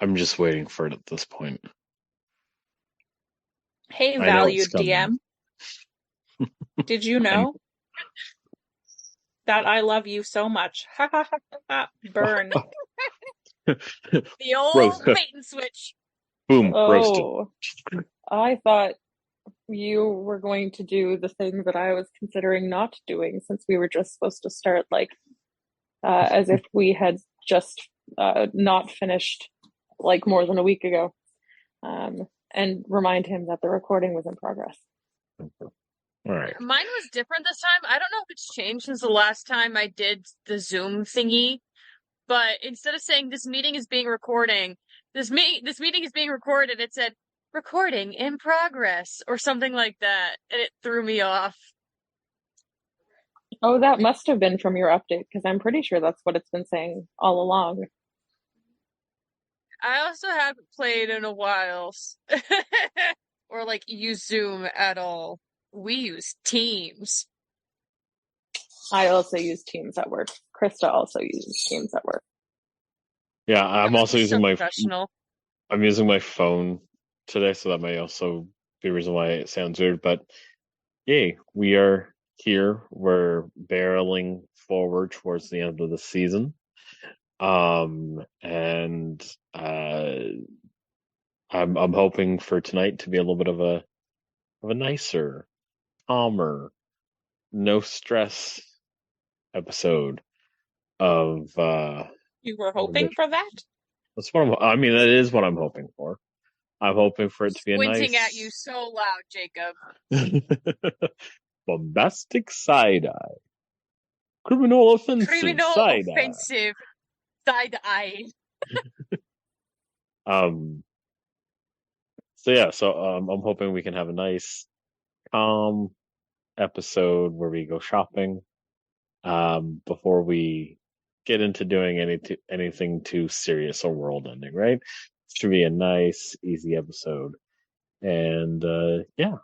I'm just waiting for it at this point. Hey, I know it's valued coming. DM, did you And know that I love you so much? Ha ha ha ha. Ha. Burn. The roast, old bait and switch. boom, roasted. Oh, I thought you were going to do the thing that I was considering not doing since we were just supposed to start like as if we had just not finished like more than a week ago, and remind him that the recording was in progress. All right. Mine was different this time. I don't know if it's changed since the last time I did the Zoom thingy, but instead of saying this meeting is being recording, this meeting is being recorded, it said recording in progress or something like that, and it threw me off. Oh, that must have been from your update because I'm pretty sure that's what it's been saying all along. I also haven't played in a while, or like use Zoom at all. We use Teams. I also use Teams at work. Krista also uses Teams at work. Yeah, I'm also So using professional. I'm using my phone today, so that may also be a reason why it sounds weird. But yay, we are here. We're barreling forward towards the end of the season. And I'm hoping for tonight to be a little bit of a nicer, calmer, no stress episode of You were which hoping for that? that's what I mean, that is what I'm hoping for. I'm hoping for it to be a Squinting at you nice so loud, Jacob. bombastic side eye. Criminal offensive Criminal side eye. offensive side eye. Um so yeah, I'm hoping we can have a nice calm episode where we go shopping before we get into doing anything too serious or world ending, right? It should be a nice, easy episode. And yeah,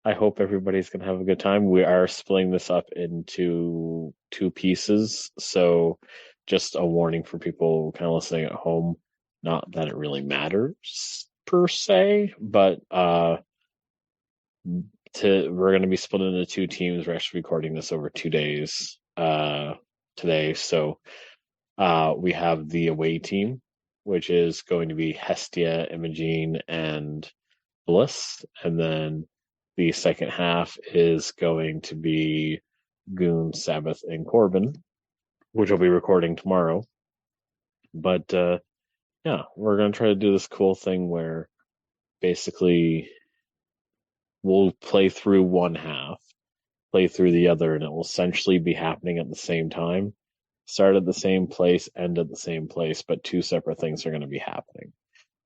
I hope everybody's gonna have a good time. We are splitting this up into two pieces, so just a warning for people kind of listening at home. Not that it really matters per se, but we're gonna be split into two teams. We're actually recording this over 2 days today, so we have the away team, which is going to be Hestia, Imogene, and Bliss, and then the second half is going to be Goon, Sabbath, and Corbin, which will be recording tomorrow. But yeah, we're gonna try to do this cool thing where basically we'll play through one half, play through the other, and it will essentially be happening at the same time. Start at the same place, end at the same place, but two separate things are going to be happening.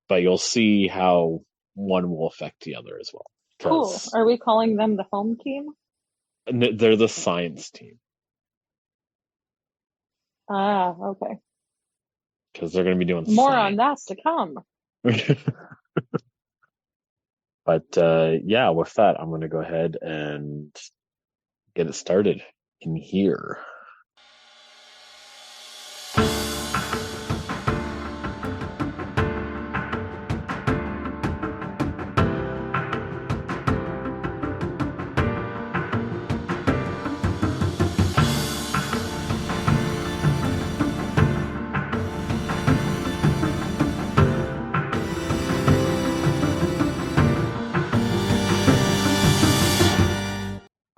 But you'll see how one will affect the other as well. Cool. Because Are we calling them the home team? they're the science team. Ah, okay. Because they're going to be doing More on science. that to come. But yeah, with that, I'm going to go ahead and get it started in here.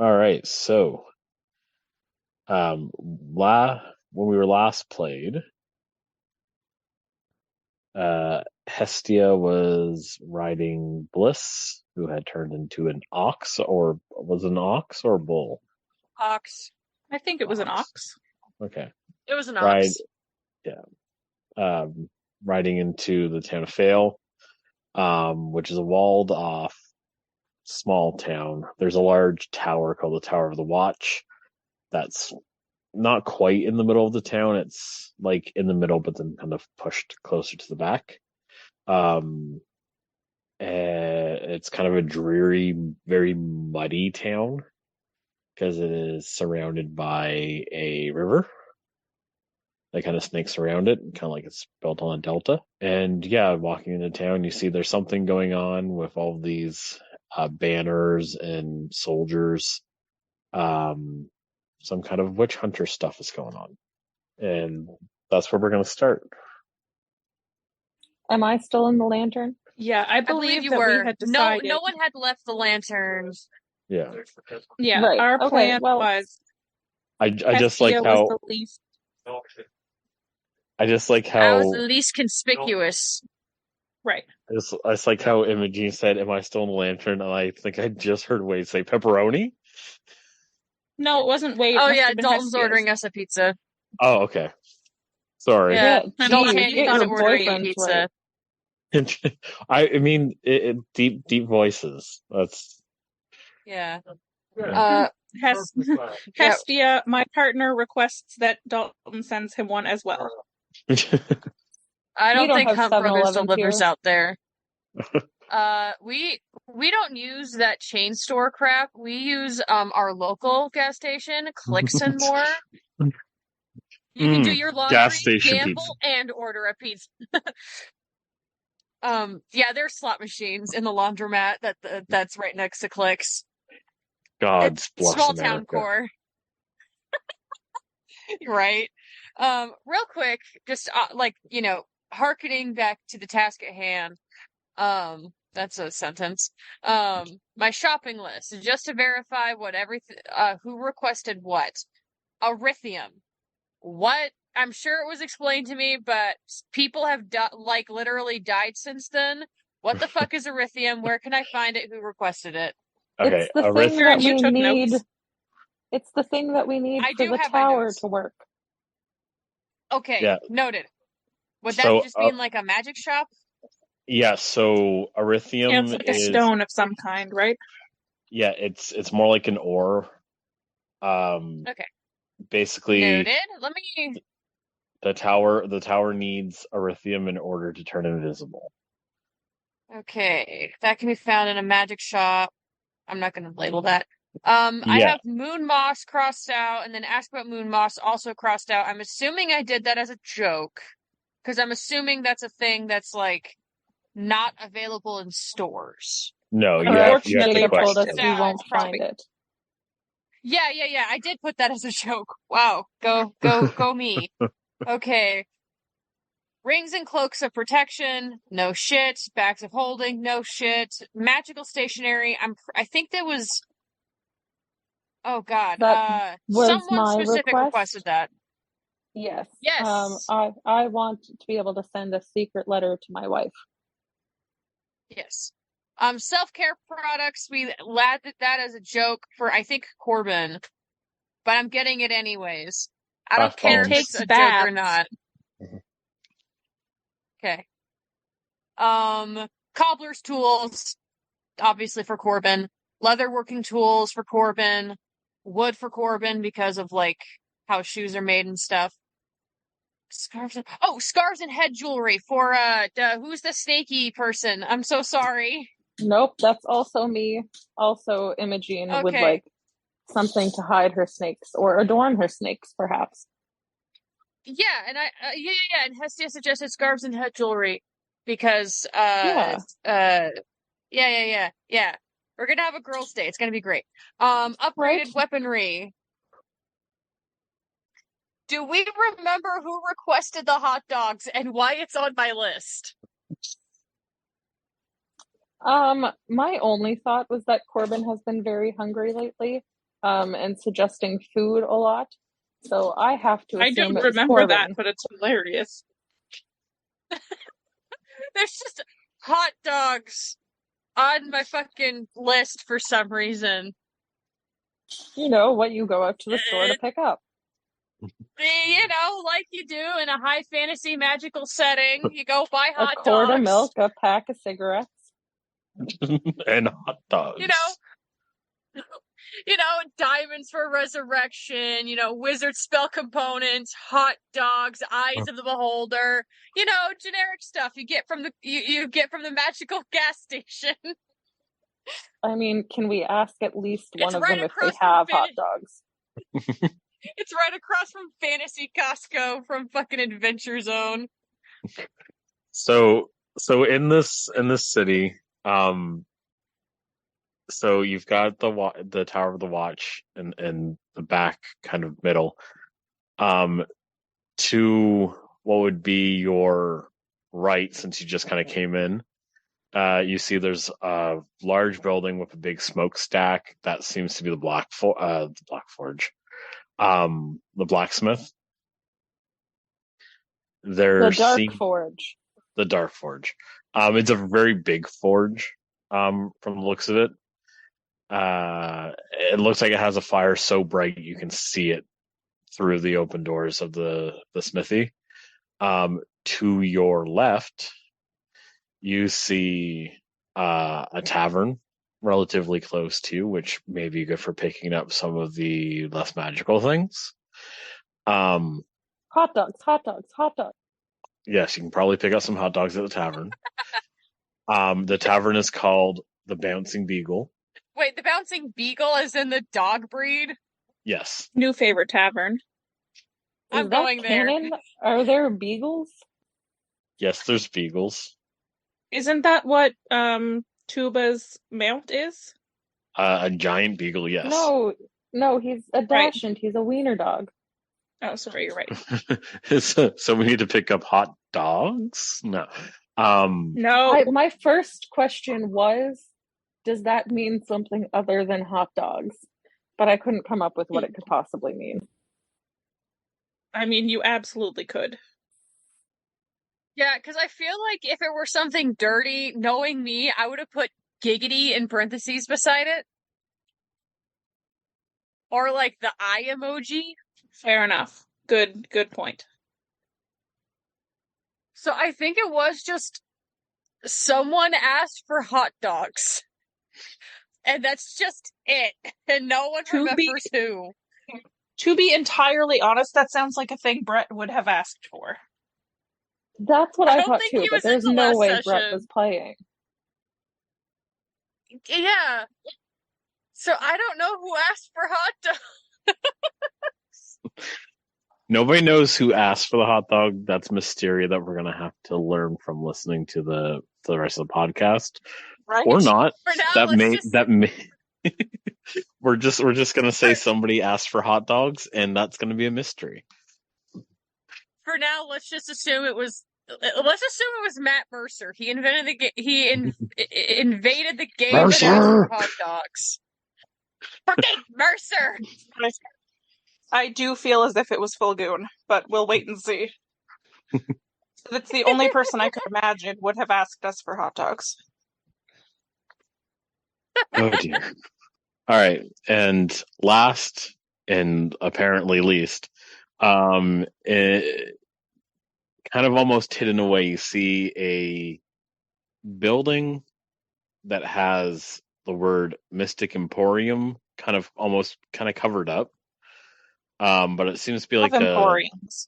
All right, so when we were last played, Hestia was riding Bliss, who had turned into an ox, or was it an ox or a bull? Ox. I think it was an Ox. ox. Okay. It was an Ride, ox. yeah. Riding into the town of Fael, which is a walled off small town. There's a large tower called the Tower of the Watch that's not quite in the middle of the town. It's like in the middle, but then kind of pushed closer to the back. It's kind of a dreary, very muddy town because it is surrounded by a river. that kind of snakes around it, kind of like it's built on a delta. And yeah, walking into town, you see there's something going on with all these banners and soldiers. Some kind of witch hunter stuff is going on. And that's where we're going to start. Am I still in the lantern? Yeah, I believe you that were. we had decided. No one had left the lanterns. Yeah. Yeah, Right. our Okay, plan well- was I just like Hestia how was the least. I just like I was how the least conspicuous. Right. I just like how Imogene said, "Am I still in the lantern?" And I think I just heard Wade say pepperoni. No, it wasn't Wade. Oh Must yeah, have been Dalton's Hestia's. ordering us a pizza. Oh, okay. Sorry. Yeah, geez, Dalton get thought your it ordering a boyfriends pizza. right. I mean, deep voices. That's Yeah. Hestia, my partner, requests that Dalton sends him one as well. I don't don't think have Hunt Brothers 7-Elevens delivers here. out there. We don't use that chain store crap. We use our local gas station, Clicks and More. You can do your laundry, gas station gamble, pizza. and order a pizza. Yeah, there's slot machines in the laundromat that's right next to Clicks. God's bless Small America. town core. Right. Real quick, just hearkening back to the task at hand. That's a sentence. My shopping list, just to verify who requested what. Erythium. What? I'm sure it was explained to me, but people have literally died since then. What the fuck is erythium? Where can I find it? Who requested it? Okay, It's the thing that You we took need. notes. It's the thing that we need I for do the have my tower notes. to work. Okay, Yeah. noted. Would that So, just mean like a magic shop? yeah. So erythium Yeah, it's like a is stone of some kind, right? yeah. It's more like an ore. Okay. Basically, Noted. Let me. the tower needs erythium in order to turn invisible. Okay, that can be found in a magic shop. I'm not going to label that. I Yeah. have Moon Moss crossed out, and then Ask About Moon Moss also crossed out. I'm assuming I did that as a joke, because I'm assuming that's a thing that's like not available in stores. No, you Correct. have to They told us question we it. won't find Probably. it. Yeah. I did put that as a joke. Wow, go me. Okay. Rings and cloaks of protection, no shit. Bags of holding, no shit. Magical stationery. I think that was. Oh God. That was someone my specific request. requested that. Yes. Yes. I want to be able to send a secret letter to my wife. Yes. Self-care products. We ladded that as a joke for I think Corbyn, but I'm getting it anyways. I don't care if it's a joke or not. Okay. Cobbler's tools, obviously for Corbyn. Leatherworking tools for Corbyn. Wood for Corbyn because of like how shoes are made and stuff. Scarves and head jewelry for who's the snaky person? I'm so sorry. Nope, that's also me. Also, Imogene would Okay. like something to hide her snakes or adorn her snakes, perhaps. Yeah, and and Hestia suggested scarves and head jewelry because Yeah. We're gonna have a girls' day. It's gonna be great. Upgraded Right. weaponry. Do we remember who requested the hot dogs and why it's on my list? My only thought was that Corbyn has been very hungry lately, and suggesting food a lot. So I have to I assume don't it was remember Corbyn. that, but it's hilarious. There's just hot dogs on my fucking list for some reason. You know, what you go out to the store to pick up. You know, like you do in a high fantasy magical setting. You go buy hot A quart dogs. of milk, a pack of cigarettes. And hot dogs. You know, diamonds for resurrection, wizard spell components, hot dogs, eyes of the beholder, generic stuff you get from the magical gas station. I mean, can we ask at least one It's of right them if they across from have Finn- hot dogs? It's right across from Fantasy Costco from fucking Adventure Zone. So in this city, so you've got the Tower of the Watch in the back kind of middle. To what would be your right, since you just kind of came in, you see there's a large building with a big smokestack. That seems to be the the blacksmith. The Dark Forge. The Dark Forge. It's a very big forge. From the looks of it, it looks like it has a fire so bright you can see it through the open doors of the smithy. To your left, you see a tavern relatively close to, which may be good for picking up some of the less magical things. Hot dogs. Yes, you can probably pick up some hot dogs at the tavern. The tavern is called the Bouncing Beagle. Wait, the Bouncing Beagle is in the dog breed? Yes. New favorite tavern. I'm going canon? There. Are there beagles? Yes, there's beagles. Isn't that what Tuba's mount is? A giant beagle, yes. No, he's a Dachshund. Right. He's a wiener dog. Oh, sorry, you're right. So we need to pick up hot dogs? No. No. My first question was, does that mean something other than hot dogs? But I couldn't come up with what it could possibly mean. I mean, you absolutely could. Yeah, because I feel like if it were something dirty, knowing me, I would have put giggity in parentheses beside it. Or like the eye emoji. Fair enough. Good point. So I think it was just someone asked for hot dogs. And that's just it. And no one remembers who. To be entirely honest, that sounds like a thing Brett would have asked for. That's what I thought too, but there's no way Brett was playing. Yeah. So I don't know who asked for hot dogs. Nobody knows who asked for the hot dog. That's mystery that we're gonna have to learn from listening to the rest of the podcast, right? Or not. For now, we're just gonna say somebody asked for hot dogs, and that's gonna be a mystery. For now, let's just assume it was. Let's assume it was Matt Mercer. He invented invaded the game and asked for hot dogs. Fucking Mercer! I do feel as if it was Fulgoon, but we'll wait and see. That's the only person I could imagine would have asked us for hot dogs. Oh dear. All right, and last and apparently least, kind of almost hidden away, you see a building that has the word Mystic Emporium kind of covered up. But it seems to be like Emporiums.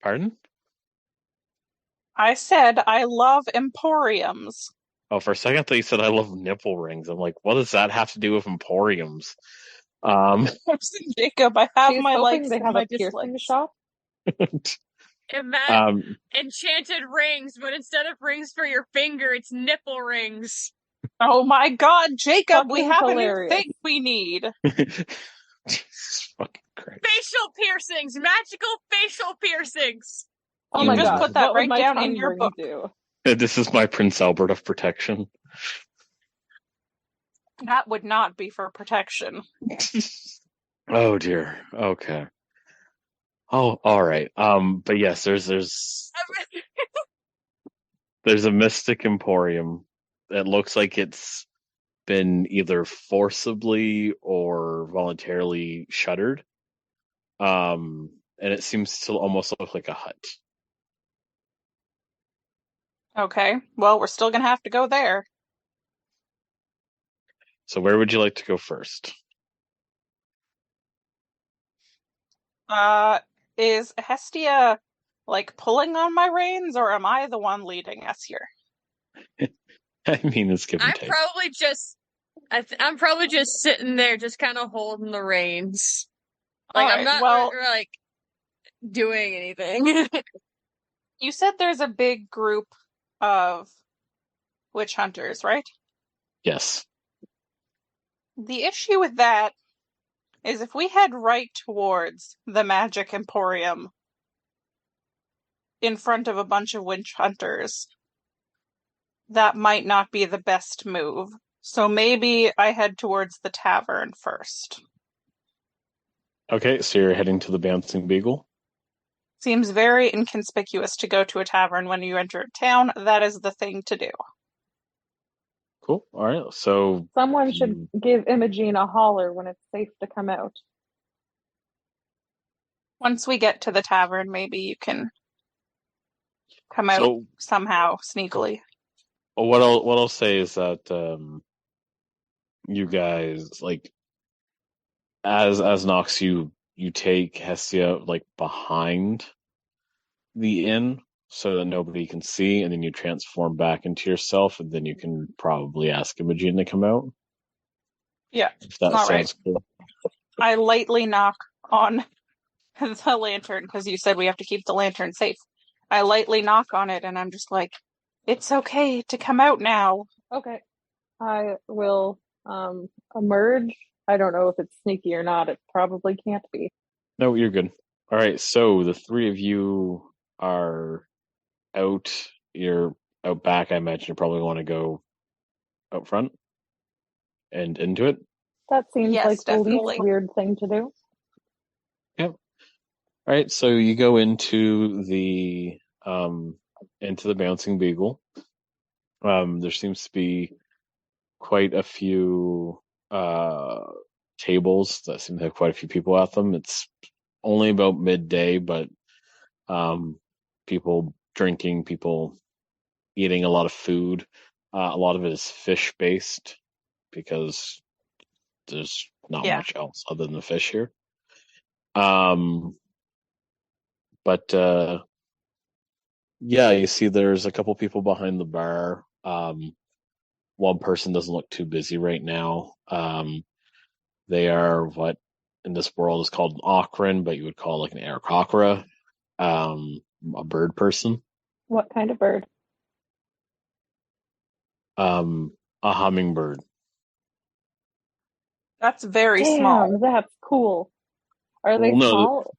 Pardon? I said I love Emporiums. Oh, for a second I thought you said I love nipple rings. I'm like, what does that have to do with Emporiums? Jacob, I have my likes they and have my a piercing shop. Enchanted rings, but instead of rings for your finger, it's nipple rings. Oh my god, Jacob, we have hilarious. a new thing we need. Jesus fucking Christ. Facial piercings! Magical facial piercings! Oh my god, put that right down in your book. This is my Prince Albert of protection. That would not be for protection. Oh dear. Okay. Oh, all right. But yes, there's a Mystic Emporium. It looks like it's been either forcibly or voluntarily shuttered. And it seems to almost look like a hut. Okay. Well, we're still gonna have to go there. So where would you like to go first? Is Hestia pulling on my reins, or am I the one leading us here? I mean, it's give and take. I'm probably just sitting there, just kind of holding the reins. Like, I'm Alright, not well, like doing anything. you said there's a big group of witch hunters, right? Yes. The issue with that is if we head right towards the Magic Emporium in front of a bunch of witch hunters, that might not be the best move. So maybe I head towards the tavern first. Okay, so you're heading to the Bouncing Beagle. Seems very inconspicuous to go to a tavern when you enter a town. That is the thing to do. Cool. All right. So Someone should give Imogene a holler when it's safe to come out. Once we get to the tavern, maybe you can come out somehow sneakily. What I'll say is that you guys, like, as Nox, you take Hestia like behind the inn so that nobody can see, and then you transform back into yourself, and then you can probably ask Imogen to come out. Yeah, If that all sounds right. cool. I lightly knock on the lantern because you said we have to keep the lantern safe. I lightly knock on it, and I'm just like, "It's okay to come out now." Okay. I will emerge. I don't know if it's sneaky or not. It probably can't be. No, you're good. All right, so the three of you are out. You're out back. I imagine you probably want to go out front and into it. That seems Yes, like the definitely. least weird thing to do. Yep. All right, so you go into the Bouncing Beagle. There seems to be quite a few tables that seem to have quite a few people at them. It's only about midday, but people drinking, people eating a lot of food. A lot of it is fish based because there's not much else other than fish here. But yeah, you see there's a couple people behind the bar. One person doesn't look too busy right now. They are what in this world is called an Okran, but you would call like an Aarakocra, a bird person. What kind of bird? A hummingbird. That's very small. Damn, that's cool. Are they Well, no, small?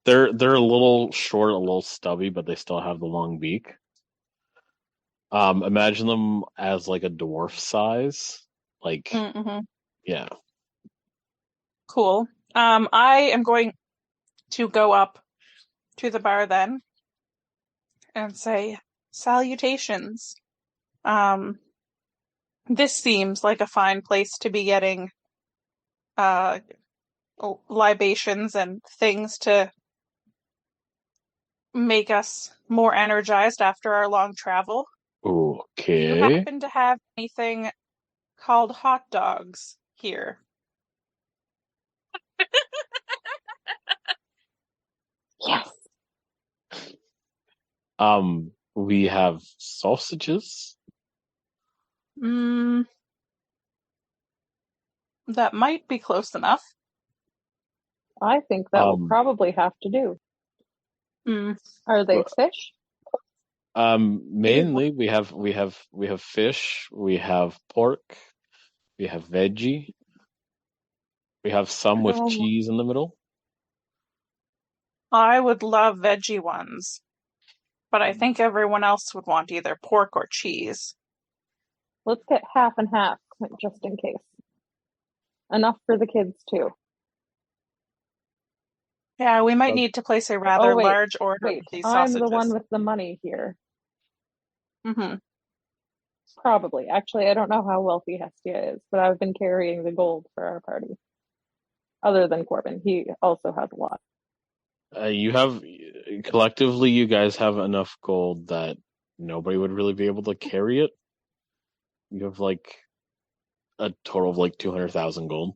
they're a little short, a little stubby, but they still have the long beak. Imagine them as like a dwarf size. Like, Mm-hmm. yeah. Cool. I am going to go up to the bar then and say, "Salutations. This seems like a fine place to be getting libations and things to make us more energized after our long travel. Do you Okay. happen to have anything called hot dogs here?" Yes. We have sausages. That might be close enough. I think that will probably have to do. Are they fish? Mainly we have fish, we have pork, we have veggie, we have some with cheese in the middle. I would love veggie ones, but I think everyone else would want either pork or cheese. Let's get half and half, just in case. Enough for the kids, too. Yeah, we might need to place a rather large order of these sausages. I'm the one with the money here. Mm-hmm. Probably. Actually, I don't know how wealthy Hestia is, but I've been carrying the gold for our party. Other than Corbyn, he also has a lot. You have collectively, you guys have enough gold that nobody would really be able to carry it. You have like a total of like 200,000 gold.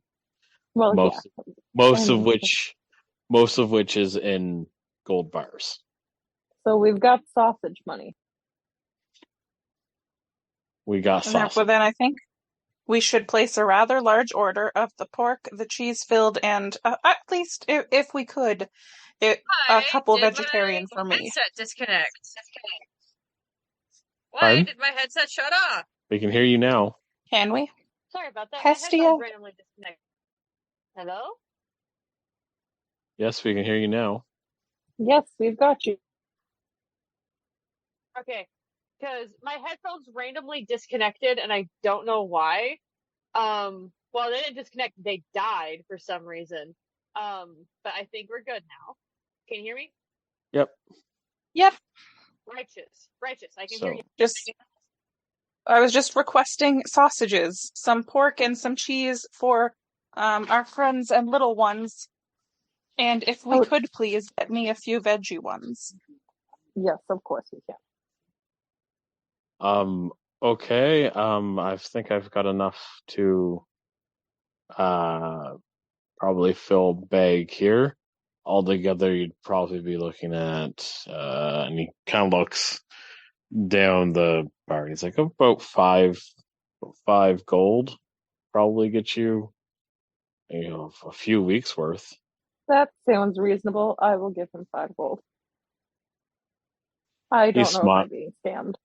Well, most of which is in gold bars. So we've got sausage money. We got sausage. Well, then I think we should place a rather large order of the pork, the cheese-filled, and at least, if we could, a couple vegetarian for me. Headset disconnect. Why Pardon? did my headset shut off? We can hear you now. Can we? Sorry about that. Hestia? My headphones randomly disconnected. Hello? Yes, we can hear you now. Yes, we've got you. Okay, because my headphones randomly disconnected, and I don't know why. Well, they didn't disconnect; they died for some reason. But I think we're good now. Can you hear me? Yep. Yep. Righteous. I can hear you. I was just requesting sausages, some pork and some cheese for our friends and little ones. And if we could please get me a few veggie ones. Yes, of course we can. Okay. I think I've got enough to probably fill a bag here. Altogether, you'd probably be looking at, and he kind of looks down the bar. He's like, about five gold. Probably get you, a few weeks worth. That sounds reasonable. I will give him 5 gold. I don't know if I'm being scammed.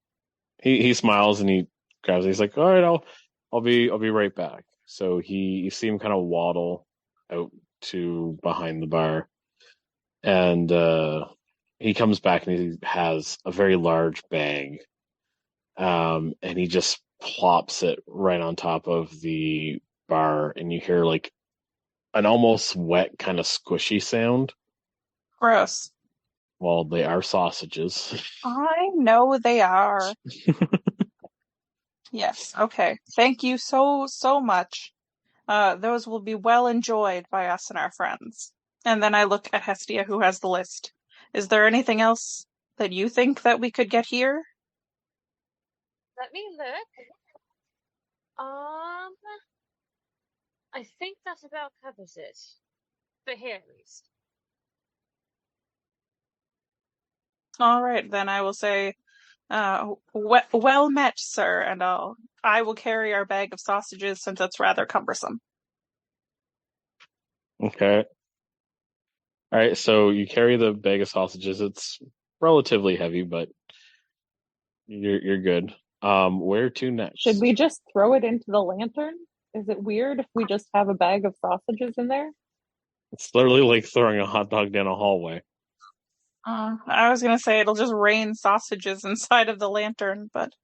He smiles and he grabs it. He's like, all right, I'll be right back. So you see him kind of waddle out to behind the bar, and he comes back and he has a very large bag, and he just plops it right on top of the bar, and you hear like an almost wet kind of squishy sound. Gross. Well, they are sausages. I know they are. Yes, okay. Thank you so much. Those will be well enjoyed by us and our friends. And then I look at Hestia, who has the list. Is there anything else that you think that we could get here? Let me look. I think that about covers it. For here, at least. All right, then I will say, well met, sir, and I will carry our bag of sausages since it's rather cumbersome. Okay. All right, so you carry the bag of sausages. It's relatively heavy, but you're good. Where to next? Should we just throw it into the lantern? Is it weird if we just have a bag of sausages in there? It's literally like throwing a hot dog down a hallway. I was gonna say it'll just rain sausages inside of the lantern, but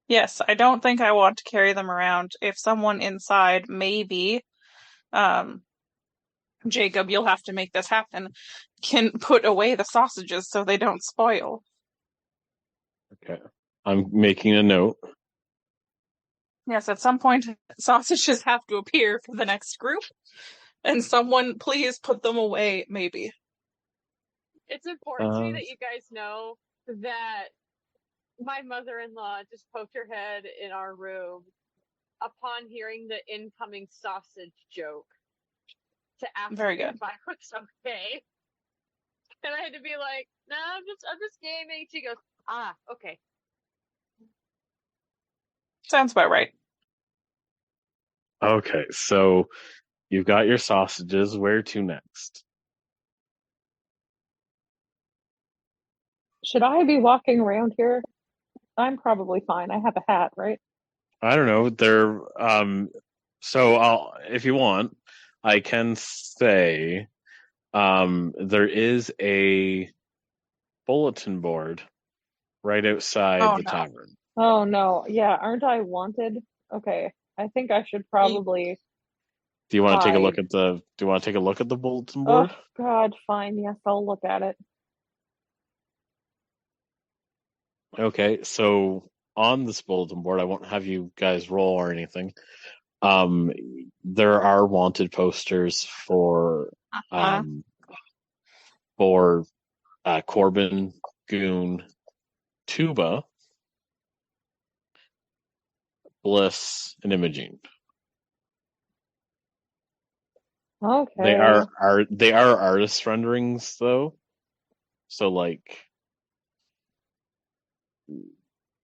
yes, I don't think I want to carry them around. If someone inside, maybe, Jacob, you'll have to make this happen, can put away the sausages so they don't spoil. Okay. I'm making a note. Yes, at some point, sausages have to appear for the next group, and someone please put them away, maybe. It's important to me that you guys know that my mother-in-law just poked her head in our room upon hearing the incoming sausage joke to ask Very me good. if I was okay. And I had to be like, no, I'm just gaming. She goes, okay. Sounds about right. Okay, so you've got your sausages. Where to next? Should I be walking around here? I'm probably fine. I have a hat, right? I don't know. So if you want, I can say, there is a bulletin board right outside the tavern. Oh no. Yeah, aren't I wanted? Okay. I think I should probably Do you want to take a look hide. at the bulletin board? Oh God, fine. Yes, I'll look at it. Okay, so on this bulletin board, I won't have you guys roll or anything. There are wanted posters for Corbyn, Goon, Tuba, Bliss, and Imogene. Okay. They are artist renderings though, so like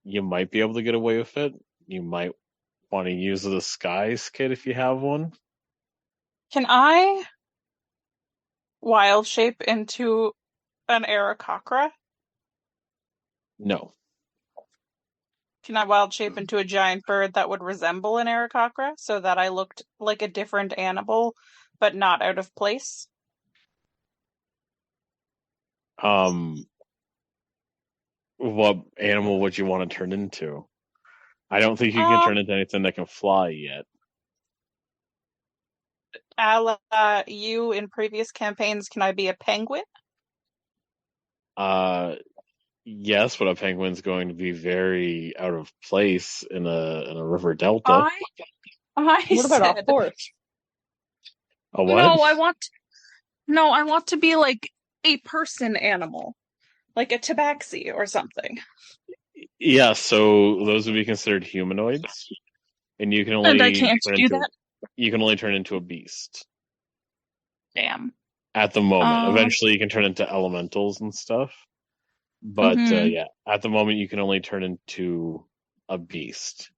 you might be able to get away with it. You might Want to use the disguise kit if you have one? Can I wild shape into an Aarakocra? No. Can I wild shape into a giant bird that would resemble an Aarakocra so that I looked like a different animal, but not out of place? What animal would you want to turn into? I don't think you can turn into anything that can fly yet. You in previous campaigns, can I be a penguin? Yes, but a penguin's going to be very out of place in a river delta. What about a horse? A what? No, I want to be like a person animal, like a tabaxi or something. Yeah, so those would be considered humanoids, and you can only And I can't turn do into that. you can only turn into a beast Damn. at the moment. Eventually, you can turn into elementals and stuff, but yeah, at the moment you can only turn into a beast.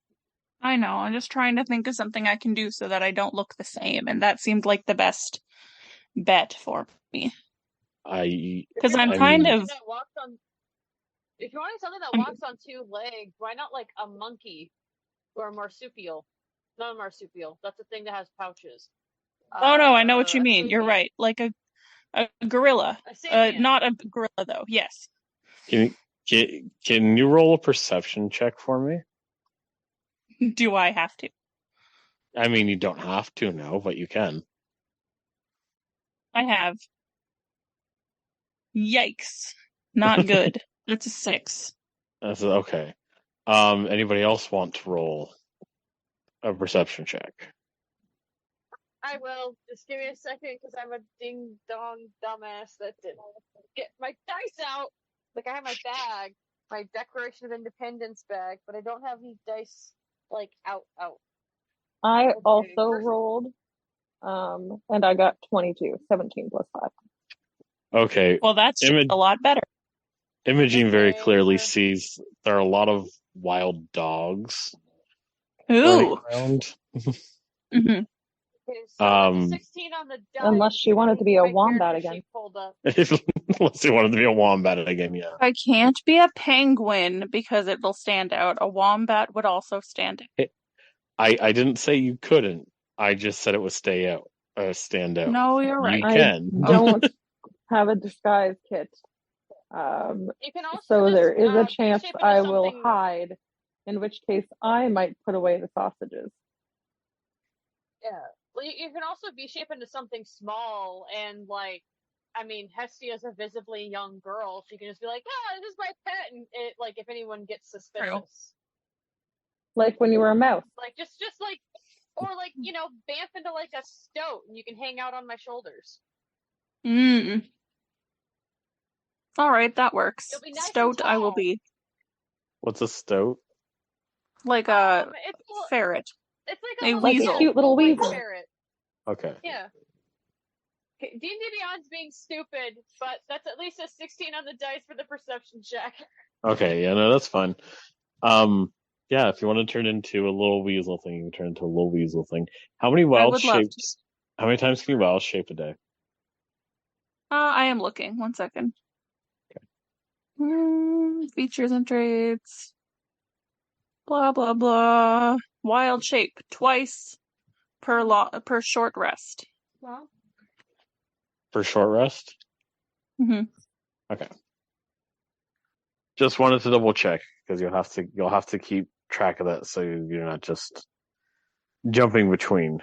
I know. I'm just trying to think of something I can do so that I don't look the same, and that seemed like the best bet for me. Because I'm kind of. If you want something that walks on two legs, why not like a monkey or a marsupial? Not a marsupial. That's a thing that has pouches. Oh no, I know what you mean. You're right. Like a gorilla. Not a gorilla though. Yes. Can you roll a perception check for me? Do I have to? I mean, you don't have to, no, but you can. I have. Yikes. Not good. That's a 6. That's okay. Anybody else want to roll a perception check? I will. Just give me a second, because I'm a ding-dong dumbass that didn't get my dice out. Like, I have my bag, my Declaration of Independence bag, but I don't have these dice, like, out. I also rolled, and I got 22, 17 plus 5. Okay. Well, that's a lot better. Imogene very clearly sees there are a lot of wild dogs running around. Mm-hmm. Okay, so 16 on the dice. Unless she wanted to be a wombat again. Unless she wanted to be a wombat again, yeah. I can't be a penguin because it will stand out. A wombat would also stand out. I didn't say you couldn't. I just said it would stand out. No, you're right. You can. I don't have a disguise kit. You can also so just, there is a be chance shape into I will something- hide, in which case I might put away the sausages. Yeah. Well, you can also be shaped into something small and, like, I mean, Hestia's a visibly young girl, so you can just be like, this is my pet, and it, like, if anyone gets suspicious. True. Like when you were a mouse. Like, just like, or like, bamf into like a stoat, and you can hang out on my shoulders. All right, that works. You'll be nice Stoat and I will tall. be. What's a stoat? Like a ferret. It's like a weasel. A cute little weasel. Ferret. Okay. Yeah. D&D Beyond's being stupid, but that's at least a 16 on the dice for the perception check. Okay, yeah, no, that's fine. Yeah, if you want to turn into a little weasel thing, you can turn into a little weasel thing. How many shapes? How many times can you wild shape a day? I am looking. 1 second. Okay. Features and traits. Blah blah blah. Wild shape twice per short rest. Well. For short rest? Mm-hmm. Okay. Just wanted to double check because you'll have to keep track of that so you're not just jumping between.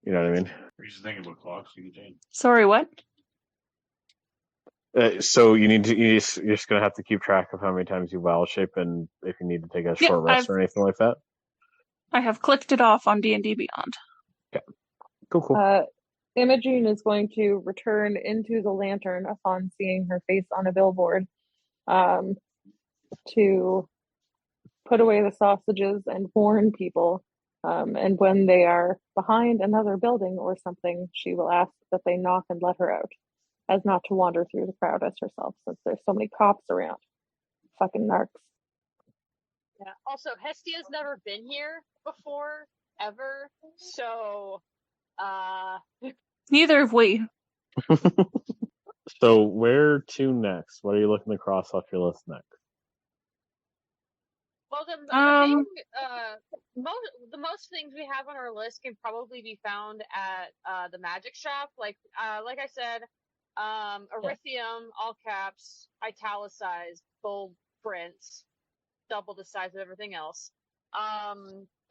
You know what I mean? Are you just thinking about clocks, Eugene? Sorry, what? So you're just gonna have to keep track of how many times you wild shape and if you need to take a short rest or anything like that. I have clicked it off on D&D Beyond. Okay. Cool. Imogene is going to return into the lantern upon seeing her face on a billboard, to put away the sausages and warn people. And when they are behind another building or something, she will ask that they knock and let her out, as not to wander through the crowd as herself, since there's so many cops around. Fucking narcs. Yeah. Also, Hestia's never been here before, ever. So, Neither have we. So where to next? What are you looking to cross off your list next? well, the most things we have on our list can probably be found at the magic shop. Like I said, Erythium, all caps, italicized, bold prints, double the size of everything else.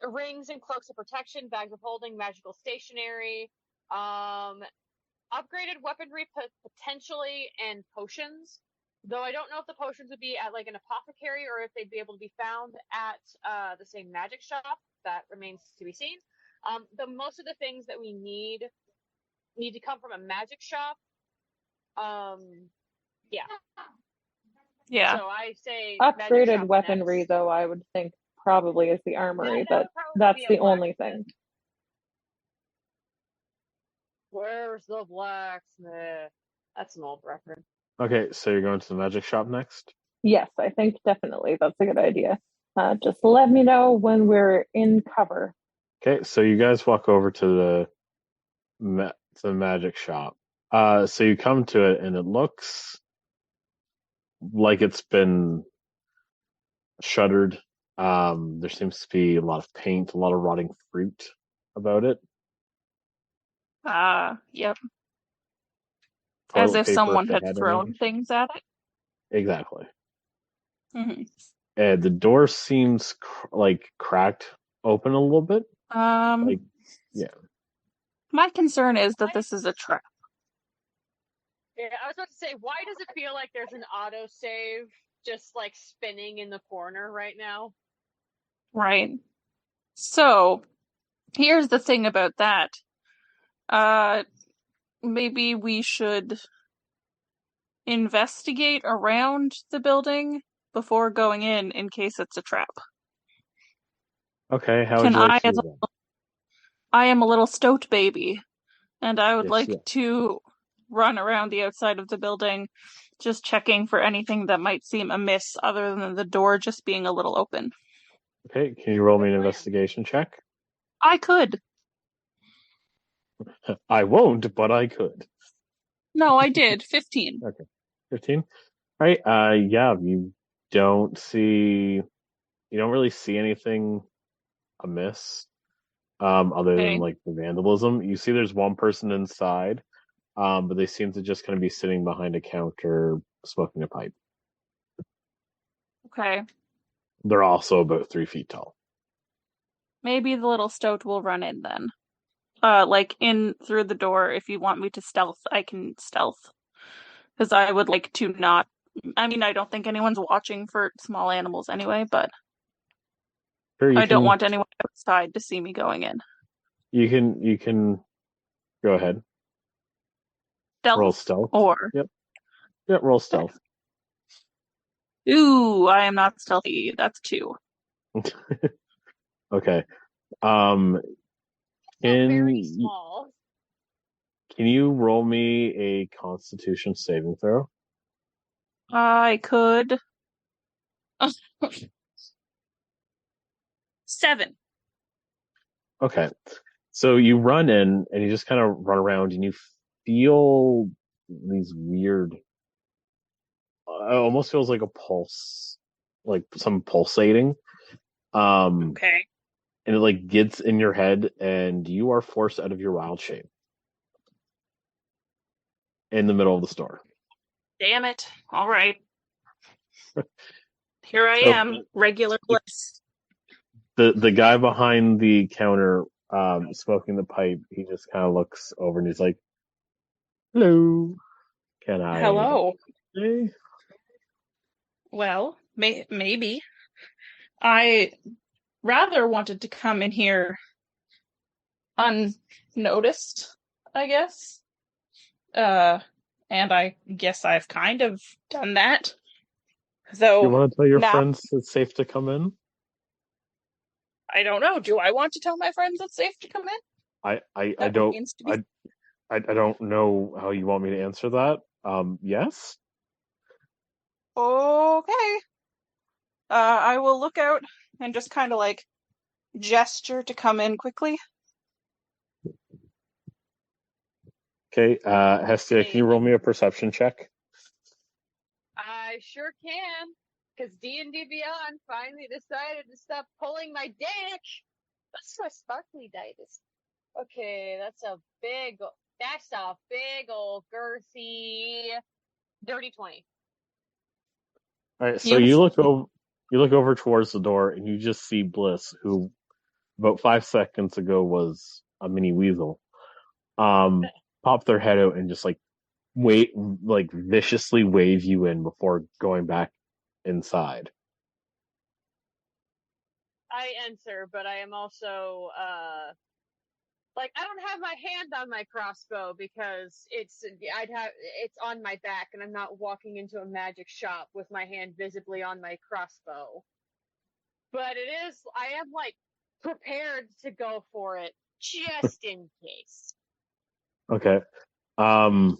Rings and cloaks of protection, bags of holding, magical stationery, upgraded weaponry potentially, and potions. Though I don't know if the potions would be at like an apothecary or if they'd be able to be found at the same magic shop. That remains to be seen. The most of the things that we need to come from a magic shop. Yeah. Yeah. So I say upgraded weaponry, next. though, I would think probably is the armory, that but that's the only thing. Where's the blacksmith? That's an old reference. Okay, so you're going to the magic shop next? Yes, I think definitely that's a good idea. Just let me know when we're in cover. Okay, so you guys walk over to the magic shop. So you come to it, and it looks like it's been shuttered. There seems to be a lot of paint, a lot of rotting fruit about it. Yep. Toilet As if paper, someone if had they had thrown any. things at it. Exactly. Mm-hmm. And the door seems like cracked open a little bit. Yeah. My concern is that this is a trap. Yeah, I was about to say, why does it feel like there's an autosave just like spinning in the corner right now? Right. So, here's the thing about that. Maybe we should investigate around the building before going in case it's a trap. Okay, how would you like to do that? I am a little stoat baby, and I would Yes, like yeah. to run around the outside of the building, just checking for anything that might seem amiss other than the door just being a little open. Okay, can you roll me an investigation check? I could. I won't, but I could. No, I did. 15. Okay. 15? All right, yeah, you don't really see anything amiss, other than Okay. like the vandalism. You see there's one person inside, but they seem to just kind of be sitting behind a counter smoking a pipe. Okay. They're also about 3 feet tall. Maybe the little stoat will run in then. Like in through the door. If you want me to stealth, I can stealth. Because I would like to not. I mean, I don't think anyone's watching for small animals anyway, but Sure, I don't want anyone outside to see me going in. You can go ahead. Stealth? Roll stealth. Or? Yep, roll stealth. Ooh, I am not stealthy. That's 2. Okay. Very small. Can you roll me a Constitution saving throw? I could. 7. Okay. So you run in and you just kind of run around and you feel these weird. It almost feels like a pulse, like some pulsating. Okay. And it like gets in your head, and you are forced out of your wild shape in the middle of the store. Damn it. All right. Here I am, regular bliss. The guy behind the counter, smoking the pipe, he just kind of looks over and he's like, "Hello, can I?" Hello. Hey? Well, maybe. I rather wanted to come in here unnoticed, I guess. And I guess I've kind of done that. Though, you want to tell your friends it's safe to come in? I don't know. Do I want to tell my friends it's safe to come in? I don't know how you want me to answer that. Yes. Okay. I will look out and just kind of like gesture to come in quickly. Okay, Hestia, can you roll me a perception check? I sure can, because D&D Beyond finally decided to stop pulling my dick. That's my sparkly dice. Okay, that's a big old girthy dirty 20. All right, so Beautiful. you look over towards the door, and you just see Bliss, who about 5 seconds ago was a mini weasel, pop their head out and just like viciously wave you in before going back inside. I answer, but I am also I don't have my hand on my crossbow because it's on my back, and I'm not walking into a magic shop with my hand visibly on my crossbow. But I am prepared to go for it just in case. Okay. It's in All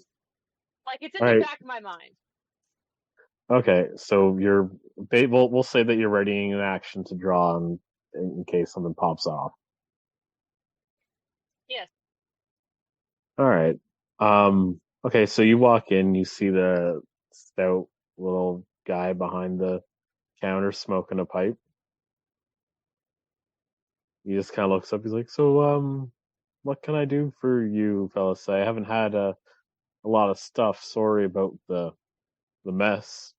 the right. back of my mind. Okay, so we'll say that you're readying an action to draw in case something pops off. Yes. All right. Okay, so you walk in, you see the stout little guy behind the counter smoking a pipe. He just kind of looks up. He's like, "So, what can I do for you, fellas? I haven't had a lot of stuff. Sorry about the mess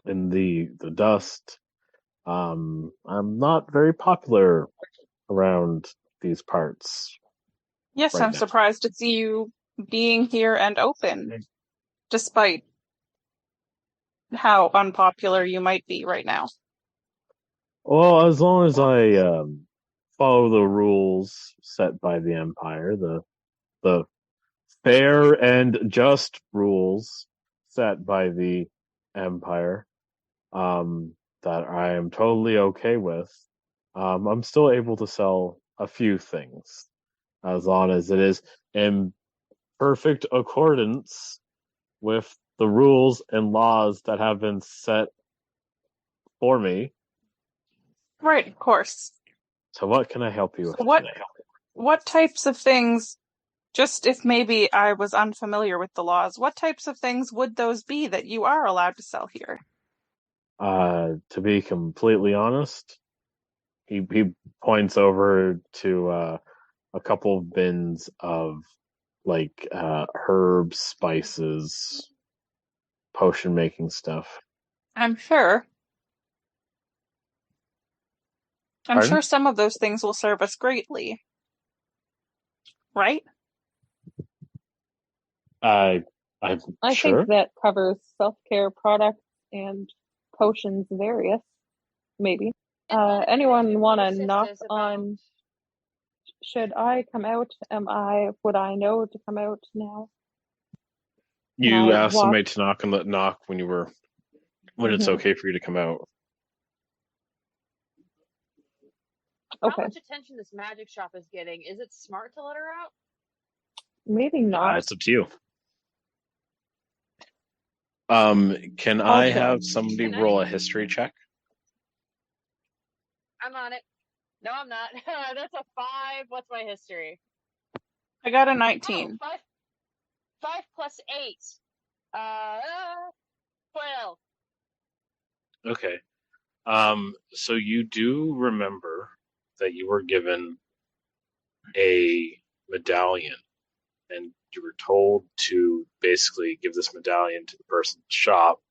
and the dust. I'm not very popular around these parts Yes, right I'm now." surprised to see you being here and open, despite how unpopular you might be right now. Well, as long as I follow the rules set by the Empire, the fair and just rules set by the Empire, that I am totally okay with, I'm still able to sell a few things, as long as it is in perfect accordance with the rules and laws that have been set for me. Right, of course. So what can I help you with So today? what types of things, just if maybe I was unfamiliar with the laws, what types of things would those be that you are allowed to sell here? To be completely honest, he points over to a couple of bins of herbs, spices, potion making stuff. I'm sure Pardon? some of those things will serve us greatly. Right? I'm I sure. think that covers self-care products and potions various, maybe. Anyone want to knock on? Should I come out? Would I know to come out now? You I asked walk? somebody to knock on the knock when it's Mhm. okay for you to come out. Okay. How much attention this magic shop is getting? Is it smart to let her out? Maybe not. It's up to you. Can I'll I check. have somebody roll a history check? I'm on it. No, I'm not. That's a 5. What's my history? I got a 19. Oh, 5 plus 8. 12. Okay. So you do remember that you were given a medallion, and you were told to basically give this medallion to the person's shop,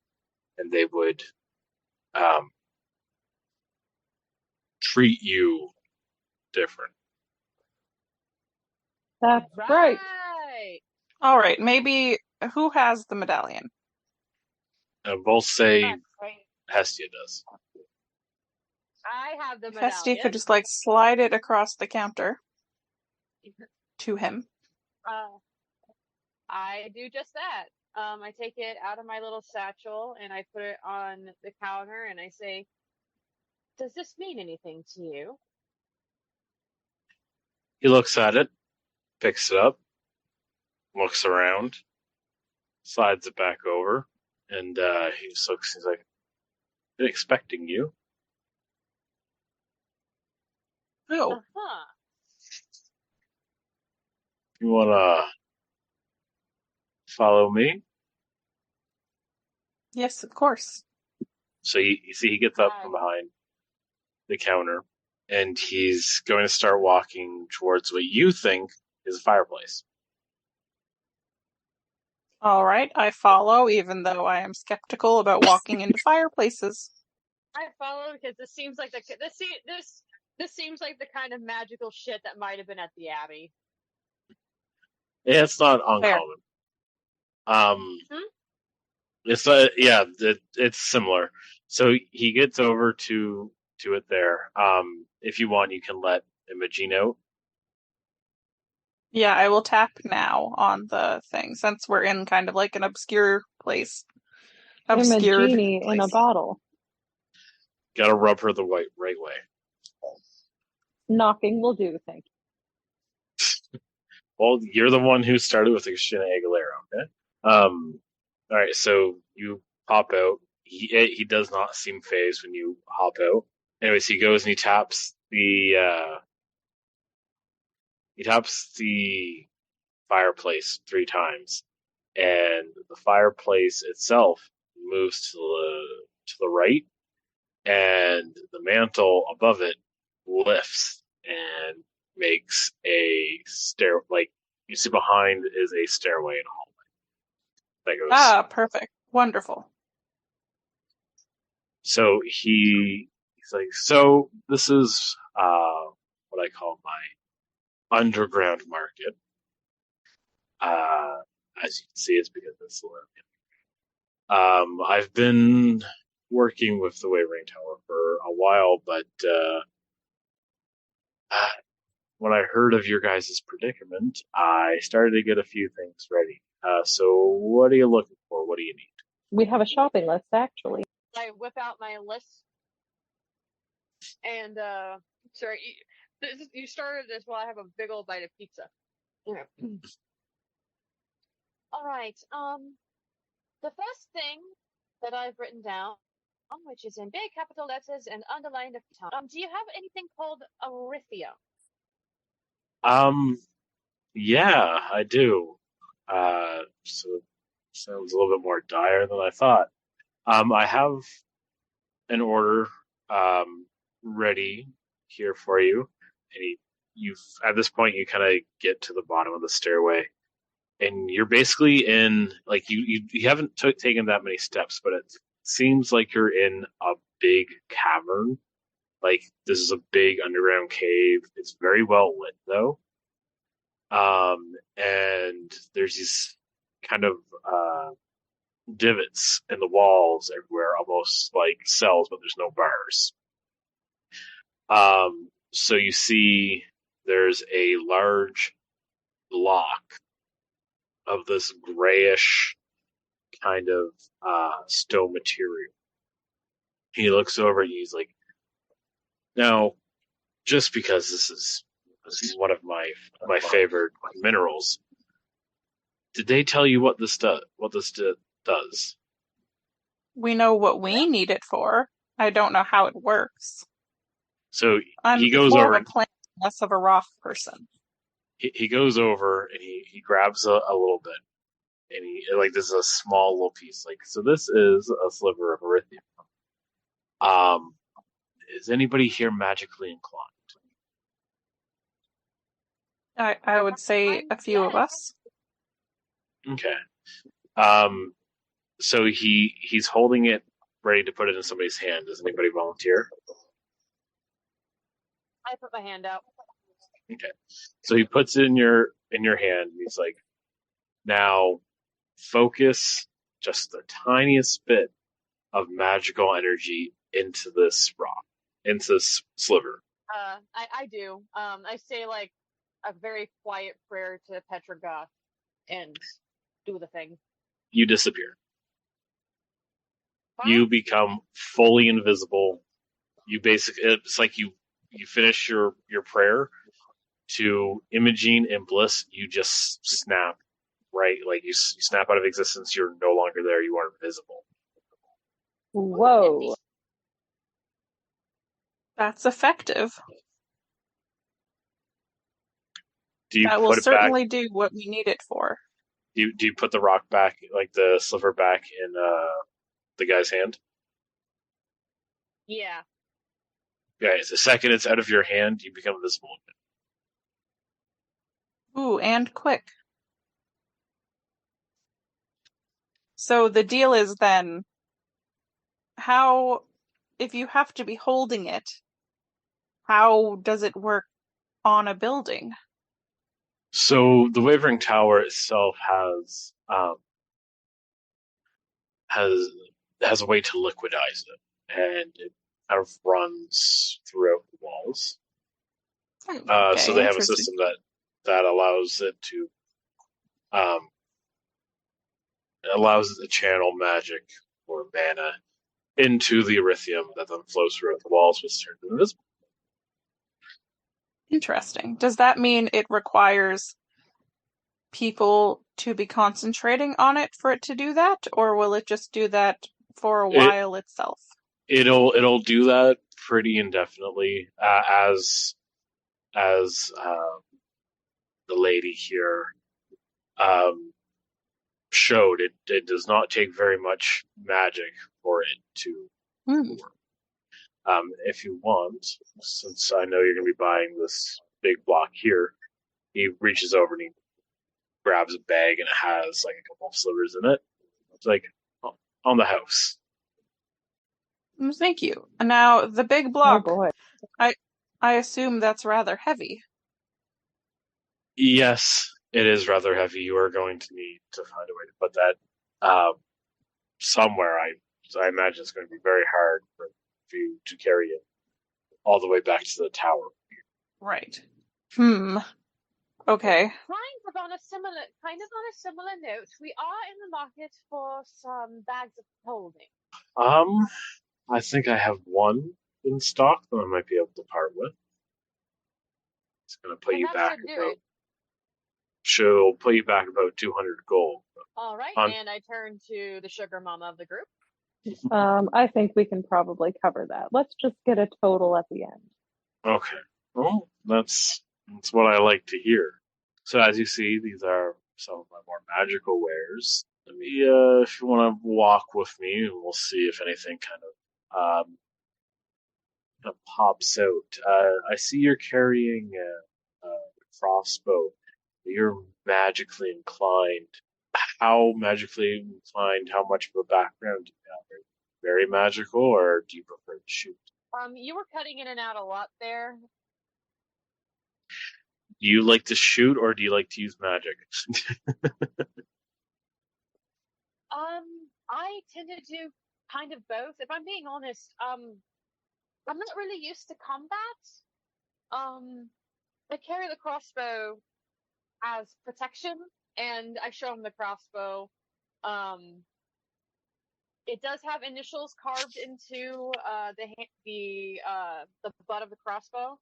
and they would treat you different. That's right. All right, maybe who has the medallion? And we'll say Hestia does. I have the If medallion. Hestia could just slide it across the counter to him. I do just that. I take it out of my little satchel and I put it on the counter and I say, "Does this mean anything to you?" He looks at it, picks it up, looks around, slides it back over, and he just looks. He's like, Been expecting you. Oh, Uh-huh. You wanna follow me? yes, of course. So you see, he gets up from behind the counter, and he's going to start walking towards what you think is a fireplace. All right, I follow, even though I am skeptical about walking into fireplaces. I follow because this seems like this seems like the kind of magical shit that might have been at the Abbey. Yeah, it's not Fair. uncommon. Hmm? It's it's similar. So he gets over to it there. If you want, you can let Imogene out. Yeah, I will tap now on the thing since we're in kind of like an obscure place. I'm a Obscured genie in a place. bottle. Got to rub her the right way. Knocking will do, thank you. Well, you're the one who started with Christina Aguilera, okay? All right, so you hop out. He does not seem phased when you hop out. Anyways, he goes and he taps the fireplace 3 times, and the fireplace itself moves to the right, and the mantle above it lifts and makes a stair. Like you see behind is a stairway and a hallway that goes. Ah, perfect. Wonderful. So he's like, so this is what I call my underground market. As you can see, it's because it's I've been working with the Wavering Tower for a while, but when I heard of your guys' predicament, I started to get a few things ready. So what are you looking for? What do you need? We have a shopping list, actually. I whip out my list and sorry, you started this while I have a big old bite of pizza. Yeah. All right. The first thing that I've written down, which is in big capital letters and underlined at the top. Do you have anything called Arithia? Yeah, I do. So it sounds a little bit more dire than I thought. I have an order ready here for you, and you've at this point you kind of get to the bottom of the stairway, and you're basically in like you haven't taken that many steps, but it seems like you're in a big cavern. Like this is a big underground cave. It's very well lit though. And there's these kind of divots in the walls everywhere, almost like cells, but there's no bars. So you see there's a large block of this grayish kind of stone material. He looks over and he's like, now, just because this is one of my favorite minerals, did they tell you what this does? We know what we need it for. I don't know how it works. So I'm he goes more over. of a plant, less of a rock person. He goes over and he grabs a little bit, and he like this is a small little piece. Like so, this is a sliver of erythium. Is anybody here magically inclined? I would say a few of us. Okay. So he's holding it ready to put it in somebody's hand. Does anybody volunteer? I put my hand out. Okay. So he puts it in your hand and he's like, now focus just the tiniest bit of magical energy into this rock, into this sliver. I do. I say like a very quiet prayer to Petragoth and do the thing. You disappear. Fine. You become fully invisible. You basically, it's like you finish your prayer to Imogene and Bliss. You just snap, right? Like you snap out of existence. You're no longer there. You are invisible. Whoa. That's effective. Do you That will put it back? certainly do what we need it for. Do you put the rock back, like the sliver back in the guy's hand? Yeah. Guys, the second it's out of your hand, you become invisible. Ooh, and quick. So the deal is then, if you have to be holding it, how does it work on a building? So the Wavering Tower itself has a way to liquidize it, and it kind of runs throughout the walls. Okay, So they have a interesting. system that allows it to channel magic or mana into the erythium that then flows throughout the walls, which turns it invisible. Interesting. Does that mean it requires people to be concentrating on it for it to do that, or will it just do that for a while itself? It'll do that pretty indefinitely, as the lady here showed. It does not take very much magic for it to work. If you want, since I know you're going to be buying this big block here, he reaches over and he grabs a bag and it has like a couple of slivers in it. It's like on the house. Thank you. Now, the big Oh block, boy. I assume that's rather heavy. Yes, it is rather heavy. You are going to need to find a way to put that somewhere. I imagine it's going to be very hard for you to carry it all the way back to the tower. Right. Okay. On a similar note, we are in the market for some bags of holding. I think I have one in stock that I might be able to part with. It's going to put you back about. She'll put you back about 200 gold. All right, and I turn to the sugar mama of the group. I think we can probably cover that. Let's just get a total at the end. Okay. Well, that's what I like to hear. So as you see, these are some of my more magical wares. Let me, if you want to walk with me, we'll see if anything kind of pops out. I see you're carrying a crossbow. You're magically inclined. How magically inclined? How much of a background do you have? Are you very magical, or do you prefer to shoot? You were cutting in and out a lot there. Do you like to shoot, or do you like to use magic? I tend to do kind of both. If I'm being honest, I'm not really used to combat. I carry the crossbow as protection, and I show him the crossbow. It does have initials carved into the butt of the crossbow.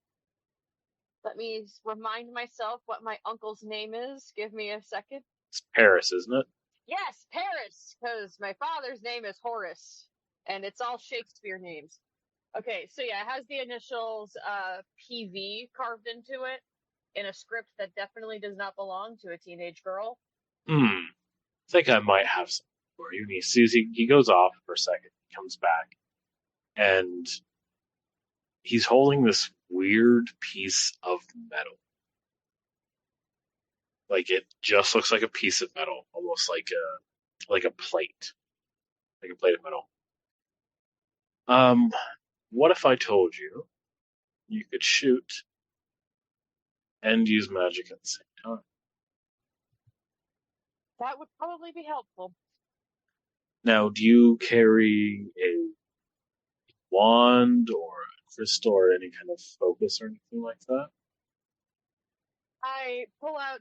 Let me remind myself what my uncle's name is. Give me a second. It's Paris, isn't it? Yes, Paris, because my father's name is Horace, and it's all Shakespeare names. Okay, so yeah, it has the initials PV carved into it in a script that definitely does not belong to a teenage girl. I think I might have some for you. And he sees he goes off for a second. He comes back, and he's holding this weird piece of metal. Like it just looks like a piece of metal, almost like a plate, like a plate of metal. What if I told you you could shoot and use magic at the same time? That would probably be helpful. Now, do you carry a wand or a crystal or any kind of focus or anything like that? I pull out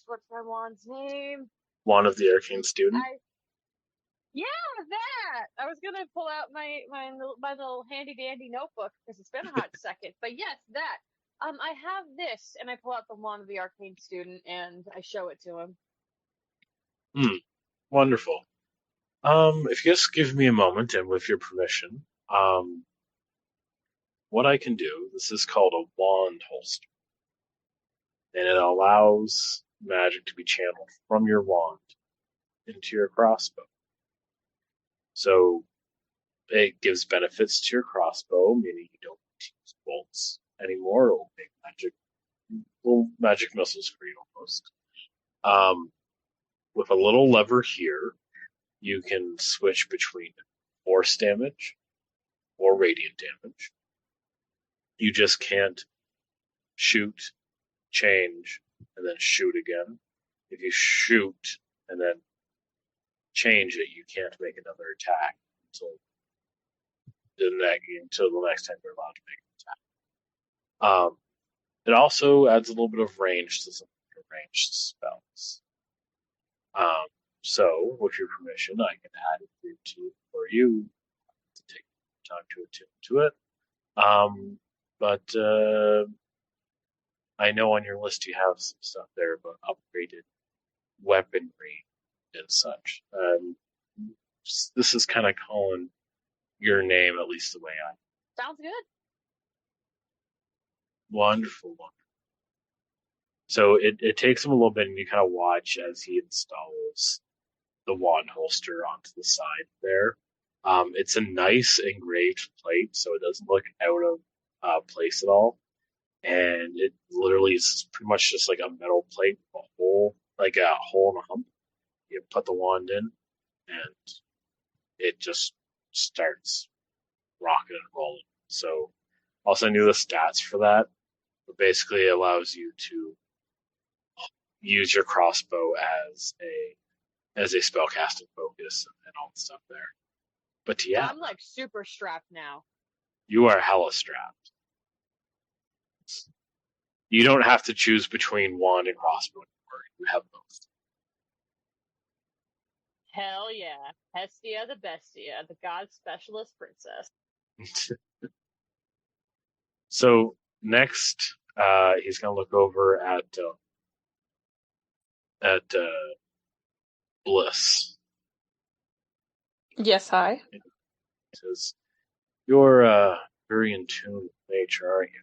what's my wand's name? Wand of the Arcane Student? Yeah, that! I was gonna pull out my little handy dandy notebook because it's been a hot second. But yes, that. I have this, and I pull out the Wand of the Arcane Student and I show it to him. Wonderful. If you just give me a moment, and with your permission, what I can do, this is called a wand holster, and it allows magic to be channeled from your wand into your crossbow. So it gives benefits to your crossbow, meaning you don't need to use bolts anymore. It'll make little magic missiles for you almost. With a little lever here, you can switch between force damage or radiant damage. You just can't shoot, change, and then shoot again. If you shoot and then change it, you can't make another attack until the next time you're allowed to make an attack. It also adds a little bit of range to some of your ranged spells. So, with your permission, I can add it for you to take time to attune to it. But I know on your list you have some stuff there about upgraded weaponry and such. This is kind of calling your name, at least the way I. Sounds good. Wonderful. So it takes him a little bit, and you kind of watch as he installs the wand holster onto the side there. It's a nice engraved plate, so it doesn't look out of place at all. And it literally is pretty much just like a metal plate, a hole in a hump. You put the wand in, and it just starts rocking and rolling. So I'll send you the stats for that. But basically, it allows you to use your crossbow as a spellcasting focus and all the stuff there. But yeah, I'm like super strapped now. You are hella strapped. You don't have to choose between wand and crossbow anymore. You have both. Hell yeah. Hestia the Bestia, the god specialist princess. So next, he's going to look over at Bliss. Yes, hi. He says, "You're very in tune with nature, aren't you?"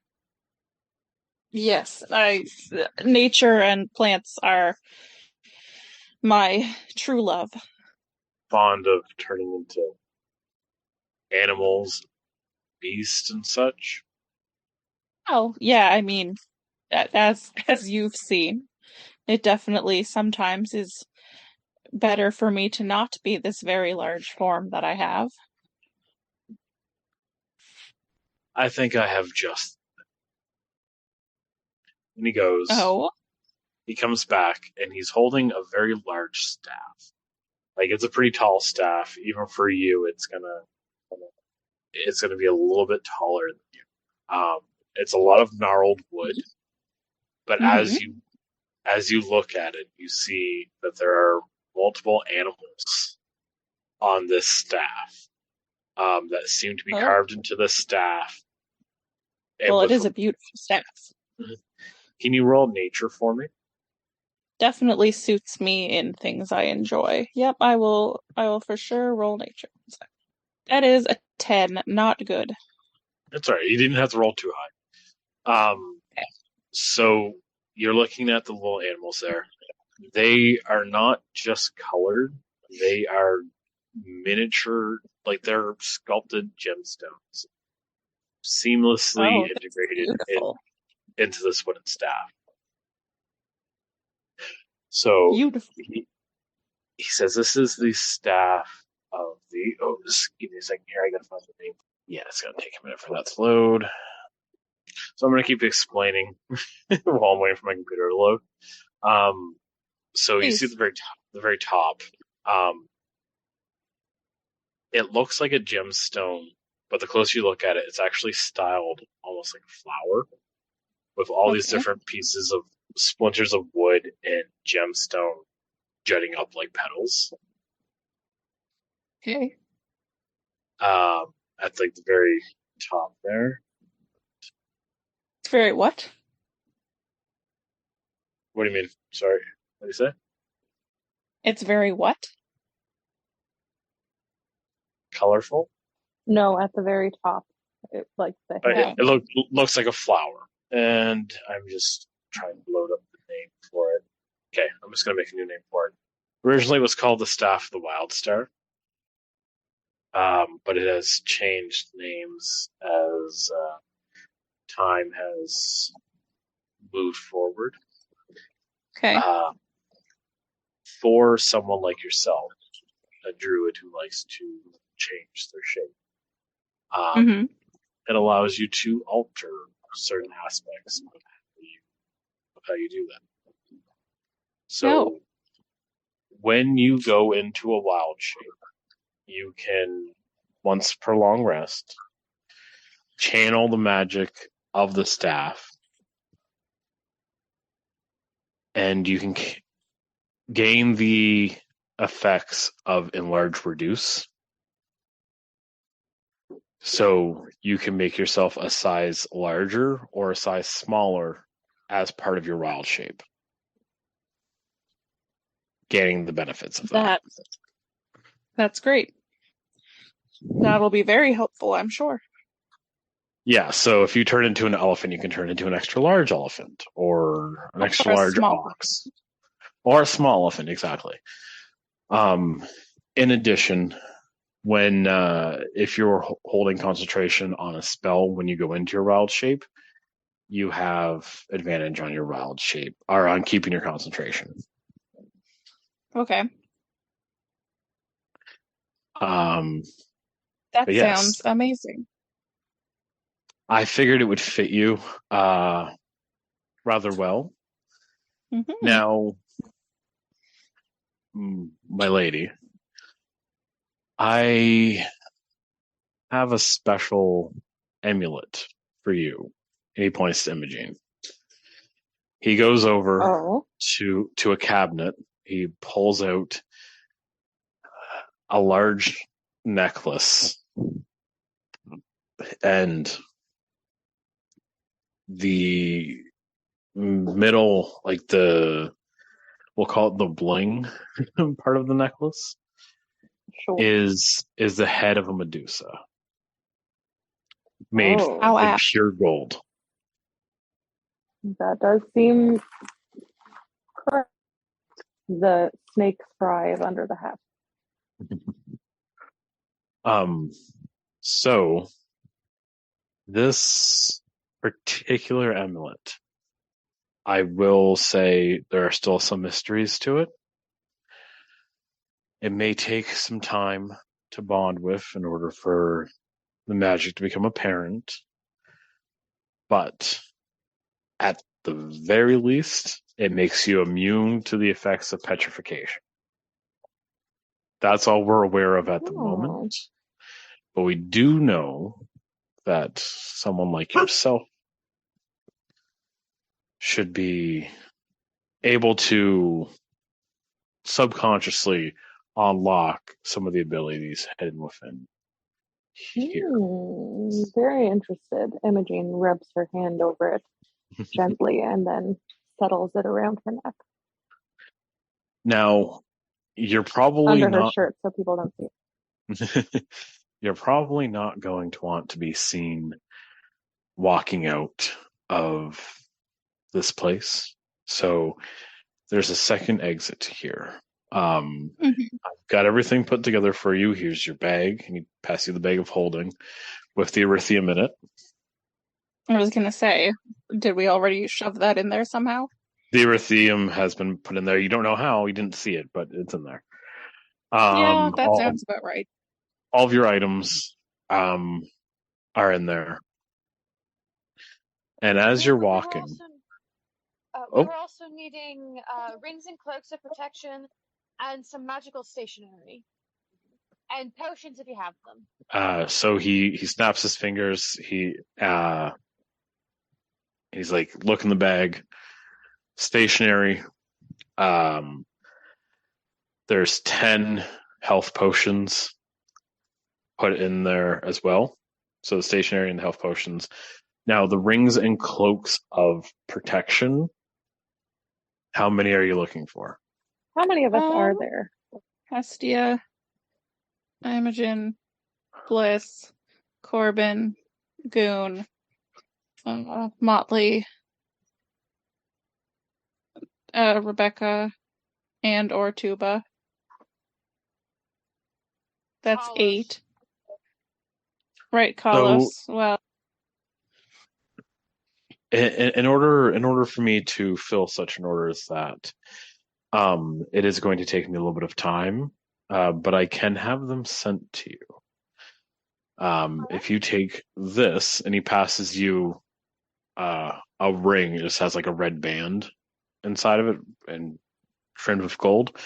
Yes, nature and plants are my true love. Fond of turning into animals, beasts, and such. Oh, yeah, I mean, as you've seen, it definitely sometimes is better for me to not be this very large form that I have. I think I have just. And he goes. Oh. He comes back and he's holding a very large staff. Like it's a pretty tall staff. Even for you, it's gonna be a little bit taller than you. It's a lot of gnarled wood, but as you look at it, you see that there are multiple animals on this staff that seem to be carved into the staff. Well, it is a beautiful staff. Can you roll nature for me? Definitely suits me in things I enjoy. Yep, I will for sure roll nature. That is a 10, not good. That's all right. You didn't have to roll too high. Okay. So you're looking at the little animals there. They are not just colored. They are miniature, like they're sculpted gemstones, seamlessly integrated into this wooden staff. So he says, "This is the staff of the." Oh, just give me a second here. I gotta find the name. Yeah, it's gonna take a minute for that to load. So I'm gonna keep explaining while I'm waiting for my computer to load. So you see the very top. It looks like a gemstone, but the closer you look at it, it's actually styled almost like a flower, with all these different pieces of splinters of wood and gemstone jutting up like petals. Okay. At like the very top there. It's very what? What do you mean? Sorry, what do you say? It's very what? Colorful? No, at the very top. like the It, hand. it looks like a flower. And I'm just trying to load up the name for it. Okay, I'm just going to make a new name for it. Originally, it was called the Staff of the Wild Star, but it has changed names as time has moved forward. Okay. For someone like yourself, a druid who likes to change their shape, Mm-hmm. it allows you to alter certain aspects of how you do that. So Oh. when you go into a wild shape, you can, once per long rest, channel the magic of the staff, and you can gain the effects of enlarge reduce. So you can make yourself a size larger or a size smaller as part of your wild shape, gaining the benefits of that. That's great. That'll be very helpful, I'm sure. Yeah, so if you turn into an elephant, you can turn into an extra large elephant or an extra large ox. Or a small elephant, exactly. In addition, when if you're holding concentration on a spell when you go into your wild shape, you have advantage on your wild shape or on keeping your concentration. Okay. That sounds amazing. I figured it would fit you rather well. Mm-hmm. Now, my lady, I have a special amulet for you. And he points to Imogene. He goes over to a cabinet. He pulls out a large necklace, and the middle, like we'll call it the bling part of the necklace, is the head of a Medusa, made in pure gold. That does seem correct. The snake thrive under the hat. So this particular amulet, I will say there are still some mysteries to it. It may take some time to bond with in order for the magic to become apparent, but at the very least, it makes you immune to the effects of petrification. That's all we're aware of at the moment. But we do know that someone like yourself should be able to subconsciously unlock some of the abilities hidden within here. Very interested. Imogene rubs her hand over it gently and then settles it around her neck. Now, you're probably under not her shirt so people don't see it. You're probably not going to want to be seen walking out of this place. So there's a second exit here. I've got everything put together for you. Here's your bag. And he pass you the bag of holding with the erythium in it. I was going to say, did we already shove that in there somehow? The erythium has been put in there. You don't know how. You didn't see it, but it's in there. Yeah, that sounds about right. All of your items are in there. And as you're walking... We were also needing rings and cloaks of protection and some magical stationery. And potions if you have them. So he snaps his fingers. He's like, look in the bag. Stationery. There's 10 health potions put in there as well. So the stationery and the health potions. Now the rings and cloaks of protection. How many are you looking for? How many of us are there? Hestia, Imogen, Bliss, Corbyn, Goon, Motley, Rebecca, and or Tuba. That's Carlos. 8. Right, Carlos. Well, In order for me to fill such an order as that, it is going to take me a little bit of time, but I can have them sent to you. If you take this and he passes you a ring, it just has like a red band inside of it and trimmed with gold.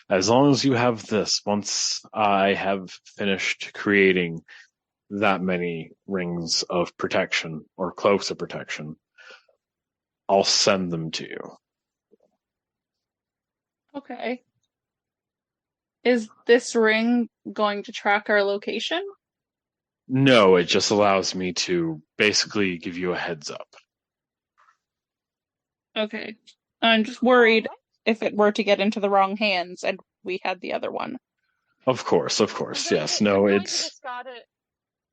As long as you have this, once I have finished creating that many rings of protection or cloaks of protection, I'll send them to you. okay. Is this ring going to track our location? No, it just allows me to basically give you a heads up. Okay. I'm just worried if it were to get into the wrong hands and we had the other one. Of course, yes. No, I'm going to it's discard it.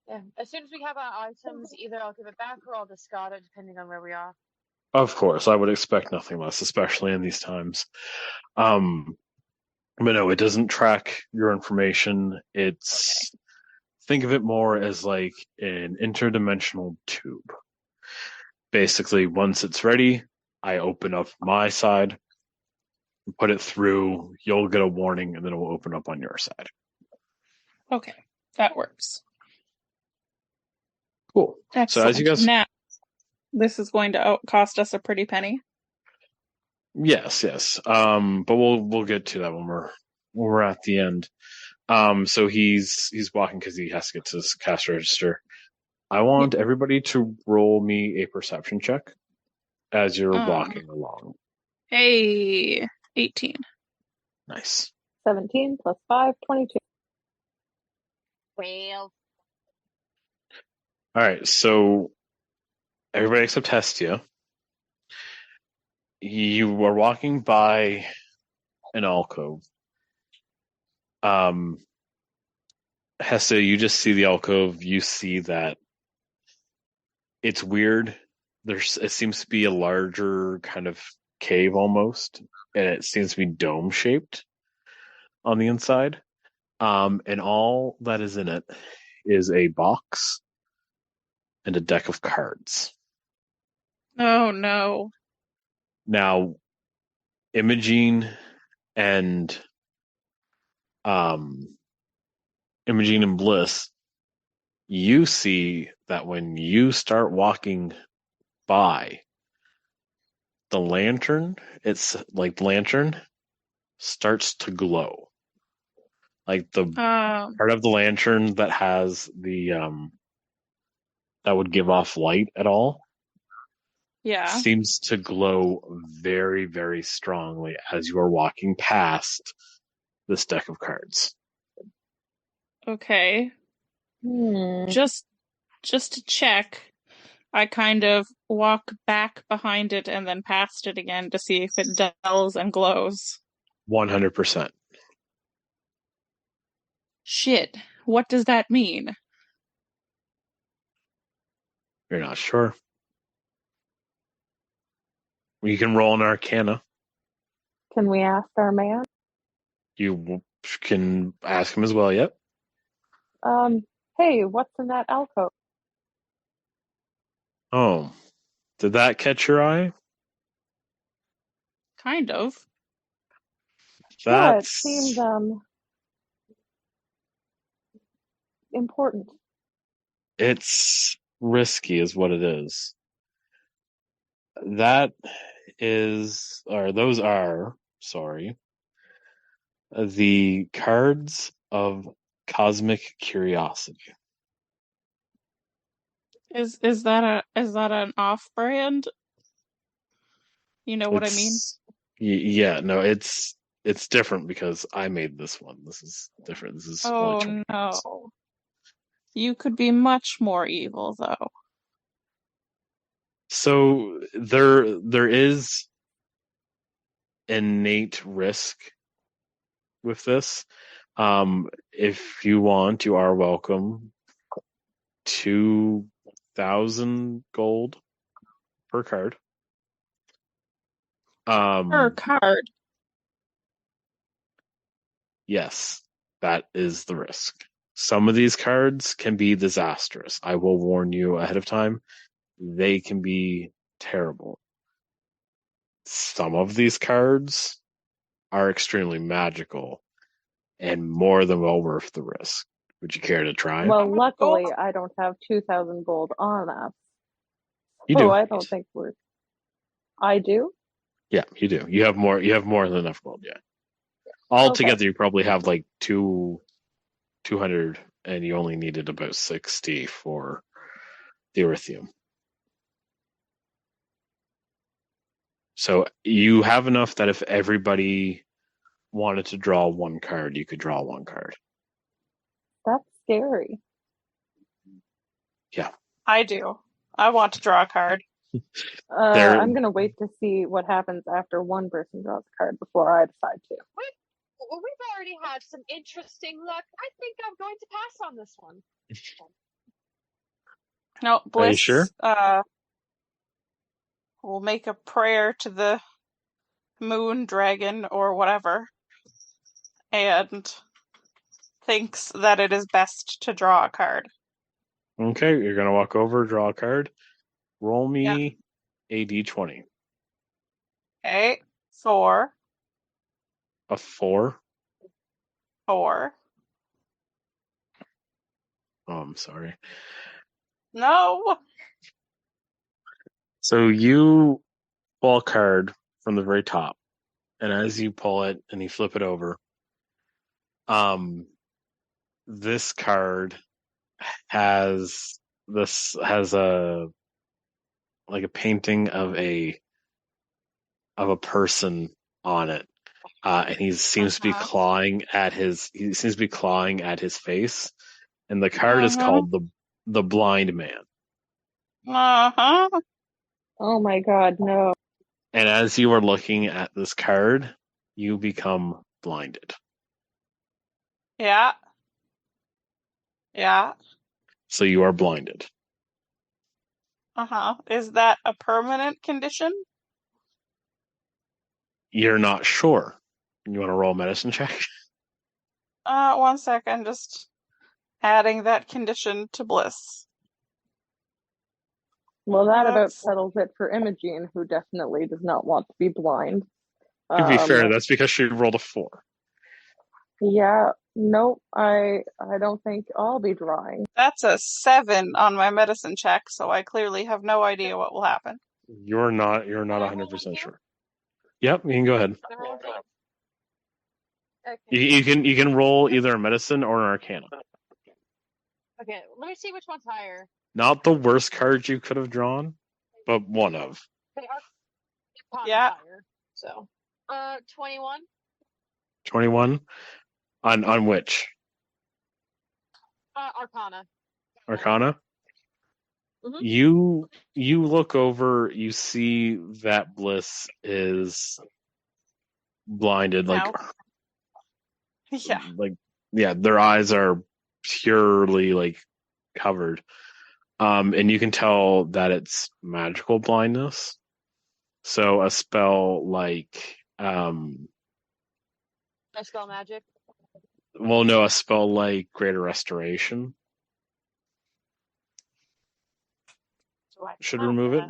Yeah. As soon as we have our items, either I'll give it back or I'll discard it, depending on where we are. of course I would expect nothing less, especially in these times. But no, it doesn't track your information. It's think of it more as like an interdimensional tube. Basically, once it's ready, I open up my side, put it through, you'll get a warning, and then it will open up on your side. Okay, that works. Cool. Excellent. So as you guys, now, this is going to cost us a pretty penny. yes. But we'll get to that when we're at the end. So he's walking because he has to get to his cash register. I want everybody to roll me a perception check as you're walking along. Hey, 18. Nice. 17 plus 5, 22. Well, All right, so everybody except Hestia, you are walking by an alcove. Hestia, you just see the alcove. You see that it's weird. It seems to be a larger kind of cave almost, and it seems to be dome shaped on the inside. And all that is in it is a box and a deck of cards. Oh no. Now, Imogene and Imogene and Bliss, you see that when you start walking by the lantern, it's like the lantern starts to glow. Like the part of the lantern that has the that would give off light at all. Yeah. Seems to glow very, very strongly as you are walking past this deck of cards. Okay. Just to check, I kind of walk back behind it and then past it again to see if it dulls and glows. 100%. Shit. What does that mean? You're not sure. You can roll an Arcana. Can we ask our man? You can ask him as well, yep. Hey, what's in that alcove? Oh, did that catch your eye? Kind of. Yeah, it seemed important. It's risky is what it is. Those are, the cards of cosmic curiosity. Is that an off-brand? You know what I mean? Yeah, no, it's different because I made this one. This is different. This is oh no. You could be much more evil, though. So there is innate risk with this. If you want, you are welcome to 2,000 gold per card. Per card. Yes, that is the risk. Some of these cards can be disastrous. I will warn you ahead of time. They can be terrible. Some of these cards are extremely magical and more than well worth the risk. Would you care to try? Well, luckily, I don't have 2,000 gold on us. You do. I don't think we're. I do? Yeah, you do. You have more than enough gold, yeah. Altogether, you probably have like 200, and you only needed about 60 for the Erythium. So you have enough that if everybody wanted to draw one card, you could draw one card. That's scary. Yeah. I do. I want to draw a card. I'm going to wait to see what happens after one person draws a card before I decide to. We've already had some interesting luck. I think I'm going to pass on this one. No, Bliss. Are you sure? Will make a prayer to the moon dragon or whatever, and thinks that it is best to draw a card. Okay, you're going to walk over, draw a card. Roll me a d20. Okay, 4. A 4? 4. Oh, I'm sorry. No! So you pull a card from the very top, and as you pull it and you flip it over, this card has a painting of a person on it, and he seems to be clawing at his face, and the card is called the Blind Man. Oh my god, no. And as you are looking at this card, you become blinded. Yeah. Yeah. So you are blinded. Is that a permanent condition? You're not sure. You want to roll a medicine check? 1 second, just adding that condition to Bliss. Well, that about settles it for Imogene, who definitely does not want to be blind. To be fair, that's because she rolled a 4. Yeah, no, I don't think I'll be drawing. That's a 7 on my medicine check, so I clearly have no idea what will happen. You're not 100% sure. Yep, you can go ahead. Okay. You can roll either a medicine or an arcana. Okay, let me see which one's higher. Not the worst card you could have drawn, but one of. Yeah. Higher, so, 21. 21? On which? Arcana. Arcana? Mm-hmm. You look over, you see that Bliss is blinded, their eyes are purely covered. And you can tell that it's magical blindness. So a spell like I spell magic. Well, no, a spell like Greater Restoration should remove it.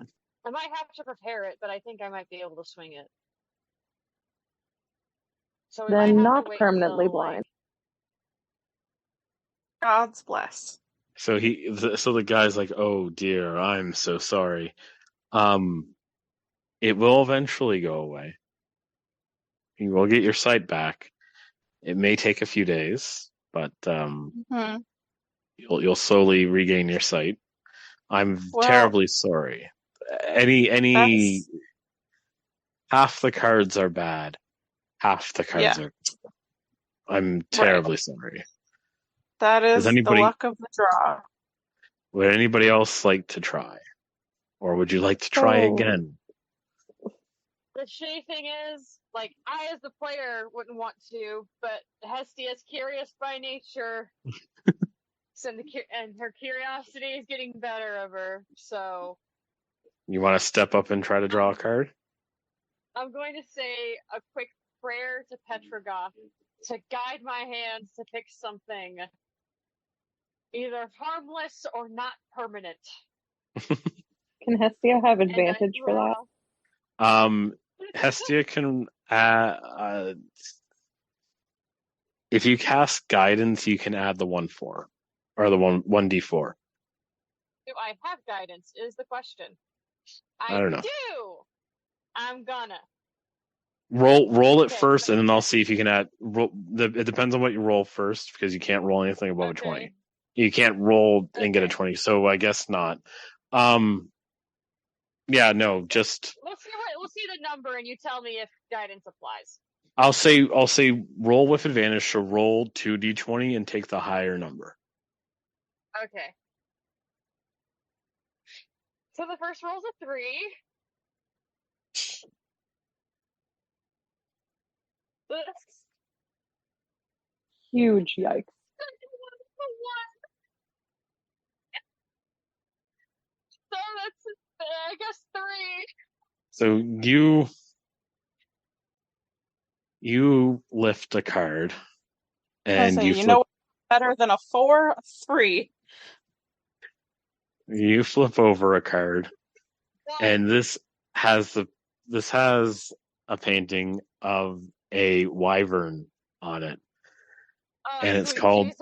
I might have to prepare it, but I think I might be able to swing it. So then not permanently blind. God's bless. So the guy's like, "Oh dear, I'm so sorry." It will eventually go away. You will get your sight back. It may take a few days, but you'll slowly regain your sight. I'm terribly sorry. Any half the cards are bad. Half the cards are. I'm terribly sorry. That is the luck of the draw. Would anybody else like to try? Or would you like to try again? The shitty thing is, I as the player wouldn't want to, but Hestia is curious by nature. and her curiosity is getting better of her. So You want to step up and try to draw a card? I'm going to say a quick prayer to Petrogoth to guide my hands to pick something either harmless or not permanent. Can Hestia have advantage for that? Hestia can. If you cast guidance, you can add the 1/4 or the 1d4. Do I have guidance? Is the question. I don't know. Do. I'm gonna roll it Okay. first, and then I'll see if you can add. It depends on what you roll first, because you can't roll anything above a 20. You can't roll and get a 20, so I guess not. Yeah, no, just we'll see the number, and you tell me if guidance applies. I'll say roll with advantage. So roll 2d20 and take the higher number. Okay. So the first roll's a 3. Huge yikes. So that's, I guess, 3. So you lift a card, and you know better than a 4, 3. You flip over a card, and this has a painting of a wyvern on it, and it's called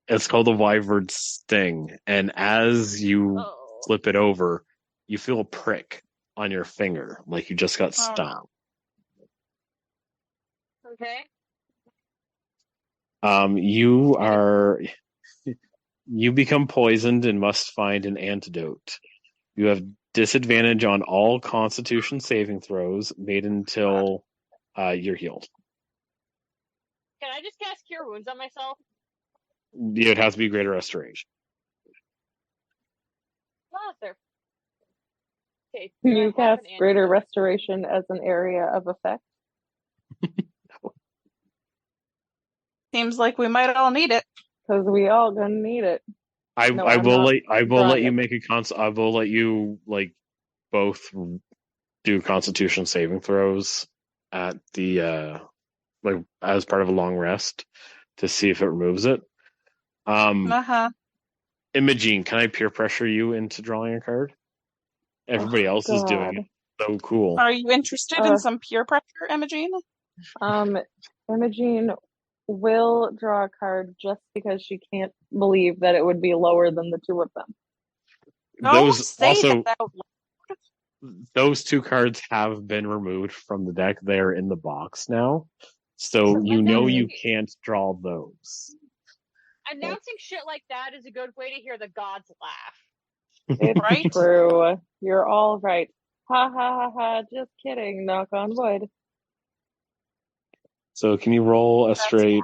the Wyvern Sting. And as you flip it over, you feel a prick on your finger, like you just got stung. Okay. You become poisoned and must find an antidote. You have disadvantage on all Constitution saving throws made until you're healed. Can I just cast Cure Wounds on myself? It has to be Greater Restoration. Okay. Can you cast Greater Restoration as an area of effect? Seems like we might all need it. Because we all gonna need it. I will let you make a I will let you both do Constitution saving throws at the as part of a long rest to see if it removes it. Imogene, can I peer pressure you into drawing a card? Everybody else is doing it. So cool. Are you interested in some peer pressure, Imogene? Imogene will draw a card just because she can't believe that it would be lower than the two of them. Those two cards have been removed from the deck. They're in the box now. So you can't draw those. Announcing shit like that is a good way to hear the gods laugh. It's right? True. You're all right. Ha ha ha ha. Just kidding. Knock on wood. So can you roll a straight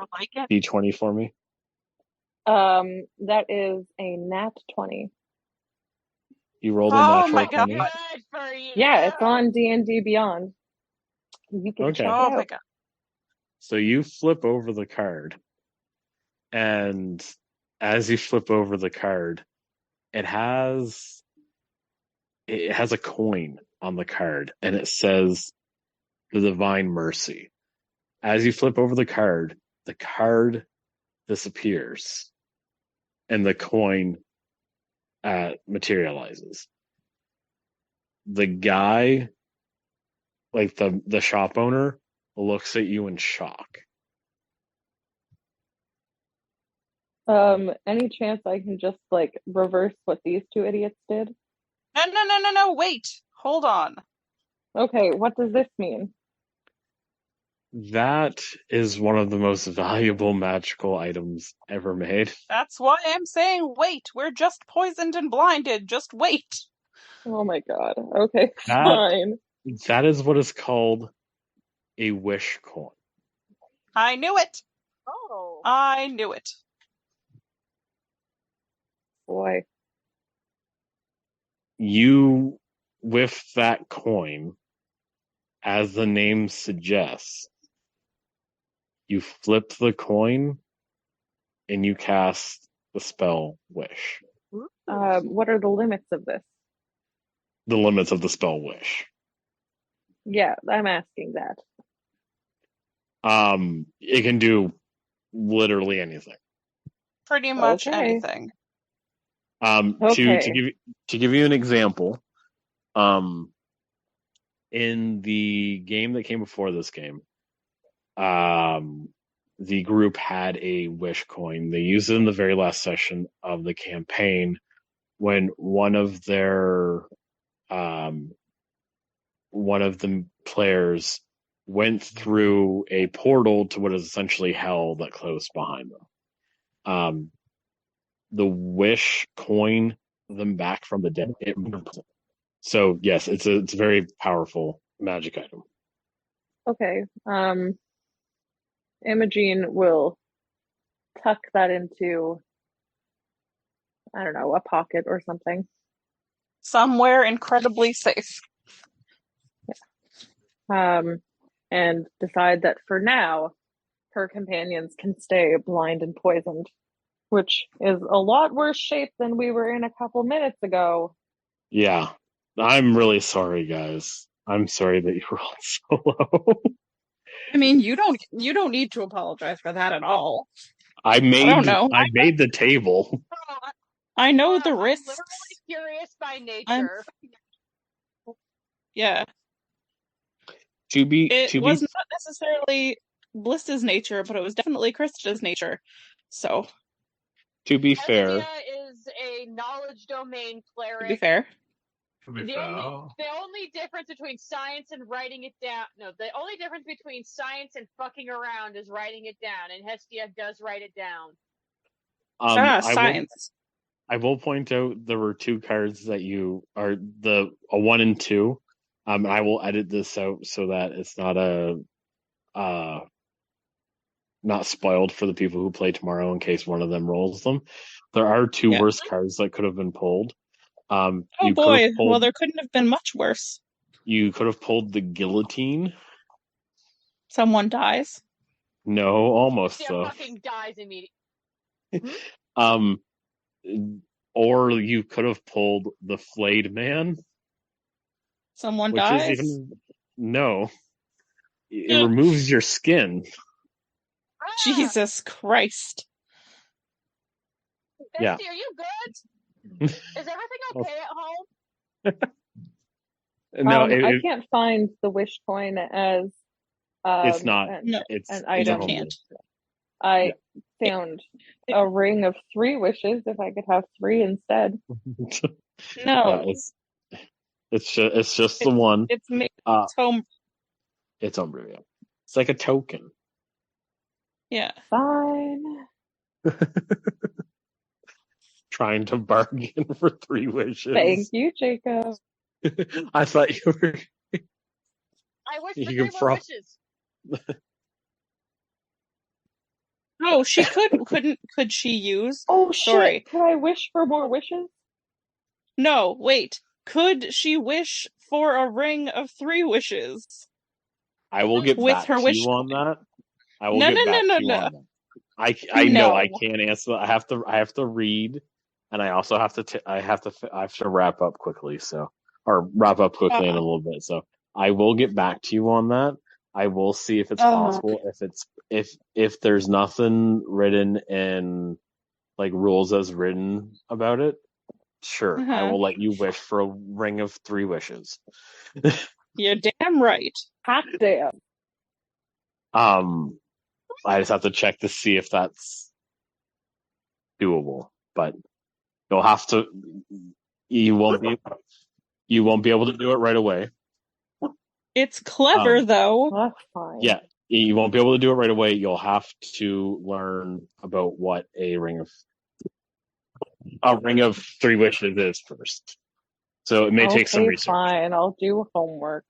d20 for me? That is a nat 20. You rolled a natural 20? Good for you. Yeah, it's on D&D Beyond. You can check it out. My God. So you flip over the card, and as you flip over the card, it has a coin on the card, and it says the Divine Mercy. As you flip over the card disappears, and the coin materializes. The guy, the shop owner, looks at you in shock. Any chance I can just reverse what these two idiots did? No, wait. Hold on. Okay, what does this mean? That is one of the most valuable magical items ever made. That's why I'm saying wait. We're just poisoned and blinded. Just wait. Oh my God. Okay, fine. That is what is called a wish coin. I knew it. Oh. I knew it. Boy. You, with that coin, as the name suggests, you flip the coin and you cast the spell wish. What are the limits of this? The limits of the spell wish. Yeah, I'm asking that. It can do literally anything. Pretty much Okay. anything. Okay. To give you an example, in the game that came before this game, the group had a wish coin. They used it in the very last session of the campaign when one of the players went through a portal to what is essentially hell that closed behind them. The wish coin them back from the dead. So yes, it's a very powerful magic item. Okay. Imogene will tuck that into, I don't know, a pocket or something. Somewhere incredibly safe. And decide that for now, her companions can stay blind and poisoned, which is a lot worse shape than we were in a couple minutes ago. Yeah, I'm really sorry, guys. I'm sorry that you were all so low. I mean, you don't need to apologize for that at all. I don't know. made the table. I know the risks. I'm literally curious by nature. Yeah. It was not necessarily Bliss's nature, but it was definitely Krista's nature. So, to be fair, Hestia is a knowledge domain cleric. to be fair, the only difference between science and writing it down, the only difference between science and fucking around is writing it down, and Hestia does write it down. Science. I will point out there were two cards that you are a 1 and 2. I will edit this out so that it's not not spoiled for the people who play tomorrow in case one of them rolls them. There are two worse cards that could have been pulled. Oh boy! Well, there couldn't have been much worse. You could have pulled the guillotine. Someone dies. No, almost though. Fucking dies immediately. Or you could have pulled the flayed man. Someone dies? No. It removes your skin. Jesus Christ. Bestie, yeah. Are you good? Is everything okay at home? No, I can't find the wish coin as it's not. It's an item. I found a ring of 3 wishes if I could have 3 instead. No. It's just the one. It's home. It's homebrew, yeah. It's like a token. Yeah. Fine. Trying to bargain for 3 wishes. Thank you, Jacob. I thought you were. I wish for 3 more wishes. Oh, she could she use? Oh, shit. Sorry. Could I wish for more wishes? No, wait. Could she wish for a ring of 3 wishes? I will get with back her to wish you on that. I will no, get back to you on that. I know I can't answer. I have to read, and I also have to wrap up quickly. Or wrap up quickly in a little bit. So I will get back to you on that. I will see if it's possible. If there's nothing written in like rules as written about it, sure, I will let you wish for a ring of 3 wishes. You're damn right. Hot damn. I just have to check to see if that's doable, but you'll have to. You won't be able to do it right away. It's clever, though. That's fine. Yeah, you won't be able to do it right away. You'll have to learn about what a ring of 3 wishes is first. So it may take some research. Fine, I'll do homework.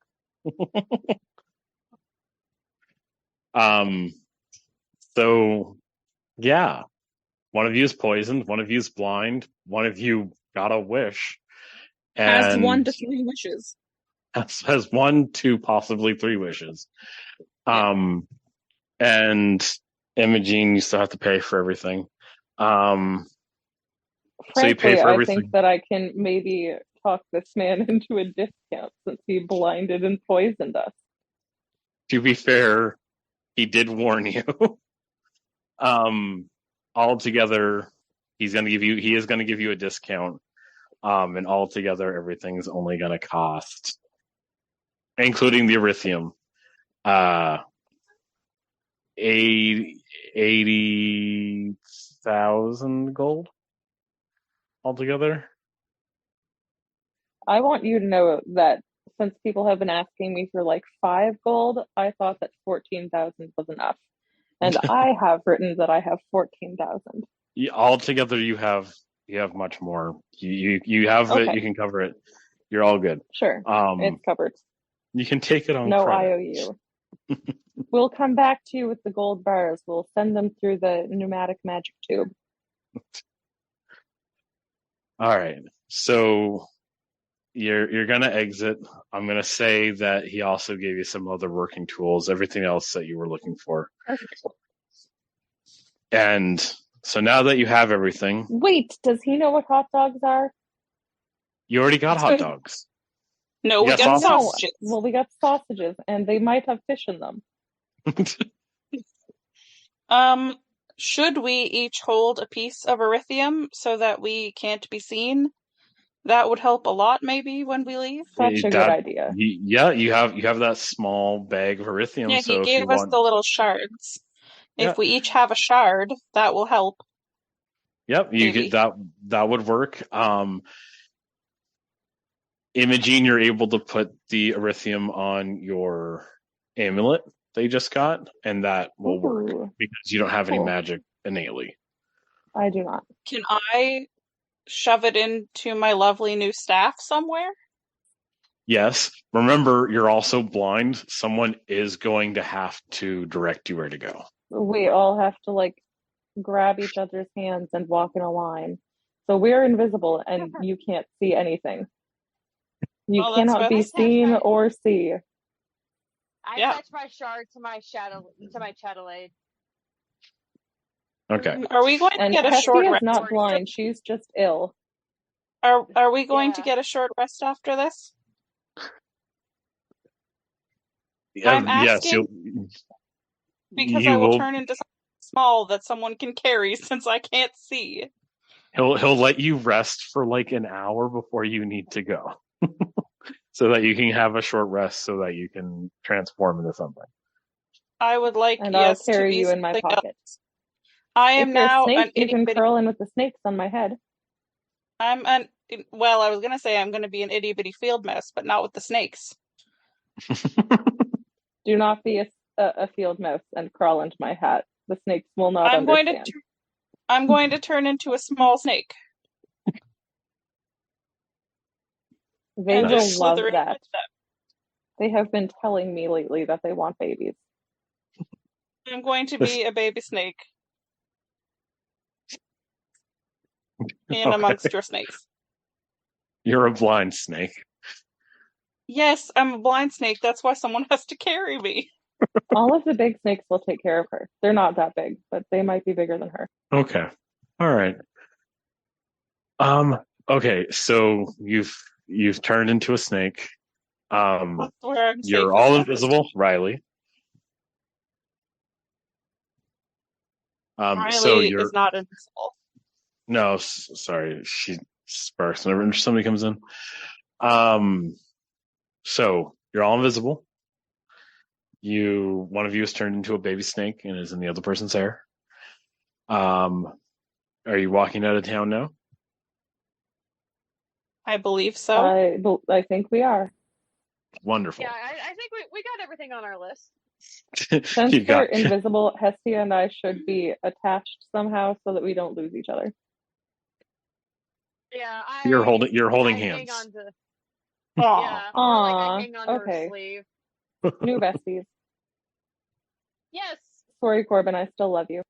So, yeah. One of you is poisoned, one of you is blind, one of you got a wish. And has 1 to 3 wishes. Has 1 to possibly 3 wishes. And Imogene, you still have to pay for everything. So you pay Frankly, for I everything. think that I can maybe talk this man into a discount since he blinded and poisoned us. To be fair, he did warn you. Altogether, he is going to give you a discount. And altogether, everything's only going to cost, including the erythium, 80,000 gold altogether. I want you to know that since people have been asking me for like 5 gold, I thought that 14,000 was enough. And I have written that I have 14,000. Altogether, you have much more. You have it. Okay. You can cover it. You're all good. Sure, it's covered. You can take it on No credit. IOU. We'll come back to you with the gold bars. We'll send them through the pneumatic magic tube. All right. So you're gonna exit. I'm gonna say that he also gave you some other working tools, everything else that you were looking for. And so now that you have everything, Wait, does he know what hot dogs are? you already got hot dogs. No, You we got got sausages? sausages. Well, we got sausages, and they might have fish in them. Should we each hold a piece of erythium so that we can't be seen? That would help a lot, maybe, when we leave. Such a good idea. Yeah, you have that small bag of erythium. Yeah, So he if gave you us want, the little shards. Yeah. If we each have a shard, that will help. yep, you Maybe. get that would work. Imogene, you're able to put the erythium on your amulet that you just got, and that will work Ooh, because you don't have any cool. magic innately. I do not. Can I shove it into my lovely new staff somewhere? Yes. Remember, you're also blind. Someone is going to have to direct you where to go. We all have to like grab each other's hands and walk in a line. So we're invisible and you can't see anything. You Well, that's cannot be best. seen or see. I Yeah. attach my shard to my chatelaine. Okay. Are we going to And get a Hestia short is rest? not blind, she's just ill. Are we going to Yeah. get a short rest after this? I'm Yes, asking because you I will will. turn into something small that someone can carry since I can't see. He'll let you rest for like an hour before you need to go, so that you can have a short rest, so that you can transform into something. I would like, And I'll yes, to carry be you in my something pocket. else. I If am you're a now snake, an you itty can bitty. curl in with the snakes on my head. Well, I was gonna say I'm gonna be an itty bitty field mouse, but not with the snakes. Do not be a field mouse and crawl into my hat. The snakes will not I'm going understand. to I'm going to turn into a small snake They and will just love slither in that. with them. They have been telling me lately that they want babies. I'm going to be a baby snake in Okay. amongst your snakes. You're a blind snake. Yes, I'm a blind snake. That's why someone has to carry me. All of the big snakes will take care of her. They're not that big, but they might be bigger than her. Okay. All right. Okay. So you've turned into a snake. That's where I'm You're safest all at this invisible, Riley. time. So Riley you're is not invisible. no, sorry, she sparks whenever somebody comes in. So you're all invisible. One of you is turned into a baby snake and is in the other person's hair. Are you walking out of town now? I believe so. I think we are. Wonderful. Yeah, I think we got everything on our list. Since You we're got invisible, Hestia and I should be attached somehow so that we don't lose each other. Yeah, you're holding I hands. hang on to. Aw. Yeah, more like Aw, I hang on to okay. her sleeve. New besties. Yes. Sorry, Corbyn, I still love you.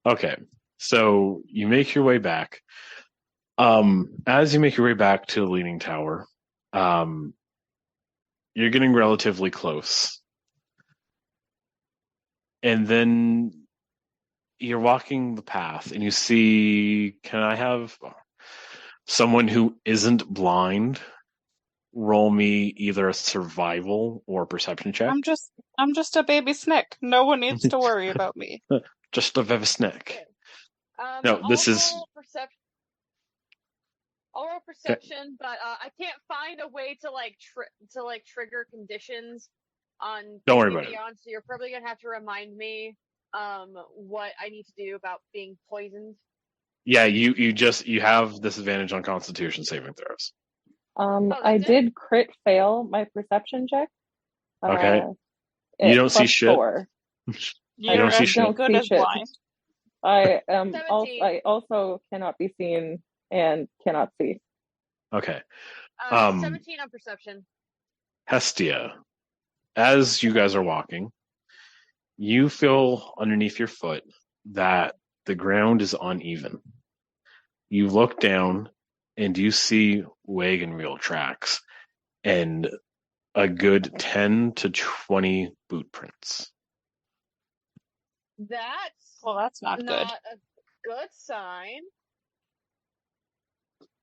Okay, so you make your way back. As you make your way back to the Leaning Tower, you're getting relatively close. And then you're walking the path and you see, can I have someone who isn't blind roll me either a survival or perception check? I'm just a baby snick. No one needs to worry about me. Just a bit of a snick. No, I'll this is roll perception. I'll roll perception, but I can't find a way to trigger conditions on Don't worry about it. Beyond, so you're probably gonna have to remind me what I need to do about being poisoned. Yeah, you have disadvantage on Constitution saving throws. I did crit fail my perception check. Okay. You don't see shit. 4. You don't see shit. Good as blind. I also cannot be seen and cannot see. Okay. 17 on perception. Hestia, as you guys are walking, you feel underneath your foot that the ground is uneven. You look down and you see wagon wheel tracks and a good 10 to 20 boot prints. That's not good. A good sign.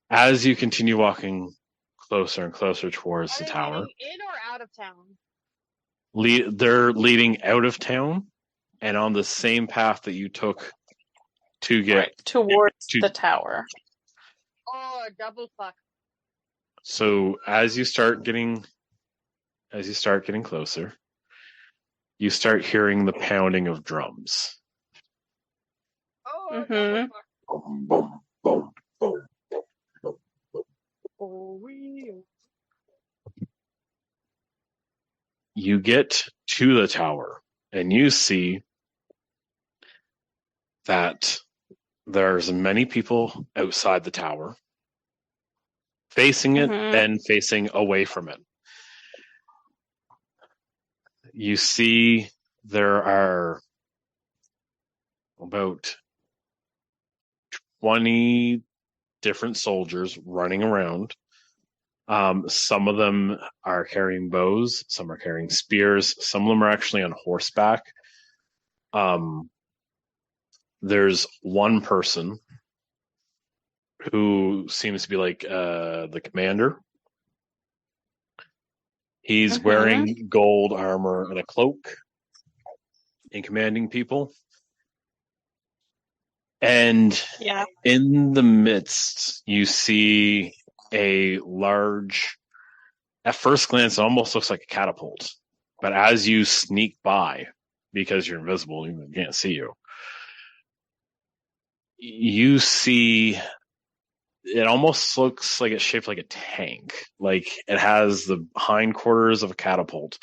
As you continue walking closer and closer towards the tower. In or out of town? They're leading out of town and on the same path that you took to get towards the tower. Oh, double fuck. So as you start getting closer, you start hearing the pounding of drums. Oh, mm-hmm. Boom, boom, boom, boom. You get to the tower and you see that there's many people outside the tower, facing it and facing away from it. You see there are about 20 different soldiers running around. Some of them are carrying bows, some are carrying spears, some of them are actually on horseback. There's one person who seems to be like the commander. He's wearing gold armor and a cloak and commanding people. And in the midst, you see a large, at first glance, it almost looks like a catapult. But as you sneak by, because you're invisible, you can't see you, you see it almost looks like it's shaped like a tank. Like it has the hindquarters of a catapult,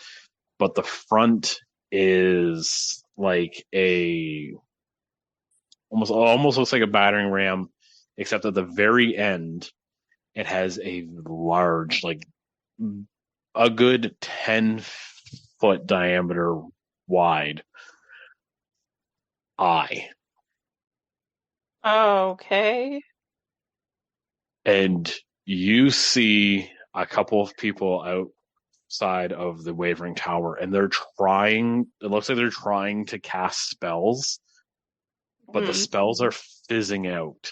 but the front is like almost looks like a battering ram, except at the very end, it has a large, like a good 10-foot diameter wide eye. Okay. And you see a couple of people outside of the Wavering Tower, and it looks like they're trying to cast spells, but the spells are fizzing out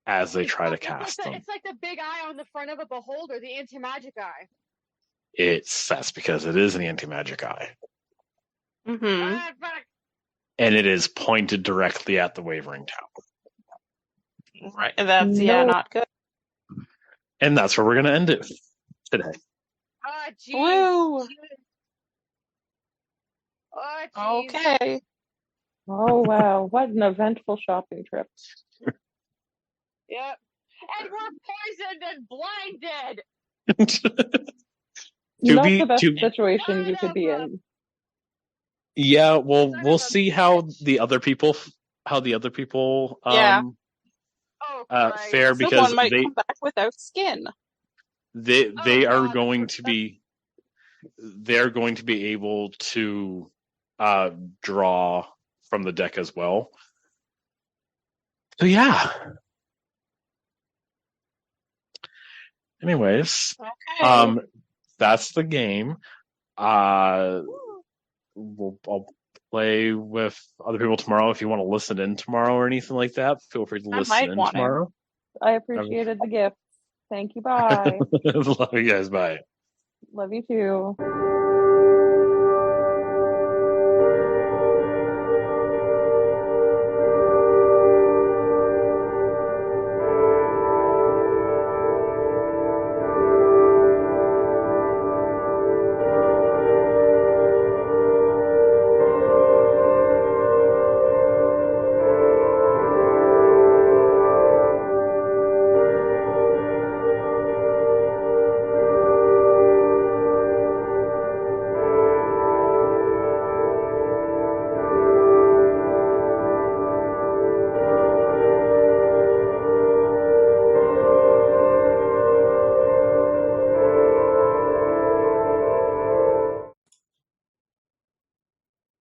as they try to cast them. It's like the big eye on the front of a beholder, the anti-magic eye. That's because it is an anti-magic eye. Mm-hmm. And it is pointed directly at the Wavering Tower. Right, that's not good. And that's where we're going to end it today. Oh, geez. Woo! Oh, geez. Okay. Oh, wow. What an eventful shopping trip. Yep. And we're poisoned and blinded. Not the best situation you could be in. Yeah, well, we'll see how the other people fare, because someone might come back without skin. They're going to be able to draw from the deck as well. So yeah. Anyways, that's the game. I'll play with other people tomorrow. If you want to listen in tomorrow or anything like that, feel free to I listen might in want to. tomorrow. I appreciated the gift. Thank you. Bye. Love you guys. Bye. Love you too.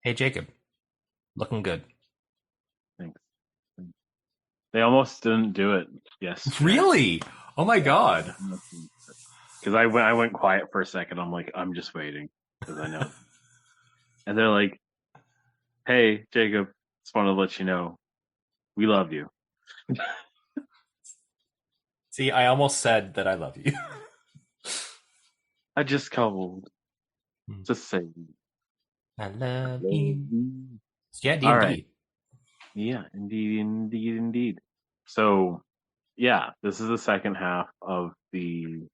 Hey, Jacob. Looking good. Thanks. They almost didn't do it yesterday. Really? Oh my god. Because I went quiet for a second. I'm like, I'm just waiting because I know. And they're like, "Hey, Jacob, just want to let you know, we love you." See, I almost said that I love you. I just called to say, I love love you. you. Yeah, D&D. All right. Yeah, indeed. So, yeah, this is the second half of the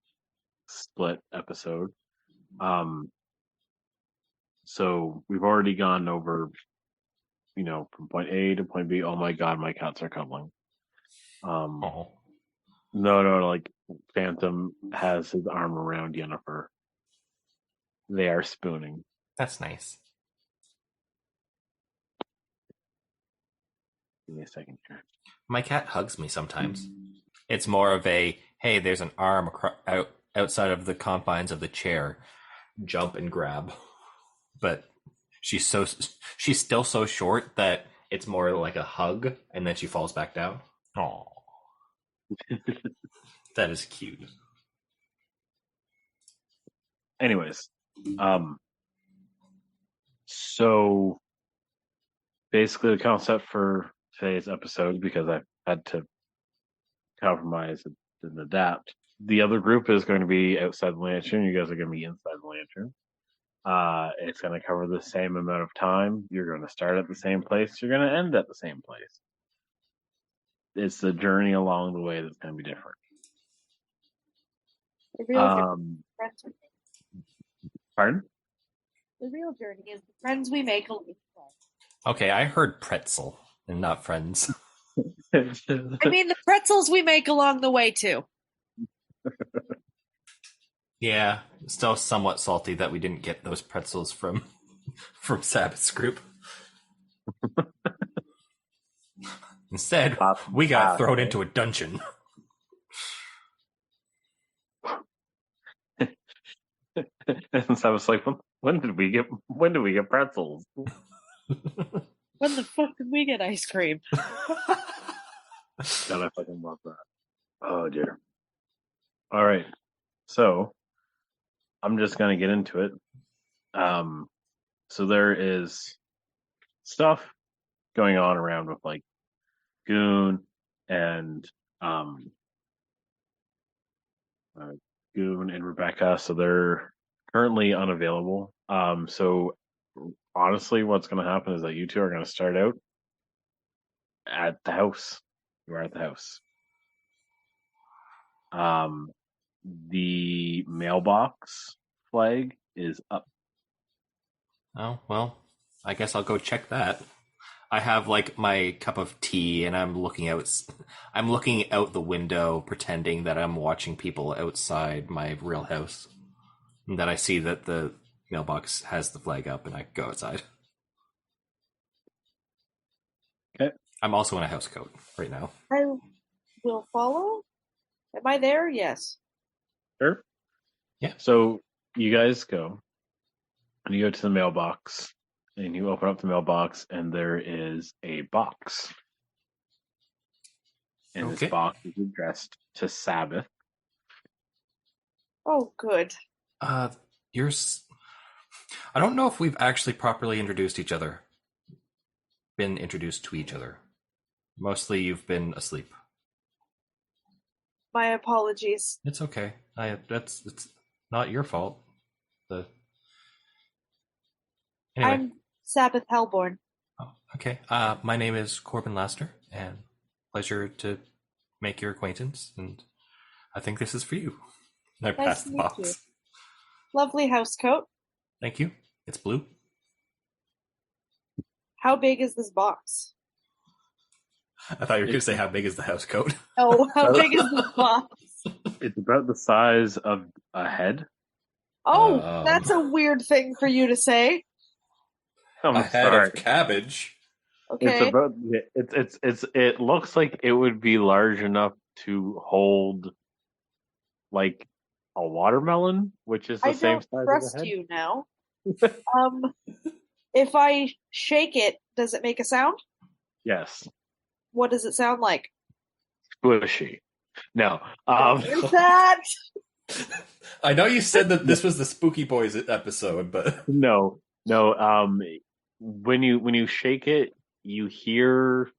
split episode. So we've already gone over, from point A to point B. Oh my God, my cats are cuddling. Oh, No, like Phantom has his arm around Yennefer. They are spooning. that's nice. Give me a second here. My cat hugs me sometimes. It's more of a, hey, there's an arm outside of the confines of the chair. Jump and grab. But she's still so short that it's more like a hug, and then she falls back down. Oh, that is cute. Anyways, so basically the concept for today's episode, because I've had to compromise and adapt. The other group is going to be outside the lantern. You guys are going to be inside the lantern. It's going to cover the same amount of time. You're going to start at the same place. You're going to end at the same place. It's the journey along the way that's going to be different. The real journey, Pardon? the real journey is the friends we make along the way. Okay, I heard pretzel and not friends. I mean, the pretzels we make along the way too. Yeah, still somewhat salty that we didn't get those pretzels from Sabbath's group. Instead, we got thrown into a dungeon. And so I was like, when did we get pretzels? When the fuck did we get ice cream? God, I fucking love that. Oh dear. All right. So I'm just gonna get into it. So there is stuff going on around with like Goon and Goon and Rebecca. So they're currently unavailable. So honestly, what's gonna happen is that you two are gonna start out at the house. You are at the house. The mailbox flag is up. Oh, well, I guess I'll go check that. I have like my cup of tea and I'm looking out the window pretending that I'm watching people outside my real house. And then I see that the mailbox has the flag up and I go outside. Okay. I'm also in a house coat right now. I will follow. Am I there? Yes. Sure. Yeah. So you guys go and you go to the mailbox and you open up the mailbox and there is a box. And Okay. this box is addressed to Sabbath. Oh, good. I don't know if we've actually properly introduced each other. been introduced to each other. Mostly you've been asleep. My apologies. It's okay. It's not your fault. Anyway. I'm Sabbath Hellborn. Oh, okay. My name is Corbyn Laster, and pleasure to make your acquaintance. And I think this is for you. And I Nice pass to the meet box. you. Lovely house coat. Thank you. It's blue. How big is this box? I thought you were going to say how big is the house coat. Oh, how big is this box? It's about the size of a head. Oh, that's a weird thing for you to say. I'm a head sorry. of cabbage. Okay. It's about it looks like it would be large enough to hold like a watermelon, which is the I same don't size trust as a head. you now. If I shake it, does it make a sound? Yes. What does it sound like? Squishy. No. Is that? I know you said that this was the Spooky Boys episode, but No. When you shake it, you hear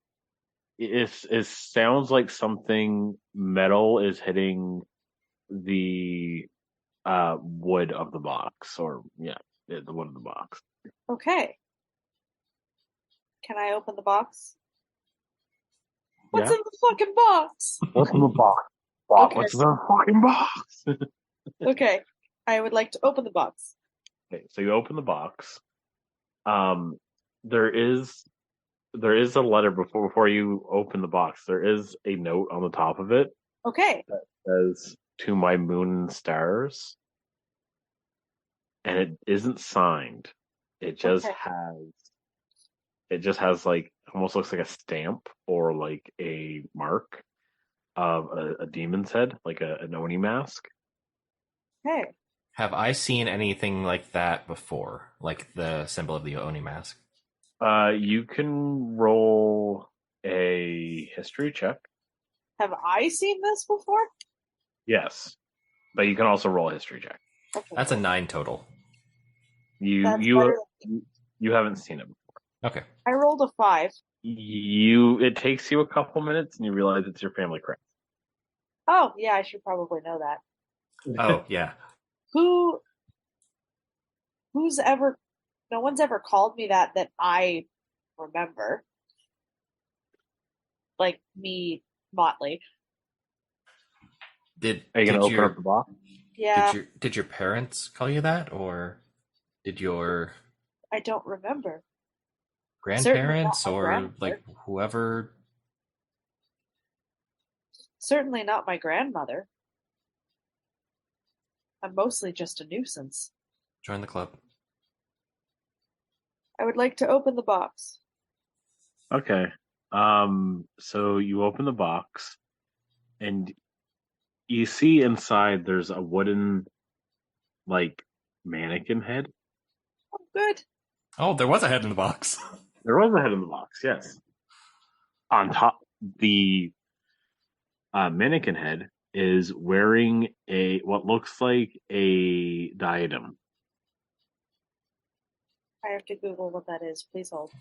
it sounds like something metal is hitting the wood of the box, or the wood of the box. Okay. Can I open the box? What's Yeah. in the fucking box? What's in the box? Bob, Okay. what's in the fucking box? Okay. I would like to open the box. Okay, so you open the box. There is a letter before you open the box. There is a note on the top of it Okay. that says "To my moon and stars," and it isn't signed. It just Okay. has like almost looks like a stamp or like a mark of a demon's head, like an Oni mask. Okay. have I seen anything like that before? Like the symbol of the Oni mask? You can roll a history check. Have I seen this before? Yes, but you can also roll a history check. Okay. That's a 9 total. That's You better you haven't seen it before. Okay. I rolled a 5. It takes you a couple minutes and you realize it's your family crest. Oh, yeah, I should probably know that. Oh, yeah. No one's ever called me that I remember. Like me, Motley. Did Are you gonna open your up the box? Yeah, did your parents call you that, or did your I don't remember. grandparents Certainly not my or grandmother. like whoever? Certainly not my grandmother. I'm mostly just a nuisance. Join the club. I would like to open the box. Okay. So you open the box and you see inside there's a wooden like mannequin head. Oh, good. Oh, there was a head in the box. There was a head in the box, yes. On top, the mannequin head is wearing what looks like a diadem. I have to Google what that is. Please hold.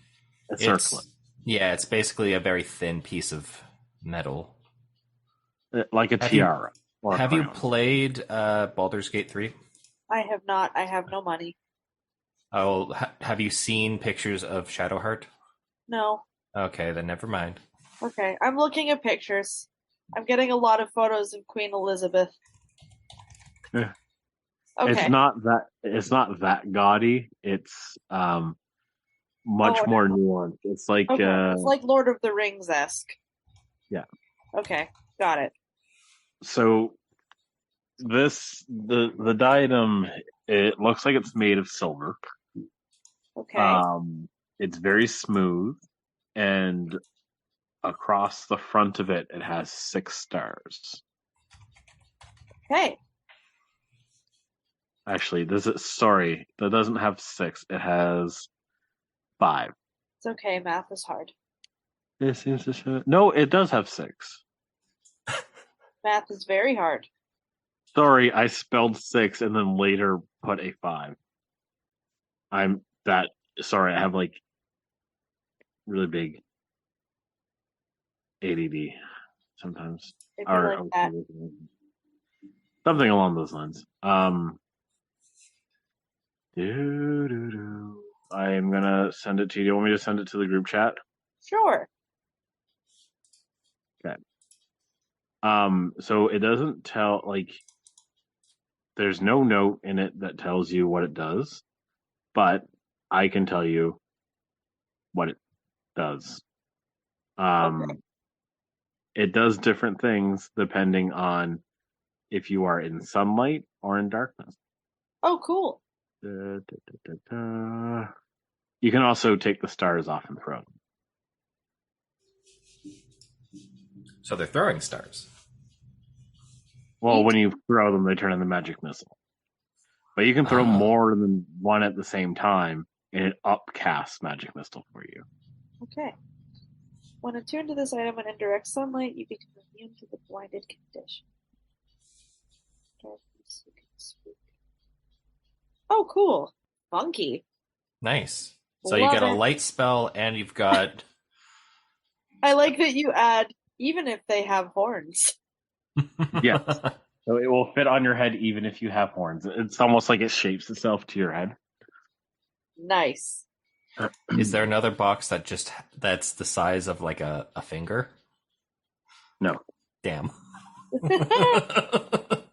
A circlet. It's basically a very thin piece of metal. Like a tiara. Have you played Baldur's Gate 3? I have not. I have no money. Oh, have you seen pictures of Shadowheart? No. Okay, then never mind. Okay, I'm looking at pictures. I'm getting a lot of photos of Queen Elizabeth. Yeah. Okay. It's not that gaudy. It's much more nuanced. It's like it's like Lord of the Rings-esque. Yeah. Okay, got it. So the diadem, it looks like it's made of silver. Okay. It's very smooth, and across the front of it has 6 stars. Okay. Actually, that doesn't have 6. It has 5. It's okay. Math is hard. No, it does have 6. Math is very hard. Sorry, I spelled 6 and then later put a 5. Sorry, I have like really big ADD sometimes, It'd be or like that. something along those lines. I am gonna send it to you. Do you want me to send it to the group chat? Sure. Okay. So it doesn't tell, like, there's no note in it that tells you what it does, but I can tell you what it does. Okay. It does different things depending on if you are in sunlight or in darkness. Oh, cool. You can also take the stars off and throw them. So they're throwing stars. Well, when you throw them, they turn into magic missile. But you can throw more than one at the same time, and it upcasts magic missile for you. Okay. When attuned to this item in indirect sunlight, you become immune to the blinded condition. Oh, cool. Funky. Nice. So you Love get a it. light spell, and you've got. I like that you add, even if they have horns. Yes. So it will fit on your head even if you have horns. It's almost like it shapes itself to your head. Nice. Is there another box that's the size of like a finger? No. Damn. The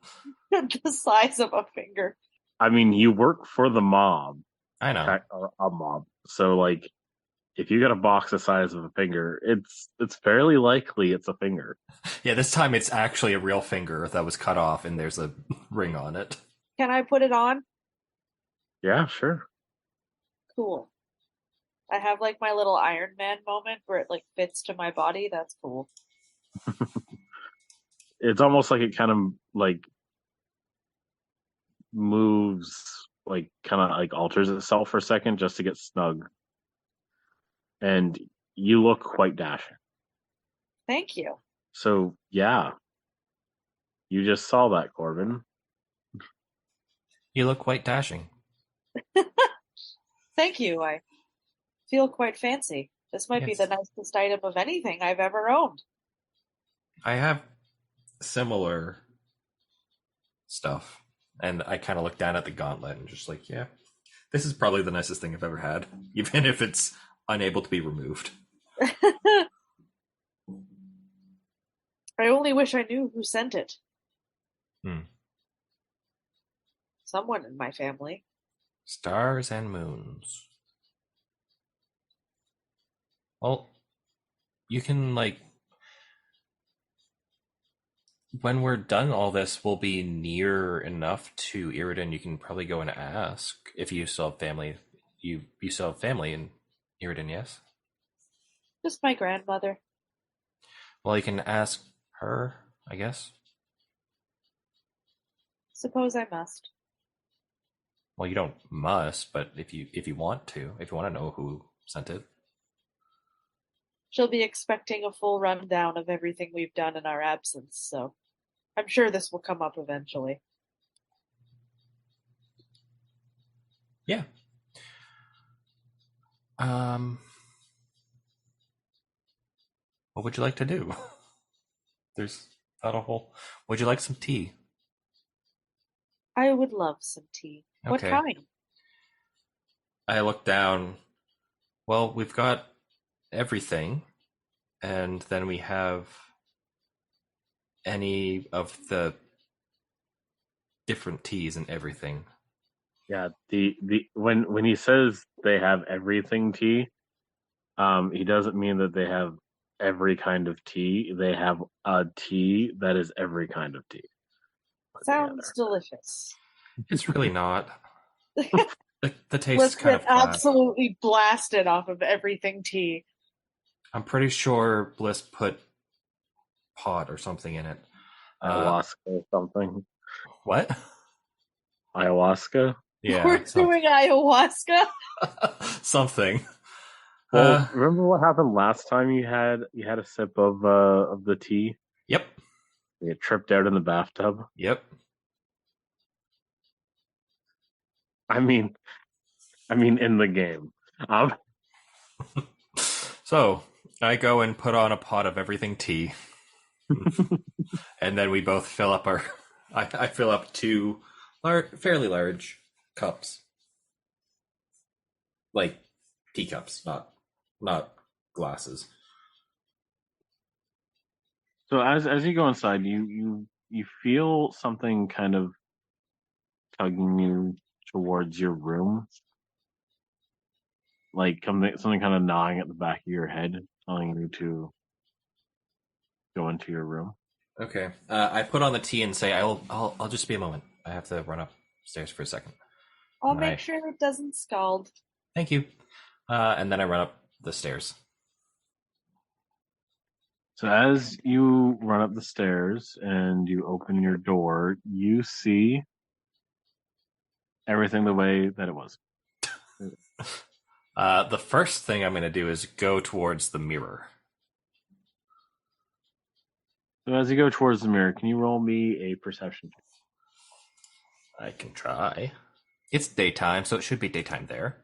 size of a finger. I mean, you work for the mob. I know. Or a mob. So, like, if you got a box the size of a finger, it's fairly likely it's a finger. Yeah, this time it's actually a real finger that was cut off and there's a ring on it. Can I put it on? Yeah, sure. Cool. I have like my little Iron Man moment where it like fits to my body. That's cool. It's almost like it kind of like moves, like kind of like alters itself for a second just to get snug. And you look quite dashing. Thank you. So, yeah. You just saw that, Corbyn. You look quite dashing. Thank you. I feel quite fancy. This might be the nicest item of anything I've ever owned. I have similar stuff. And I kind of look down at the gauntlet and just like, yeah, this is probably the nicest thing I've ever had, even if it's unable to be removed. I only wish I knew who sent it. Someone in my family. Stars and moons. Well, you can, like, when we're done all this, we'll be near enough to Iridan. You can probably go and ask if you still have family. You still have family in Iridan, yes? Just my grandmother. Well, you can ask her, I guess. Suppose I must. Well, you don't must, but if you want to know who sent it. She'll be expecting a full rundown of everything we've done in our absence, so I'm sure this will come up eventually. Yeah. What would you like to do? There's not a whole. Would you like some tea? I would love some tea. Okay. What kind? I look down. Well, we've got everything, and then we have any of the different teas and everything. Yeah, the when he says they have everything tea, he doesn't mean that they have every kind of tea. They have a tea that is every kind of tea. Sounds delicious. It's really not. The taste Let's is kind get of flat. absolutely blasted off of everything tea. I'm pretty sure Bliss put pot or something in it. Ayahuasca or something. What? Ayahuasca? Yeah. We're doing ayahuasca? Something. Well, remember what happened last time you had a sip of the tea? Yep. You tripped out in the bathtub? Yep. I mean in the game. So I go and put on a pot of everything tea, and then we both fill up our. I fill up two fairly large cups, like teacups, not glasses. So as you go inside, you feel something kind of tugging you towards your room, like something kind of gnawing at the back of your head, telling you to go into your room. Okay. I put on the tea and say, I'll just be a moment. I have to run upstairs for a second. I'll And make sure it doesn't scald. Thank you. And then I run up the stairs. So as you run up the stairs and you open your door, you see everything the way that it was. The first thing I'm going to do is go towards the mirror. So as you go towards the mirror, can you roll me a perception check? I can try. It's daytime, so it should be daytime there.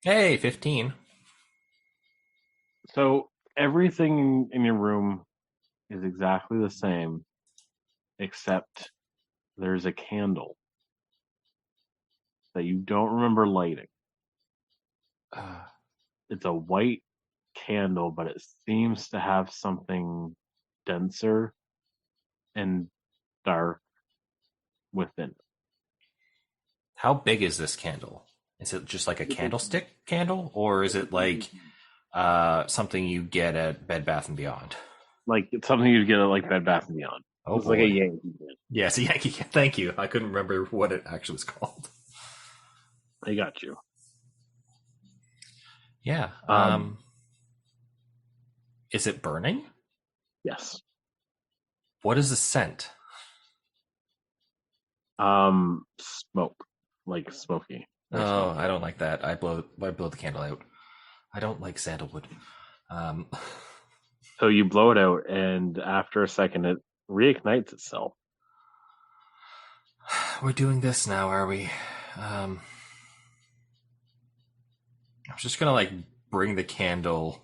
Hey, 15. So everything in your room is exactly the same, except there's a candle that you don't remember lighting. It's a white candle, but it seems to have something denser and dark within it. How big is this candle? Is it just like a candlestick candle, or is it like something you get at Bed Bath & Beyond? Like it's something you'd get at like Bed Bath & Beyond. Oh, it's like a Yankee candle. Yeah, it's a Yankee candle. Thank you. I couldn't remember what it actually was called. I got you. Yeah. Is it burning? Yes. What is the scent? Smoke. Like smoky. Oh, I don't like that. I blow the candle out. I don't like sandalwood. So you blow it out, and after a second, it reignites itself. We're doing this now, are we? I was just gonna like bring the candle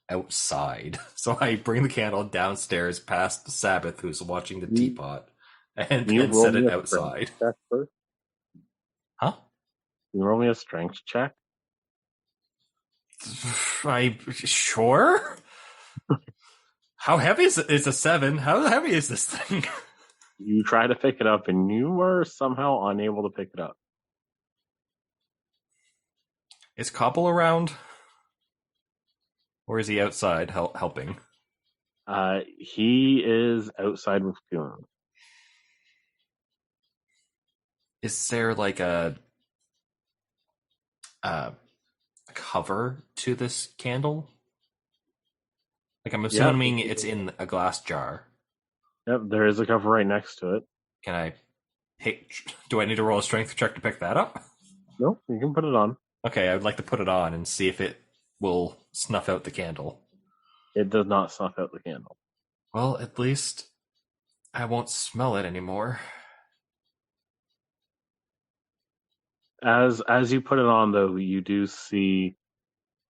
outside. So I bring the candle downstairs past Sabbath, who's watching the teapot, and then set it outside. Huh? Can you roll me a strength check? Sure. How heavy is it? It's a 7. How heavy is this thing? You try to pick it up, and you were somehow unable to pick it up. Is Cobble around? Or is he outside helping? He is outside with Goon. Is there like a cover to this candle? Like I'm assuming it's in a glass jar. Yep, there is a cover right next to it. Can I do I need to roll a strength check to pick that up? No, you can put it on. Okay, I would like to put it on and see if it will snuff out the candle. It does not snuff out the candle. Well, at least I won't smell it anymore. As you put it on, though, you do see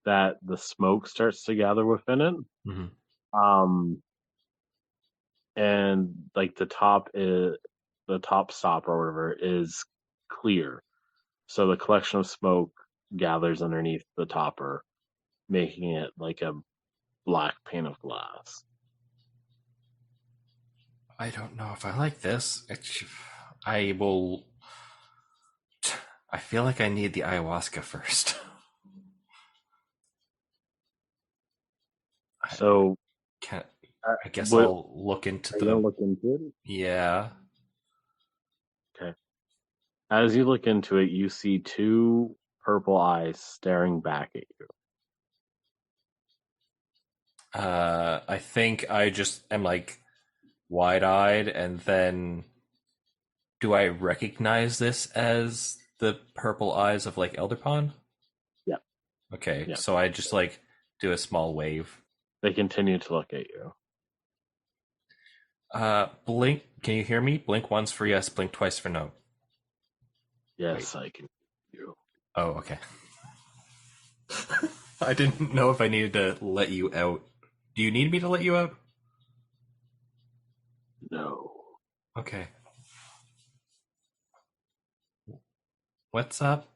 that the smoke starts to gather within it. Mm-hmm. And like the top stop or whatever is clear. So the collection of smoke gathers underneath the topper, making it like a black pane of glass. I don't know if I like this. I feel like I need the ayahuasca first. So I guess I'll look into look into it? Yeah. Okay. As you look into it, you see two purple eyes staring back at you. I think I just am like wide-eyed, and then do I recognize this as the purple eyes of like Elderpond? Yeah. Okay, yeah. So I just like do a small wave. They continue to look at you. Blink. Can you hear me? Blink once for yes, blink twice for no. Yes, wait. I can hear you. Oh, okay. I didn't know if I needed to let you out. Do you need me to let you out? No. Okay. What's up?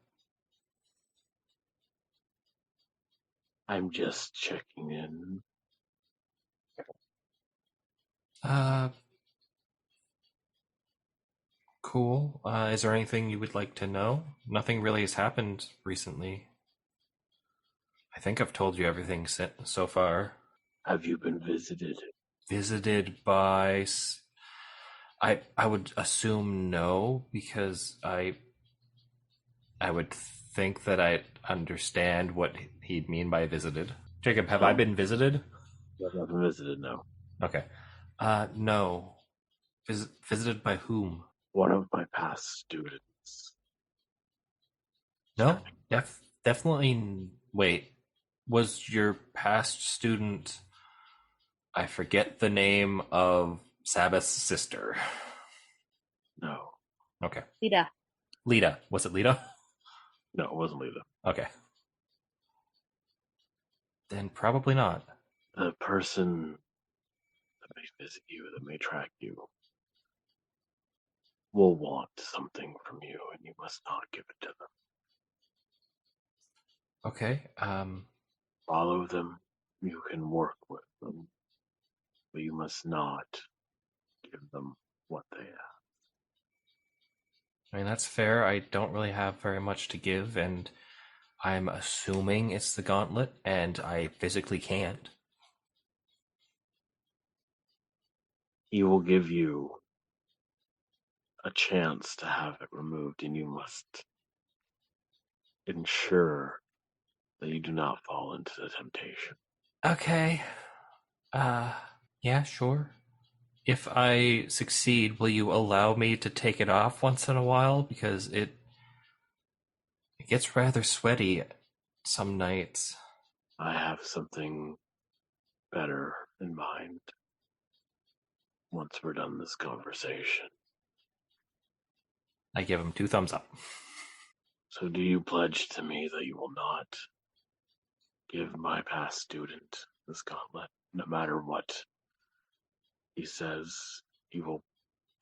I'm just checking in. Cool. Is there anything you would like to know? Nothing really has happened recently. I think I've told you everything so far. Have you been visited? Visited by... I would assume no, because I would think that I'd understand what he'd mean by visited. Jacob, have I been visited? You haven't been visited, no. Okay. No. Visited by whom? One of my past students. No, definitely. Wait, was your past student? I forget the name of Sabbath's sister. No. Okay. Lita. Was it Lita? No, it wasn't Lita. Okay. Then probably not. The person that may visit you, that may track you, will want something from you, and you must not give it to them. Okay. Follow them. You can work with them, but you must not give them what they have. I mean, that's fair. I don't really have very much to give, and I'm assuming it's the gauntlet, and I physically can't. He will give you a chance to have it removed, and you must ensure that you do not fall into the temptation. Okay. Yeah, sure. If I succeed, will you allow me to take it off once in a while? Because it gets rather sweaty some nights. I have something better in mind once we're done this conversation. I give him 2 thumbs up. So do you pledge to me that you will not give my past student this gauntlet, no matter what he says? He will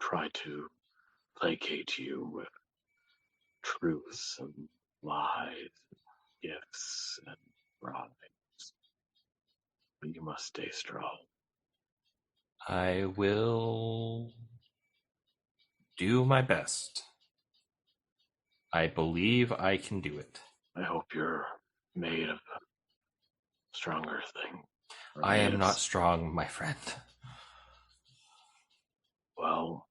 try to placate you with truths and lies, and gifts and bribes. But you must stay strong. I will do my best. I believe I can do it. I hope you're made of a stronger thing. I am not strong, my friend. Well,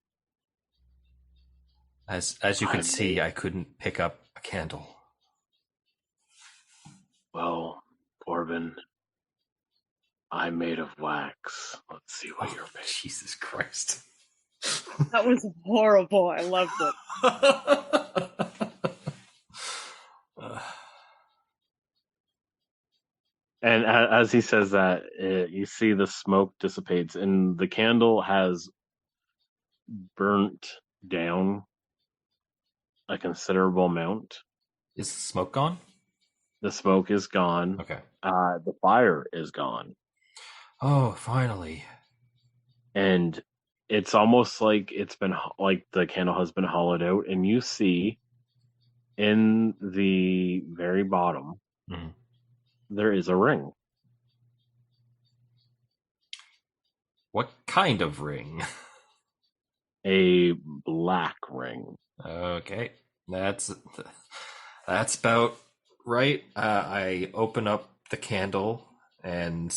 As you can see, I couldn't pick up a candle. Well, Corbyn, I'm made of wax. Let's see what you're made. Jesus Christ. That was horrible. I loved it. And as he says that, you see the smoke dissipates, and the candle has burnt down a considerable amount. Is the smoke gone? The smoke is gone. Okay. The fire is gone. Oh, finally. And it's almost like it's been like the candle has been hollowed out, and you see in the very bottom there is a ring. What kind of ring? A black ring. Okay, that's about right. I open up the candle and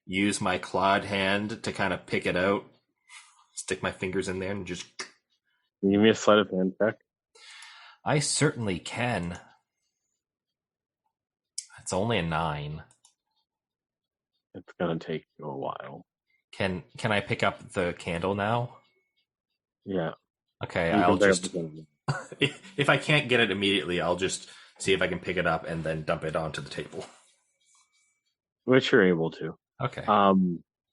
use my clawed hand to kind of pick it out. Stick my fingers in there and just... Can you give me a sleight of hand check? I certainly can. It's only a 9. It's gonna take you a while. Can I pick up the candle now? Yeah. Okay, I'll just... if I can't get it immediately, I'll just see if I can pick it up and then dump it onto the table. Which you're able to. Okay.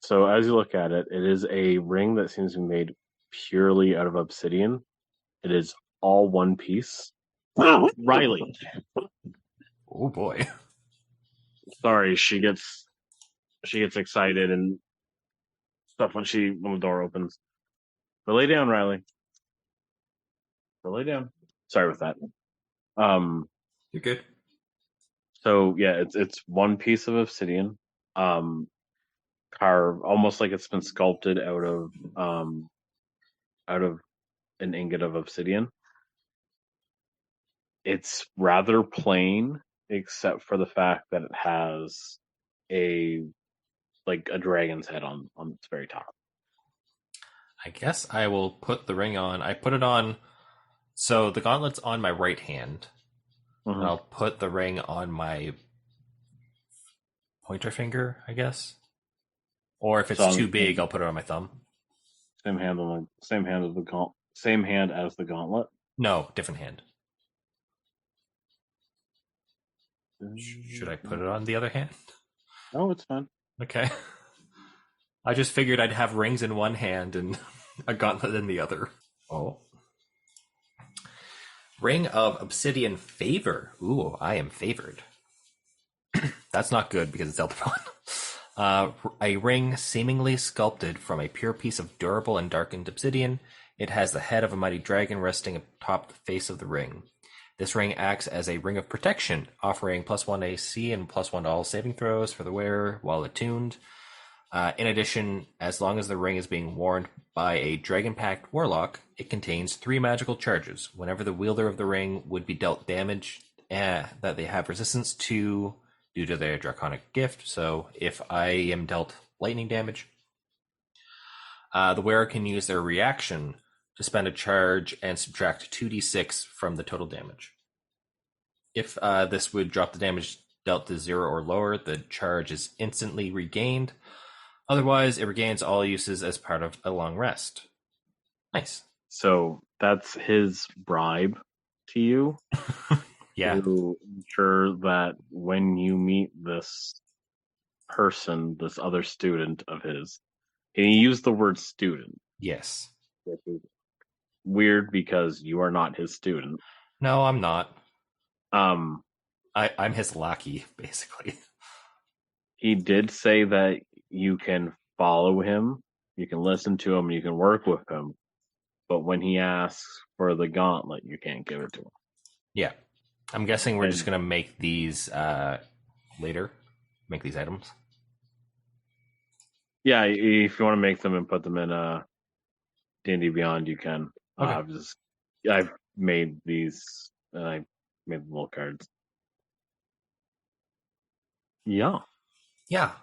So as you look at it, it is a ring that seems to be made purely out of obsidian. It is all one piece. Riley. Oh boy. Sorry, she gets excited and stuff when the door opens. But lay down, Riley. But lay down. Sorry with that. You're good. So yeah, it's one piece of obsidian, um, carved almost like it's been sculpted out of an ingot of obsidian. It's rather plain, except for the fact that it has a a dragon's head on its very top. I guess I will put the ring on. I put it on. So the gauntlet's on my right hand. Mhm. And I'll put the ring on my pointer finger, I guess. Or if it's So too big, I'll put it on my thumb. Same hand as the gauntlet. No, different hand. Should I put it on the other hand? No, it's fine. Okay. I just figured I'd have rings in one hand and a gauntlet in the other. Oh. Ring of Obsidian Favor. Ooh, I am favored. That's not good because it's Elderon. A ring seemingly sculpted from a pure piece of durable and darkened obsidian. It has the head of a mighty dragon resting atop the face of the ring. This ring acts as a ring of protection, offering +1 AC and +1 to all saving throws for the wearer while attuned. In addition, as long as the ring is being worn by a Dragon Pact Warlock, it contains 3 magical charges. Whenever the wielder of the ring would be dealt damage that they have resistance to due to their Draconic gift, so if I am dealt lightning damage, the wearer can use their reaction to spend a charge and subtract 2d6 from the total damage. If this would drop the damage dealt to 0 or lower, the charge is instantly regained. Otherwise, it regains all uses as part of a long rest. Nice. So that's his bribe to you. Yeah. To ensure that when you meet this person, this other student of his, and he used the word student. Yes. Which is weird because you are not his student. No, I'm not. I'm his lackey, basically. He did say that you can follow him, you can listen to him, you can work with him, but when he asks for the gauntlet, you can't give it to him. Yeah. I'm guessing we're just going to make these later. Make these items. Yeah, if you want to make them and put them in D&D Beyond, you can. Okay. I've made these, and I made the little cards. Yeah. Yeah.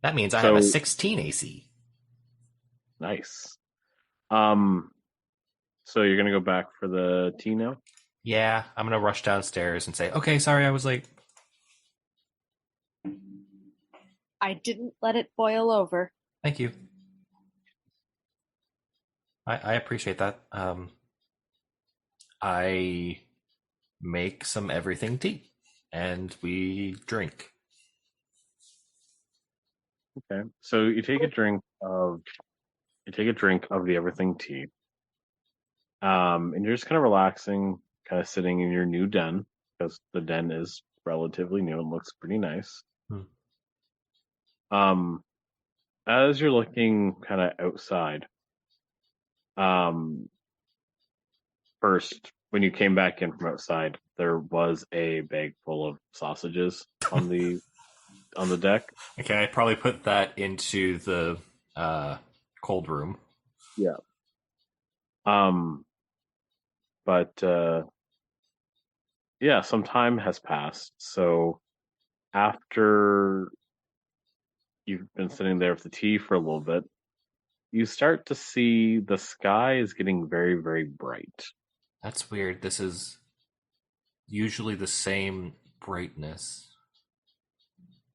That means I have a 16 AC. Nice. So you're gonna go back for the tea now? Yeah, I'm gonna rush downstairs and say, "Okay, sorry, I was late." I didn't let it boil over. Thank you. I appreciate that. I make some everything tea, and we drink. Okay, so you take a drink of the everything tea, and you're just kind of relaxing, kind of sitting in your new den because the den is relatively new and looks pretty nice. As you're looking kind of outside, first when you came back in from outside, there was a bag full of sausages on the deck. Okay, I probably put that into the cold room. Yeah. But yeah, some time has passed. So after you've been sitting there with the tea for a little bit, you start to see the sky is getting very, very bright. That's weird. This is usually the same brightness.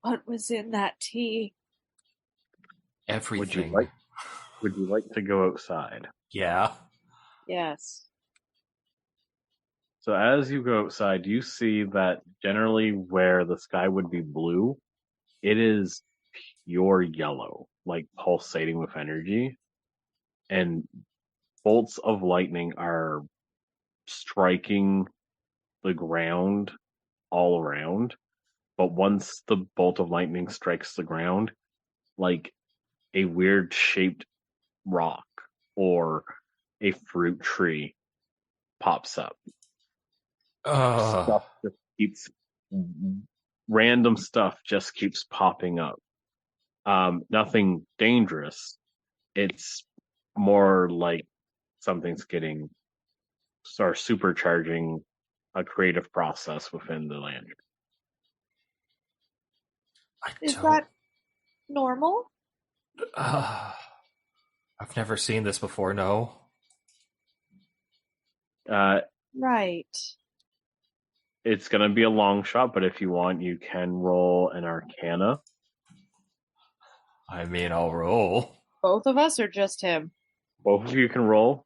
What was in that tea? Everything. Would you like to go outside? Yeah. Yes. So as you go outside, you see that generally where the sky would be blue, it is pure yellow, like pulsating with energy. And bolts of lightning are striking the ground all around. but once the bolt of lightning strikes the ground, like a weird shaped rock or a fruit tree pops up. Stuff just keeps random stuff just keeps popping up. Nothing dangerous. It's more like something's getting or supercharging a creative process within the lantern. Is that normal? I've never seen this before, no. Right. It's going to be a long shot, but if you want, you can roll an Arcana. I mean, I'll roll. Both of us or just him? Both of you can roll.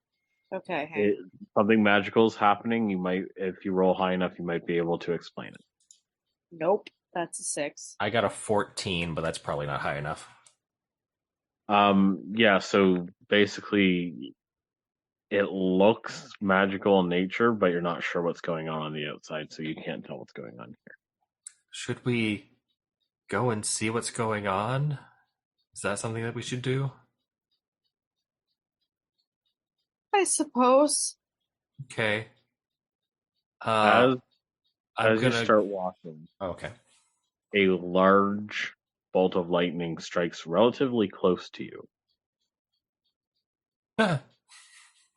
Okay. Something magical is happening. You might, if you roll high enough, you might be able to explain it. Nope. That's a 6. I got a 14, but that's probably not high enough. Yeah, so basically it looks magical in nature, but you're not sure what's going on the outside, so you can't tell what's going on here. Should we go and see what's going on? Is that something that we should do? I suppose. Okay. As I'm you gonna start walking, Okay. a large bolt of lightning strikes relatively close to you.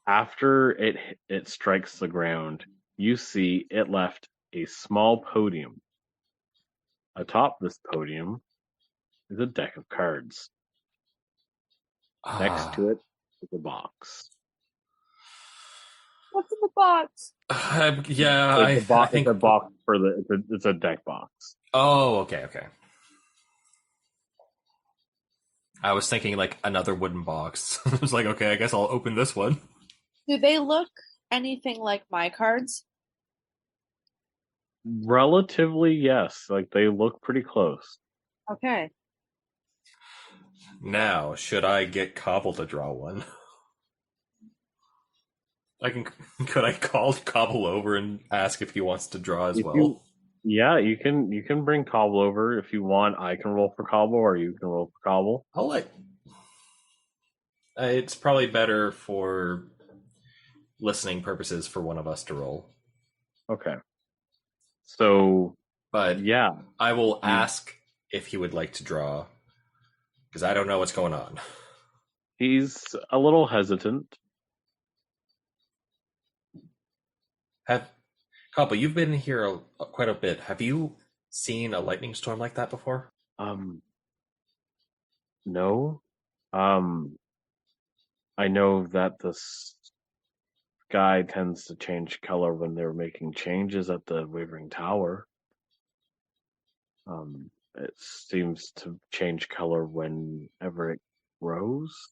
After it strikes the ground, you see it left a small podium. Atop this podium is a deck of cards. Next to it is a box. What's in the box? Yeah, I think it's a box for it's a deck box. Oh, okay. I was thinking like another wooden box. I was like, okay, I guess I'll open this one. Do they look anything like my cards? Relatively, yes. Like they look pretty close. Okay. Now, should I get Cobble to draw one? Could I call Cobble over and ask if he wants to draw as well? Yeah, you can bring Cobble over if you want. I can roll for Cobble, or you can roll for Cobble. I'll let. It's probably better for listening purposes for one of us to roll. Okay. So, but yeah, I will ask if he would like to draw because I don't know what's going on. He's a little hesitant. Cobble, you've been here quite a bit. Have you seen a lightning storm like that before? No. I know that the sky tends to change color when they're making changes at the Wavering Tower. It seems to change color whenever it grows.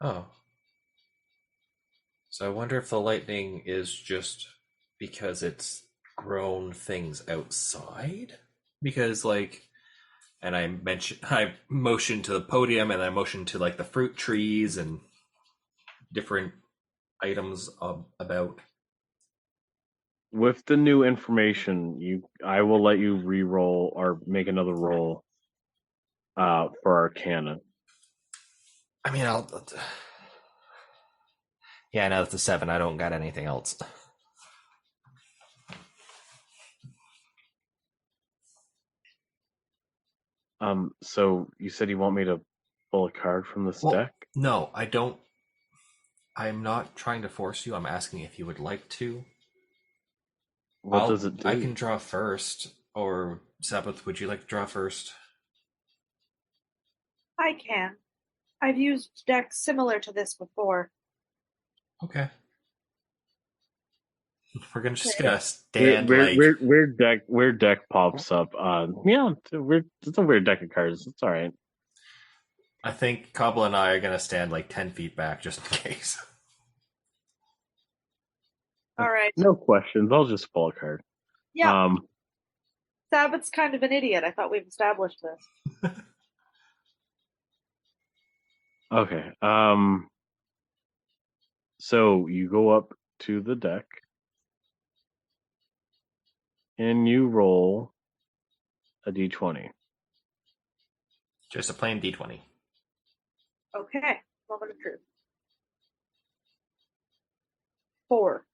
Oh. So I wonder if the lightning is just because it's grown things outside? Because and I motioned to the podium and I motioned to like the fruit trees and different items about. With the new information, I will let you re-roll or make another roll for Arcana. I mean, yeah, now it's a 7. I don't got anything else. So you said you want me to pull a card from this deck? No, I don't. I'm not trying to force you. I'm asking if you would like to. What does it do? I can draw first, or Sabbath, would you like to draw first? I can. I've used decks similar to this before. Okay. We're just gonna stand weird deck pops up. Yeah, it's a weird deck of cards. It's all right. I think Cobble and I are gonna stand like 10 feet back just in case. All right. No questions. I'll just pull a card. Yeah. Sabbath's kind of an idiot. I thought we've established this. Okay. So you go up to the deck. Can you roll a d20? Just a plain D20. Okay, moment of truth. 4.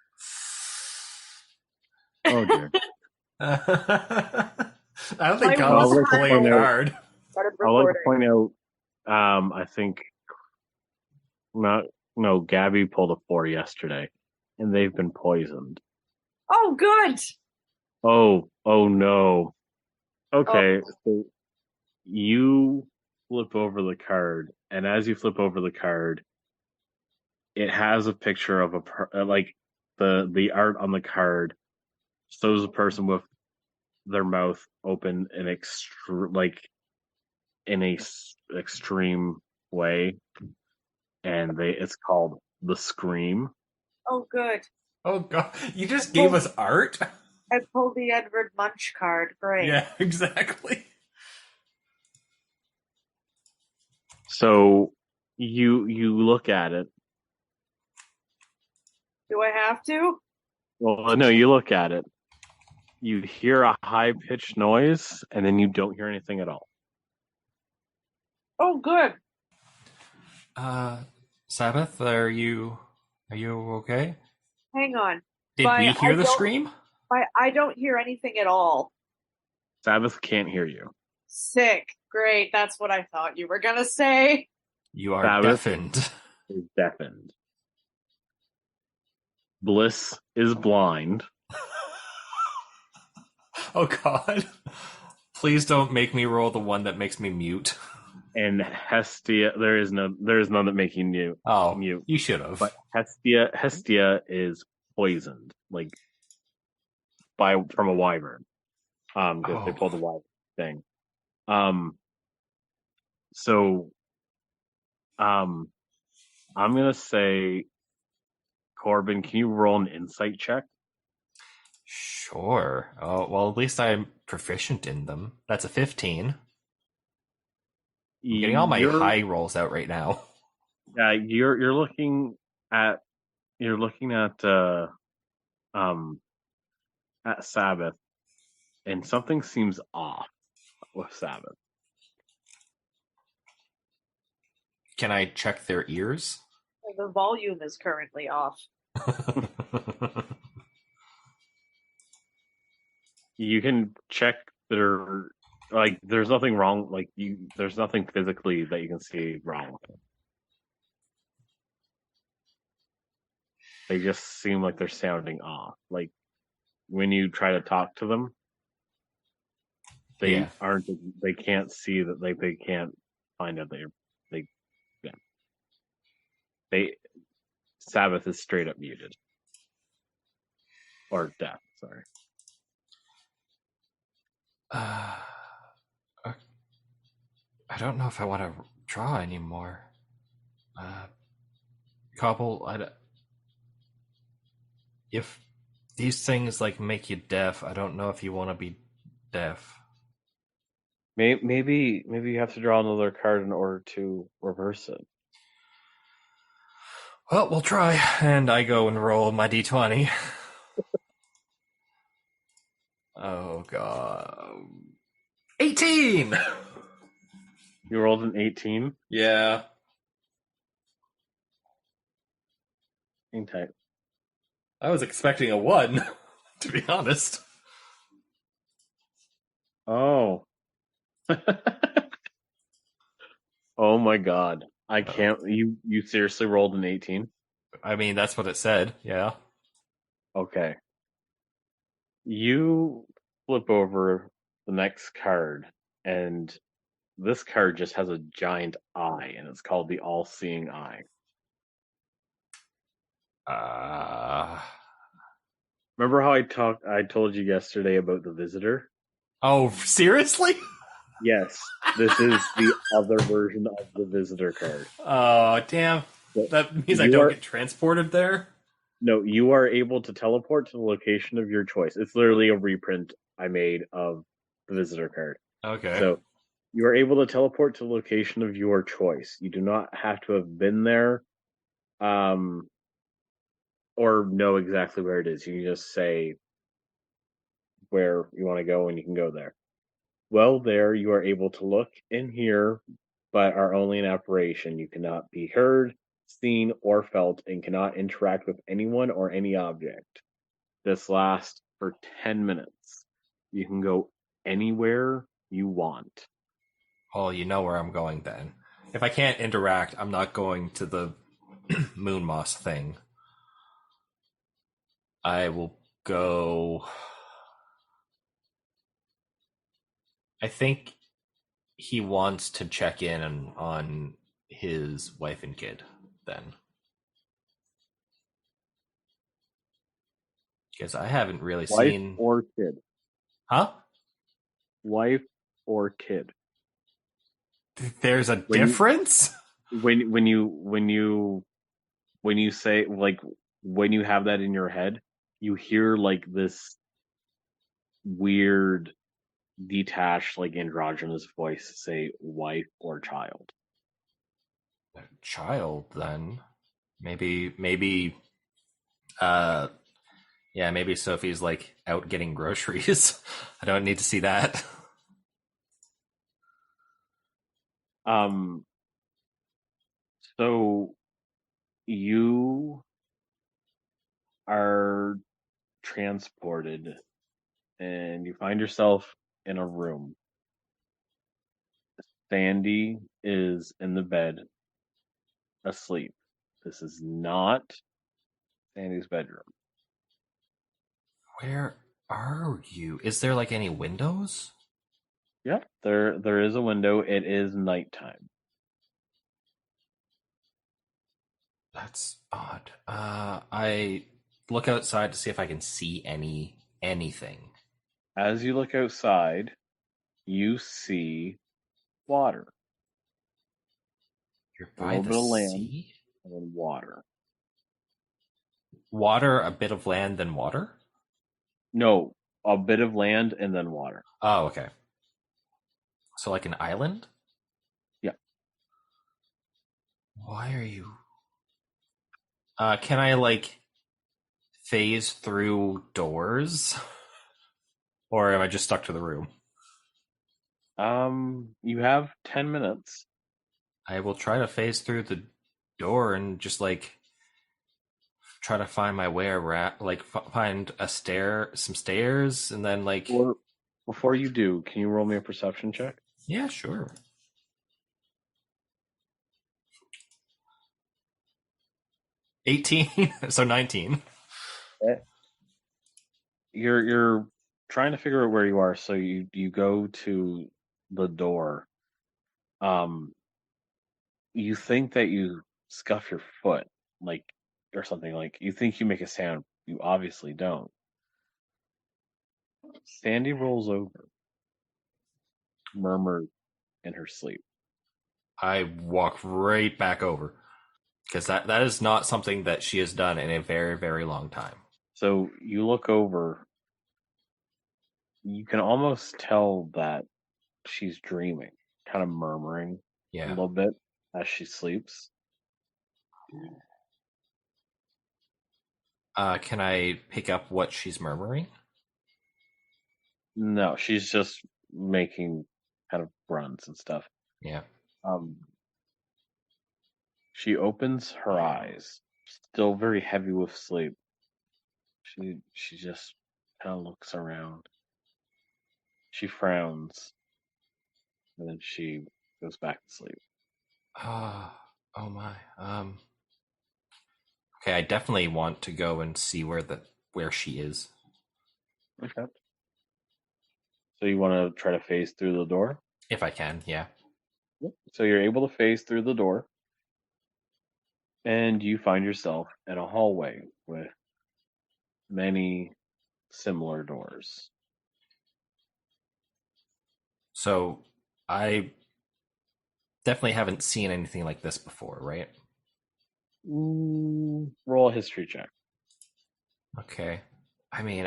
Oh dear. I don't think My Gobble's will pulling a point out- card. Started I'd like to recording. point out, I think Gabby pulled a 4 yesterday, and they've been poisoned. Oh, good. Oh no. Okay, so you flip over the card, and as you flip over the card, it has a picture of like the art on the card shows a person with their mouth open in extreme way, and it's called the Scream. Oh, good. Oh god, you just gave us art? I pulled the Edward Munch card. Great. Yeah, exactly. So you look at it. Do I have to? Well, no, you look at it. You hear a high-pitched noise, and then you don't hear anything at all. Oh, good. Sabbath, are you okay? Hang on. Did we hear the scream? I don't hear anything at all. Sabbath can't hear you. Sick. Great. That's what I thought you were going to say. You are Sabbath deafened. is deafened. Bliss is blind. Oh god. Please don't make me roll the one that makes me mute. And Hestia, there is none that making you mute. You should have. But Hestia is poisoned, like from a wyvern. Because they pulled the wyvern thing. So I'm gonna say, Corbyn, can you roll an insight check? Sure. Oh well, at least I'm proficient in them. That's a 15. I'm getting all my high rolls out right now. Yeah, you're looking at Sabbath, and something seems off with Sabbath. Can I check their ears? The volume is currently off. You can check their, like, there's nothing wrong. Like, there's nothing physically that you can see wrong. They just seem like they're sounding off. Like when you try to talk to them, they can't see that. Like they can't find out that Sabbath is straight up muted or deaf. Sorry. I don't know if I want to draw anymore. Cobble, if these things like make you deaf, I don't know if you want to be deaf. Maybe you have to draw another card in order to reverse it. Well, we'll try. And I go and roll my d20. Oh god. 18! You rolled an 18? Yeah. Okay. I was expecting a 1, to be honest. Oh. Oh my god. I can't. You seriously rolled an 18? I mean, that's what it said, yeah. Okay. You flip over the next card, and this card just has a giant eye, and it's called the All-Seeing Eye. Remember how I told you yesterday about the visitor? Oh, seriously? Yes, this is the other version of the visitor card. Oh, damn. That means I don't get transported there? No, you are able to teleport to the location of your choice. It's literally a reprint I made of the visitor card. Okay. So you are able to teleport to the location of your choice. You do not have to have been there, or know exactly where it is. You can just say, where you want to go, and you can go there. Well, there you are able to look and hear, but are only an apparition. You cannot be heard, seen, or felt, and cannot interact with anyone or any object. This lasts for 10 minutes. You can go anywhere you want. Well, you know where I'm going then. If I can't interact, I'm not going to the moon moss thing. I will go. I think he wants to check in on his wife and kid then. Because I haven't really Wife seen. or kid? Huh? Wife or kid? There's a difference? When you say, like, when you have that in your head, you hear like this weird, detached, like androgynous voice say wife or child. Child, then. Maybe yeah, maybe Sophie's like out getting groceries. I don't need to see that. So you are transported and you find yourself in a room. Sandy is in the bed asleep. This is not Sandy's bedroom. Where are you? Is there like any windows? Yep, there is a window. It is nighttime. That's odd. I look outside to see if I can see anything. As you look outside, you see water. You're A by little the bit of land sea? and then water. Water, a bit of land, then water? No, a bit of land and then water. Oh, okay. So like an island? Yeah. Why are you... can I like phase through doors? Or am I just stuck to the room? You have 10 minutes. I will try to phase through the door and just like try to find my way around, like find some stairs, and then like. Or before you do, can you roll me a perception check? Yeah, sure. 18, so 19. Okay. You're trying to figure out where you are, so you go to the door. You think that you scuff your foot, like, or something, like you think you make a sound. You obviously don't. Sandy rolls over, murmurs in her sleep. I walk right back over because that is not something that she has done in a very, very long time. So you look over. You can almost tell that she's dreaming, kind of murmuring a little bit as she sleeps. Can I pick up what she's murmuring? No, she's just making kind of grunts and stuff. Yeah. She opens her eyes, still very heavy with sleep. She just kind of looks around. She frowns, and then she goes back to sleep. Oh my. Okay, I definitely want to go and see where she is. Okay. So you want to try to phase through the door? If I can, yeah. Yep. So you're able to phase through the door, and you find yourself in a hallway with many similar doors. So I definitely haven't seen anything like this before, right? Roll a history check. Okay. I mean,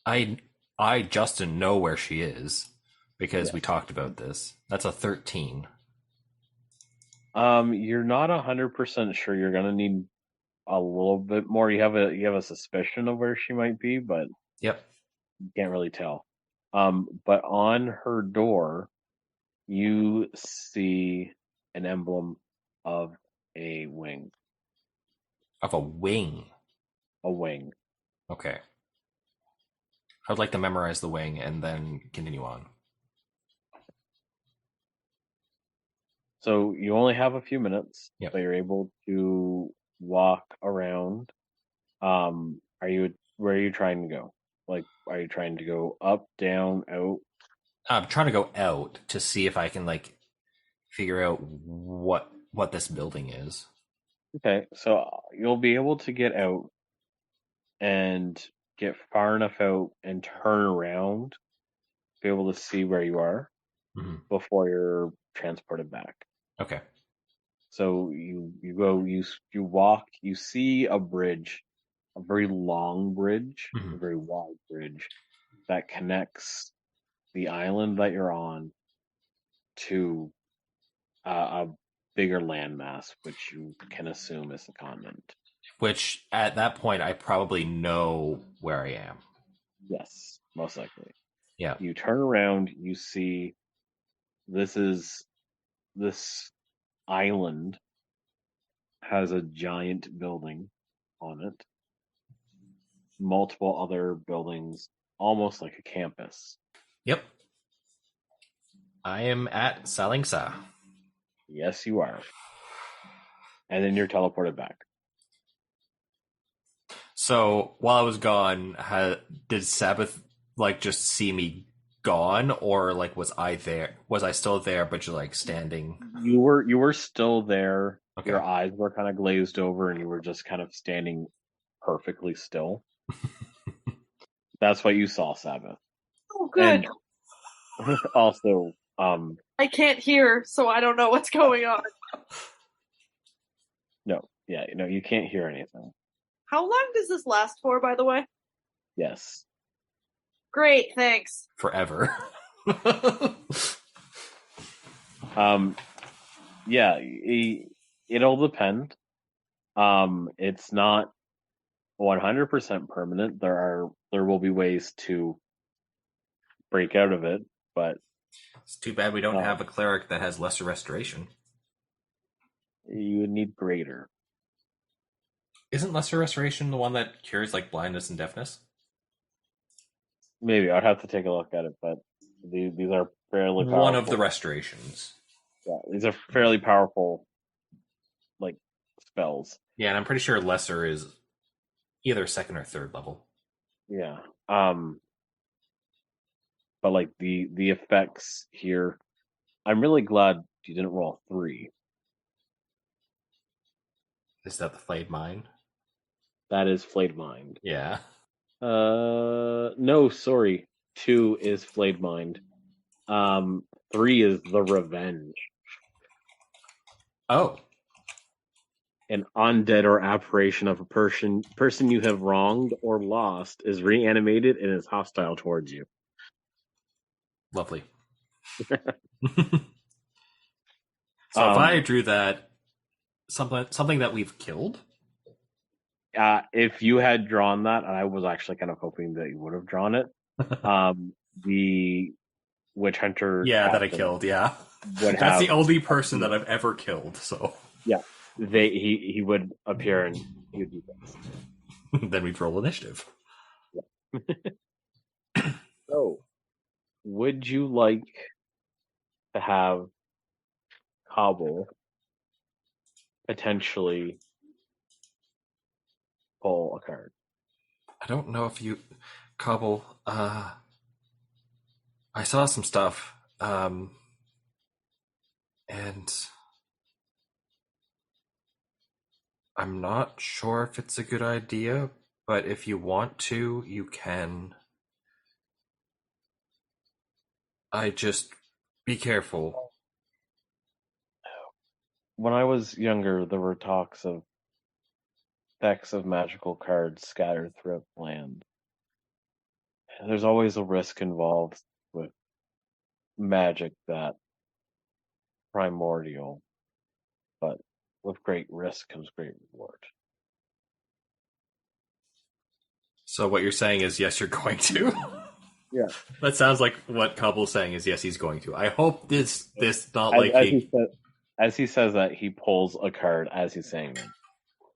I Justin know where she is because we talked about this. That's a 13. You're not 100% sure. You're gonna need a little bit more. You have a suspicion of where she might be, but Yep. You can't really tell. But on her door, you see an emblem of a wing. Of a wing. A wing. Okay. I'd like to memorize the wing and then continue on. So you only have a few minutes, Yep. but you're able to walk around. Where are you trying to go? Like, are you trying to go up, down, out? I'm trying to go out to see if I can like figure out what this building is. Okay, so you'll be able to get out and get far enough out and turn around, be able to see where you are before you're transported back. Okay. So you go, you walk, you see a bridge, a very long bridge, a very wide bridge that connects the island that you're on to a bigger landmass, which you can assume is the continent. Which at that point I probably know where I am. Yes, most likely. Yeah. You turn around, you see this island has a giant building on it. Multiple other buildings, almost like a campus. Yep. I am at Salingsa. Yes, you are. And then you're teleported back. So while I was gone, did Sabbath like just see me gone, or like was I there? Was I still there, but you're like standing? You were still there. Okay. Your eyes were kind of glazed over, and you were just kind of standing perfectly still. That's what you saw, Sabbath. Oh, good. And also, I can't hear, so I don't know what's going on. no, you can't hear anything. How long does this last for, by the way? Yes. Great, thanks. Forever. Yeah, it'll depend. It's not 100% permanent. There will be ways to break out of it, but It's too bad we don't have a cleric that has lesser restoration. You would need greater. Isn't lesser restoration the one that cures like blindness and deafness? Maybe I'd have to take a look at it, but these are fairly powerful. One of the restorations. Yeah, these are fairly powerful, like, spells. Yeah, and I'm pretty sure lesser is either second or third level. Yeah. But like the effects here, I'm really glad you didn't roll 3. Is that the Flayed Mind? That is Flayed Mind. Yeah. No, sorry. 2 is Flayed Mind. 3 is the Revenge. Oh. An undead or apparition of a person you have wronged or lost is reanimated and is hostile towards you. Lovely. So if I drew that, something that we've killed? If you had drawn that, I was actually kind of hoping that you would have drawn it. The Witch Hunter. Yeah, that I killed, yeah. That's the only person that I've ever killed, so. Yeah. He would appear and he would do this. Then we'd roll initiative. Yeah. So, would you like to have Cobble potentially pull a card? I don't know if you... Cobble, I saw some stuff, and I'm not sure if it's a good idea, but if you want to, you can. I just be careful. When I was younger, there were talks of decks of magical cards scattered throughout the land. There's always a risk involved with magic that primordial, but with great risk comes great reward. So what you're saying is, yes, you're going to? Yeah. That sounds like what Cobble's saying is yes, he's going to. I hope this not As, like as he says that, he pulls a card as he's saying that.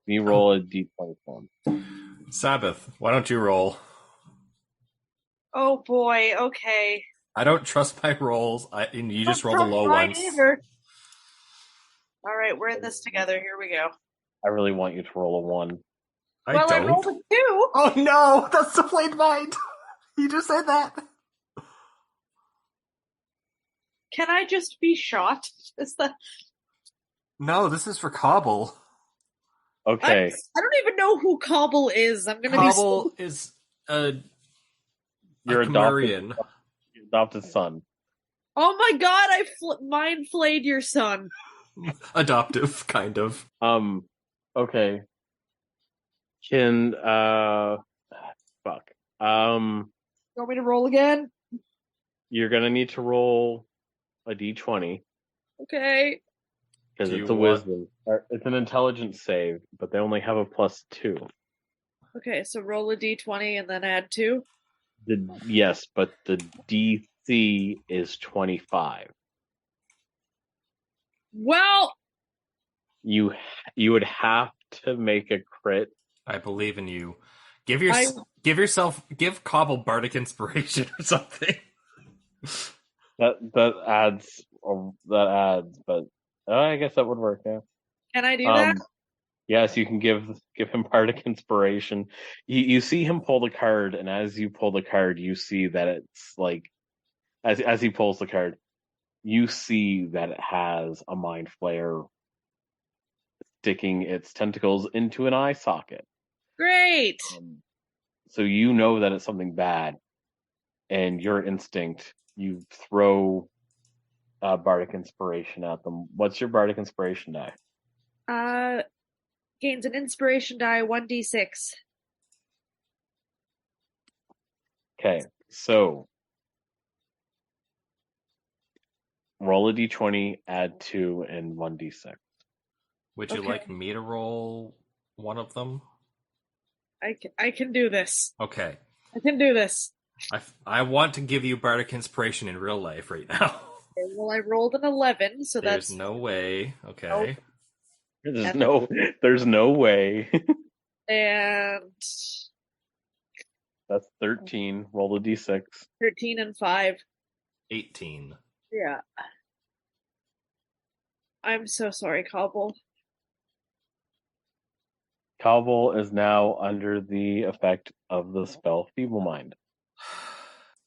You roll a d20 for him. Sabbath. Why don't you roll? Oh boy. Okay. I don't trust my rolls. And you just roll the low Mine ones. either. All right, we're in this together. Here we go. I really want you to roll a 1. I I don't. rolled a 2. Oh no, that's the flayed mind. You just said that. Can I just be shot? Is that? No, this is for Cobble. Okay. I don't even know who Cobble is. I'm gonna Cobble is Your Camarian. adopted son. Oh my god! I mind flayed your son. Adoptive, kind of. Okay. Can fuck. You want me to roll again? You're gonna need to roll a d20 Okay. because Do it's you a want- wisdom. It's an intelligence save, but they only have a +2. Okay, so roll a d20 and then add 2. Yes, but the DC is 25. Well, You would have to make a crit. I believe in you. Give Cobble bardic inspiration or something. That adds, but I guess that would work. Yeah. can I do that? Yes, you can give him bardic inspiration. You see him pull the card, and as you pull the card, you see that it's like, as he pulls the card, you see that it has a mind flare sticking its tentacles into an eye socket. Great. So you know that it's something bad, and your instinct, you throw bardic inspiration at them. What's your bardic inspiration die? Gains an inspiration die 1d6. Okay, so roll a d20, add 2, and 1d6. Would you Okay. like me to roll one of them? I can do this. Okay. I can do this. I want to give you bardic inspiration in real life right now. Okay, well, I rolled an 11, so There's that's no way. Okay. There's no way. and That's 13. Roll a d6. 13 and 5. 18. Yeah. I'm so sorry, Cobble. Cobble is now under the effect of the spell Feeble Mind.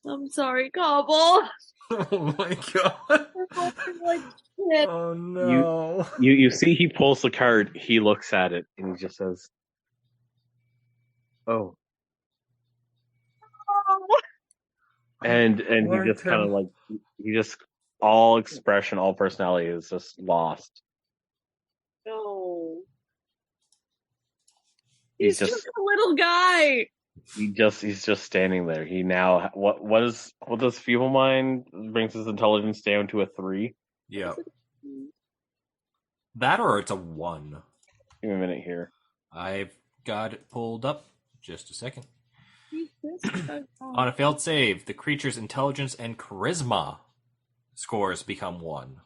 I'm sorry, Cobble. Oh my god. Like shit. Oh no. You see he pulls the card, he looks at it, and he just says, "Oh." And he just kind of like, he just, all expression, all personality is just lost. No. He's He's just a little guy. he's just standing there. He now, what does Feeble Mind brings his intelligence down to a 3? Yeah. That or it's a 1. Give me a minute here. I've got it pulled up. Just a second. On a failed save, the creature's intelligence and charisma scores become 1.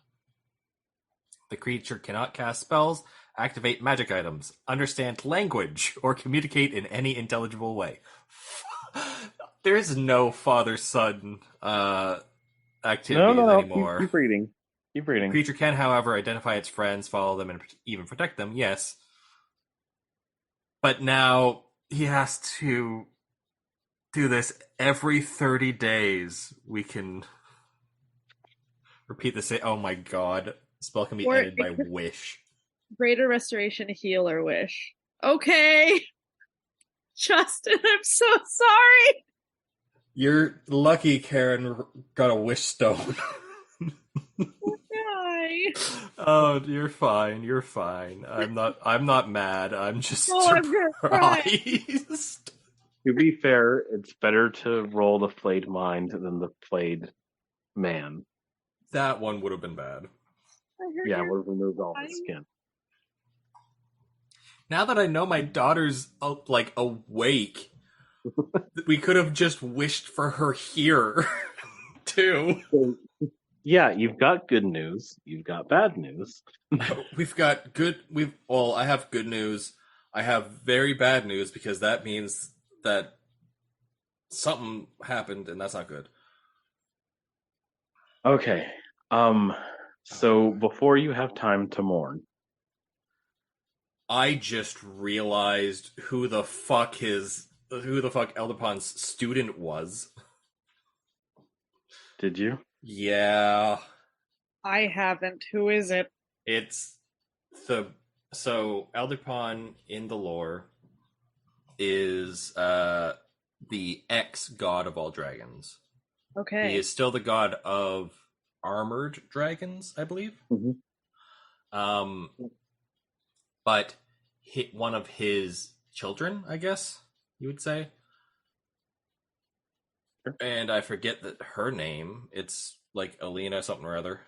The creature cannot cast spells, activate magic items, understand language, or communicate in any intelligible way. There is no father-son activities anymore. Keep reading. Keep reading. The creature can, however, identify its friends, follow them, and even protect them, yes. But now he has to do this every 30 days. We can repeat the same. Oh my god. Spell can be Or ended by it could- wish. Greater restoration, heal, or wish. Okay. Justin, I'm so sorry. You're lucky Karen got a wish stone. Guy. Oh, you're fine. You're fine. I'm not mad. I'm just Oh, I'm gonna cry. surprised. To be fair, it's better to roll the flayed mind than the flayed man. That one would have been bad. I heard Yeah, your we've removed all the crying. skin. Now that I know my daughter's like awake, We could have just wished for her here, too. So, yeah, you've got good news. You've got bad news. We've got good. Well, I have good news. I have very bad news because that means that something happened, and that's not good. Okay. So before you have time to mourn, I just realized who the fuck Elderpon's student was. did you? Yeah, I haven't. Who is it? it's so Elderpon in the lore is the ex-god of all dragons. Okay. He is still the god of armored dragons, I believe. Mhm. But one of his children, I guess you would say. Sure. And I forget that her name. It's like Alina something or other.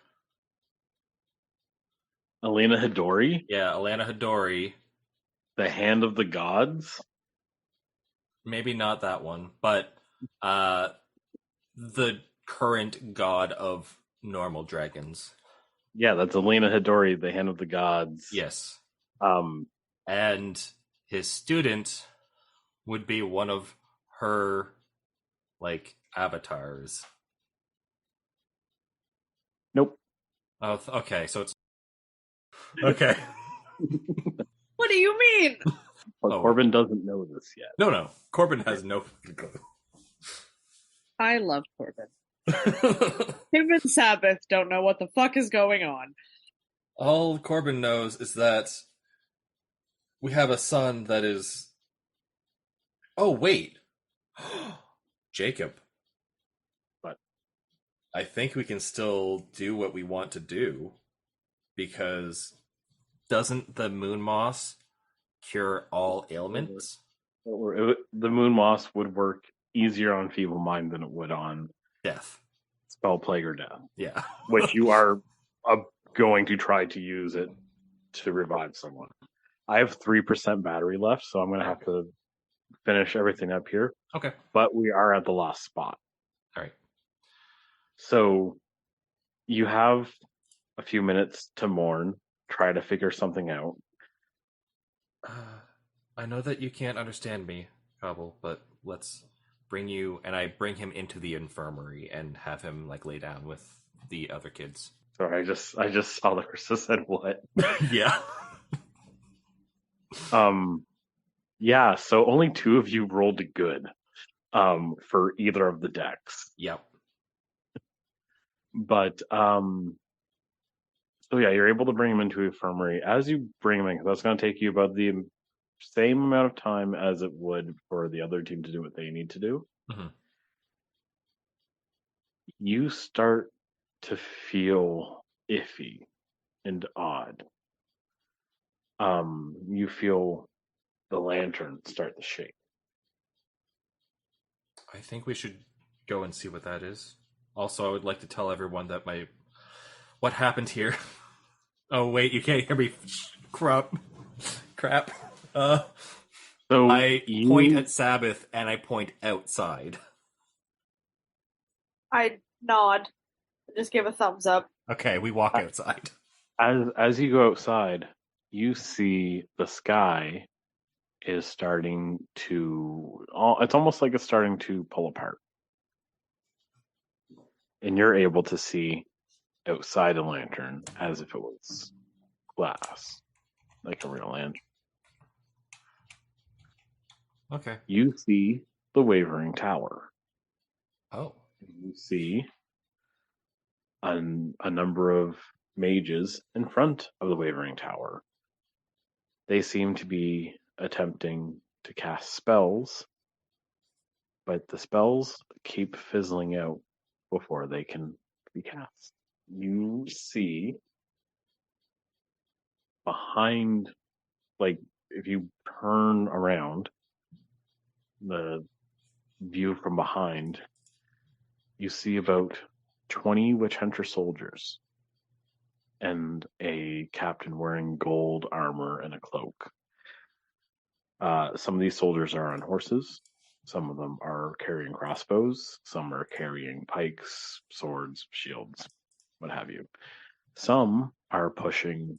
Elena Hidori, Yeah, Alana Hidori. the Hand of the Gods. Maybe not that one, but the current god of normal dragons. Yeah, that's Elena Hidori, the Hand of the Gods. Yes. Um, And his student would be one of her like avatars. nope. Oh, okay. So it's okay. What do you mean? But Oh. Corbyn doesn't know this yet. No. Corbyn has no clue. I love Corbyn. Him and Sabbath don't know what the fuck is going on. All Corbyn knows is that we have a son that is. Oh, wait. Jacob. What? I think we can still do what we want to do because doesn't the moon moss cure all ailments? The moon moss would work easier on feeble mind than it would on Death. spell plague or death, Yeah. which you are going to try to use it to revive someone. I have 3% battery left, so I'm going to have to finish everything up here. Okay. But we are at the last spot. All right. So you have a few minutes to mourn, try to figure something out. I know that you can't understand me, Cobble, but let's bring you, and I bring him into the infirmary and have him like lay down with the other kids. Sorry, I just saw that Krista said what. Yeah. Yeah, so only 2 of you rolled good for either of the decks. Yep. But so yeah, you're able to bring him into infirmary. As you bring him in, 'cause that's going to take you about the same amount of time as it would for the other team to do what they need to do. Mhm. You start to feel iffy and odd. You feel the lantern start to shake. I think we should go and see what that is. Also, I would like to tell everyone that what happened here. Oh wait, you can't hear me. Crap. So I point at Sabbath and I point outside. I nod. Just give a thumbs up. Okay, we walk outside. as you go outside, you see the sky is starting to. It's almost like it's starting to pull apart, and you're able to see outside the lantern as if it was glass, like a real lantern. Okay. You see the Wavering Tower. Oh. You see a number of mages in front of the Wavering Tower. They seem to be attempting to cast spells, but the spells keep fizzling out before they can be cast. You see behind, like, if you turn around the view from behind, you see about 20 witch hunter soldiers and a captain wearing gold armor and a cloak. Some of these soldiers are on horses. Some of them are carrying crossbows. Some are carrying pikes, swords, shields, what have you. Some are pushing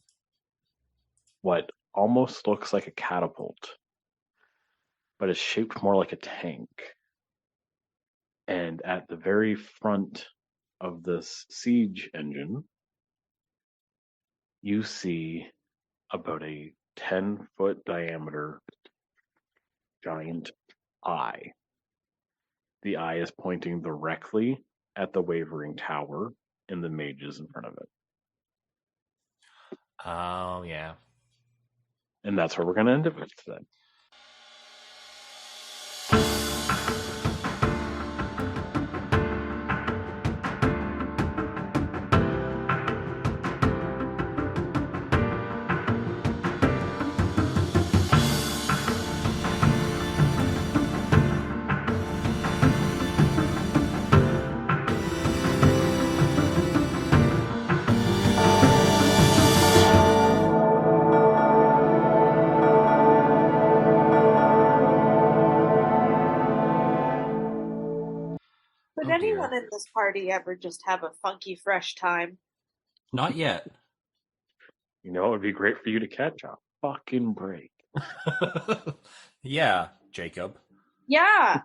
what almost looks like a catapult, but is shaped more like a tank. And at the very front of this siege engine, you see about a 10-foot diameter giant eye. The eye is pointing directly at the wavering tower and the mages in front of it. Oh, yeah. And that's where we're going to end it with today. Did Oh, anyone dear. in this party ever just have a funky, fresh time? Not yet. You know, it would be great for you to catch a fucking break. Yeah, Jacob. Yeah.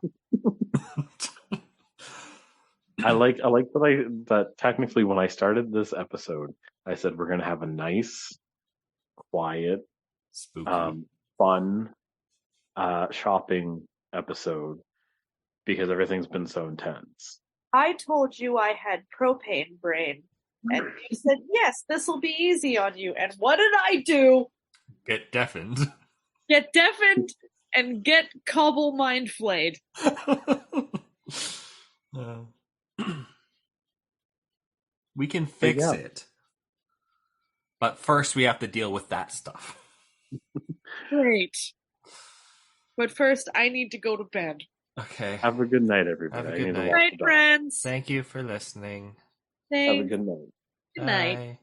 I like that technically when I started this episode, I said we're gonna have a nice, quiet, Spooky. fun shopping episode because everything's been so intense. I told you I had propane brain, and you said, yes, this will be easy on you. And what did I do? Get deafened. Get deafened and get cobble mind flayed. We can fix yeah. it. But first we have to deal with that stuff. Great. But first, I need to go to bed. Okay. Have a good night, everybody. Have a I good need to night. walk Night, the dog. friends. Thank you for listening. Have a Thanks. good night. Good night. Bye.